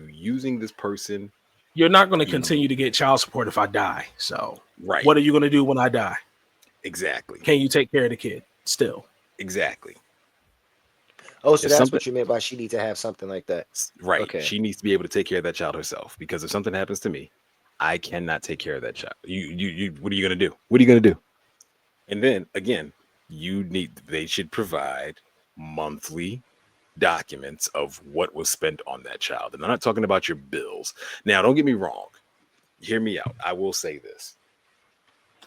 Speaker 5: using this person?
Speaker 3: You're not going to continue to get child support if I die. So,
Speaker 5: right?
Speaker 3: What are you going to do when I die?
Speaker 5: Exactly.
Speaker 3: Can you take care of the kid still?
Speaker 5: Exactly.
Speaker 2: Oh, so that's what you meant by she needs to have something like that.
Speaker 5: Right.
Speaker 2: Okay.
Speaker 5: She needs to be able to take care of that child herself because if something happens to me, I cannot take care of that child. You what are you going to do? What are you going to do? And then again, they should provide monthly documents of what was spent on that child. And I'm not talking about your bills. Now, don't get me wrong. Hear me out. I will say this.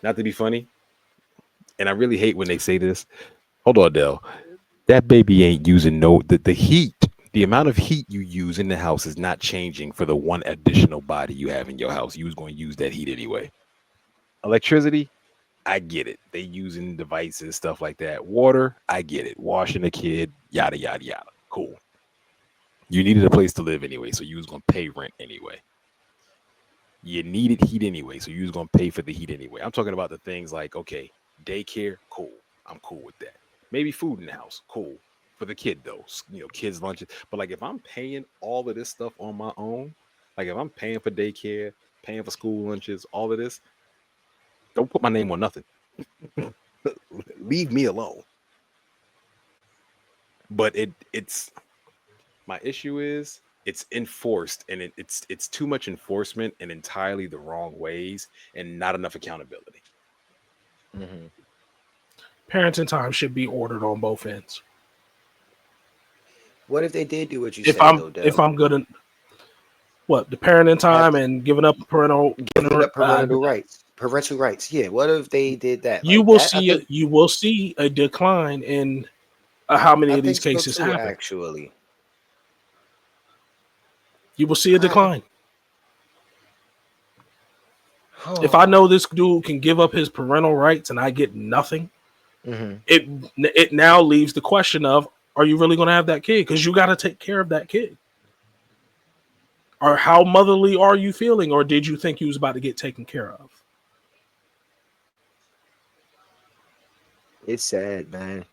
Speaker 5: Not to be funny. And I really hate when they say this. Hold on, Dell. That baby ain't using the heat. The amount of heat you use in the house is not changing for the one additional body you have in your house. You was going to use that heat anyway. Electricity, I get it. They using devices, stuff like that. Water, I get it. Washing a kid, yada, yada, yada. Cool. You needed a place to live anyway, so you was going to pay rent anyway. You needed heat anyway, so you was going to pay for the heat anyway. I'm talking about the things like, okay, daycare, cool. I'm cool with that. Maybe food in the house, cool. For the kid, though, kids' lunches. But like if I'm paying all of this stuff on my own, like if I'm paying for daycare, paying for school lunches, all of this, don't put my name on nothing. Leave me alone. But it's my issue is it's enforced and it's too much enforcement in entirely the wrong ways and not enough accountability.
Speaker 2: Mm-hmm.
Speaker 3: Parenting time should be ordered on both ends.
Speaker 2: What if they did do what you
Speaker 3: If
Speaker 2: said though,
Speaker 3: if
Speaker 2: Dell?
Speaker 3: I'm good at what the parenting
Speaker 2: Have
Speaker 3: time and giving up
Speaker 2: giving up parental rights. Parental rights. Yeah. What if they did that?
Speaker 3: you
Speaker 2: Like
Speaker 3: will
Speaker 2: that, I
Speaker 3: see
Speaker 2: think
Speaker 3: you will see a decline in how many
Speaker 2: I
Speaker 3: of these
Speaker 2: think so
Speaker 3: cases
Speaker 2: too,
Speaker 3: happen.
Speaker 2: actually.
Speaker 3: You will see a
Speaker 2: I,
Speaker 3: decline. If I know this dude can give up his parental rights and I get nothing,
Speaker 2: Mhm.
Speaker 3: it now leaves the question of, are you really going to have that kid? Because you got to take care of that kid. Or how motherly are you feeling? Or did you think you was about to get taken care of?
Speaker 2: It's sad, man.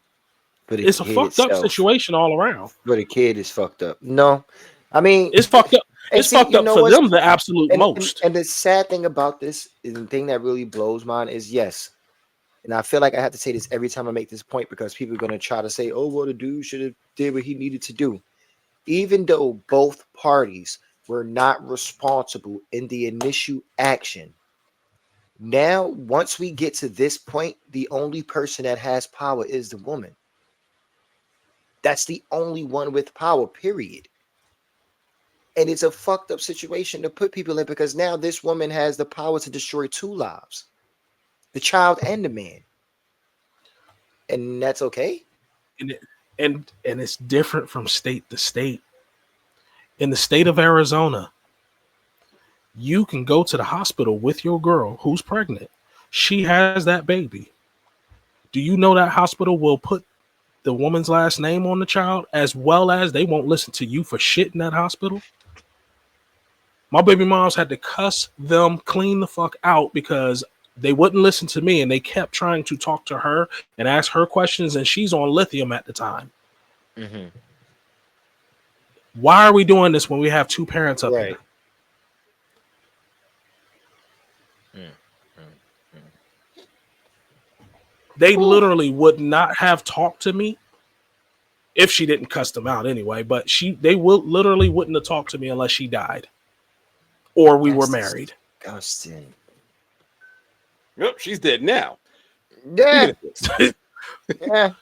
Speaker 2: For the
Speaker 3: It's a
Speaker 2: kid
Speaker 3: fucked up
Speaker 2: itself.
Speaker 3: situation all around.
Speaker 2: For the kid is fucked up. No. I mean,
Speaker 3: It's fucked up.
Speaker 2: and
Speaker 3: It's
Speaker 2: see,
Speaker 3: fucked
Speaker 2: you
Speaker 3: up
Speaker 2: know
Speaker 3: for
Speaker 2: what's
Speaker 3: them the absolute most.
Speaker 2: and the sad thing about this is the thing that really blows mine is yes. And I feel like I have to say this every time I make this point because people are gonna try to say, oh, well, the dude should have did what he needed to do. Even though both parties were not responsible in the initial action. Now, once we get to this point, the only person that has power is the woman. That's the only one with power, period. And it's a fucked up situation to put people in because now this woman has the power to destroy two lives, the child and the man. And that's okay.
Speaker 3: And it's different from state to state. In the state of Arizona, you can go to the hospital with your girl who's pregnant. She has that baby. Do you know that hospital will put the woman's last name on the child as well as they won't listen to you for shit in that hospital? My baby moms had to cuss them clean the fuck out because they wouldn't listen to me and they kept trying to talk to her and ask her questions, and she's on lithium at the time.
Speaker 2: Mm-hmm.
Speaker 3: Why are we doing this when we have two parents up
Speaker 2: Right.
Speaker 3: here? They literally would not have talked to me if she didn't cuss them out anyway, but they literally wouldn't have talked to me unless she died or we were married.
Speaker 2: Disgusting.
Speaker 1: Yep, she's dead now.
Speaker 2: Yeah.
Speaker 1: Speaking of this,
Speaker 2: Yeah.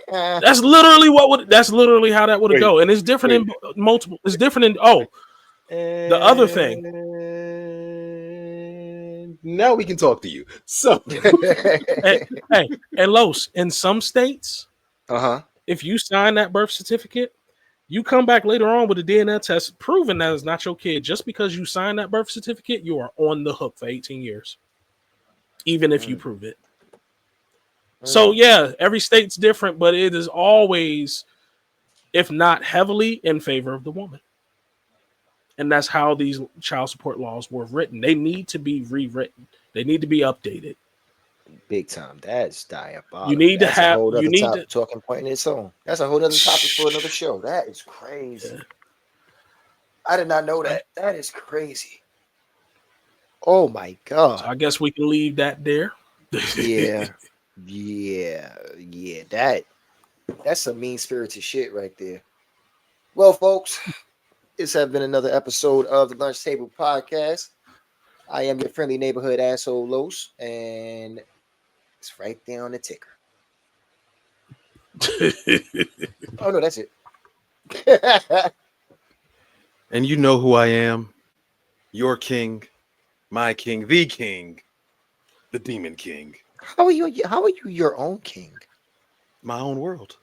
Speaker 2: Yeah.
Speaker 3: That's literally how that would go. And it's different in multiple. It's different in the other thing.
Speaker 1: And now we can talk to you. So
Speaker 3: and Los, in some states,
Speaker 2: Uh-huh.
Speaker 3: if you sign that birth certificate, you come back later on with a DNA test proving that it's not your kid. Just because you signed that birth certificate, you are on the hook for 18 years, even if you prove it. So yeah, every state's different, but it is always, if not heavily, in favor of the woman. And that's how these child support laws were written. They need to be rewritten. They need to be updated.
Speaker 2: Big time. That's diabolical.
Speaker 3: You need
Speaker 2: That's
Speaker 3: to have.
Speaker 2: a whole
Speaker 3: You
Speaker 2: other
Speaker 3: need
Speaker 2: talking point in its own. That's a whole other topic for another show. That is crazy.
Speaker 3: Yeah.
Speaker 2: I did not know that. That is crazy. Oh my god.
Speaker 3: So I guess we can leave that there.
Speaker 2: Yeah. Yeah. That's some mean-spirited shit right there. Well, folks, this has been another episode of the Lunch Table Podcast. I am your friendly neighborhood asshole Los, and it's right there on the ticker. Oh no, that's it.
Speaker 1: and you know who I am. Your king, my king, the demon king.
Speaker 2: How are you your own king?
Speaker 1: My own world.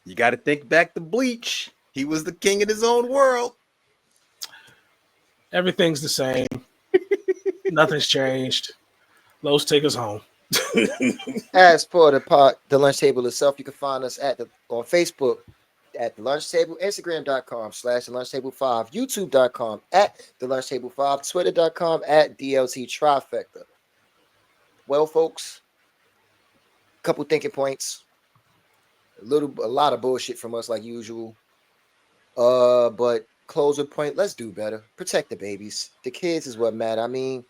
Speaker 1: You got to think back to Bleach. He was the king in his own world.
Speaker 3: Everything's the same. Nothing's changed. Los, take us home.
Speaker 2: As for the lunch table itself, you can find us on Facebook at the lunch table, Instagram.com/the lunch table 5, YouTube.com at the lunch table 5, Twitter.com at DLT Trifecta. Well, folks, a couple thinking points. A lot of bullshit from us like usual. But closer point, let's do better. Protect the babies. The kids is what matter. I mean,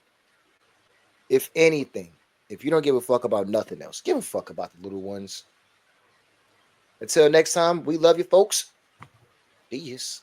Speaker 2: if anything, if you don't give a fuck about nothing else, give a fuck about the little ones. Until next time, we love you, folks. Peace.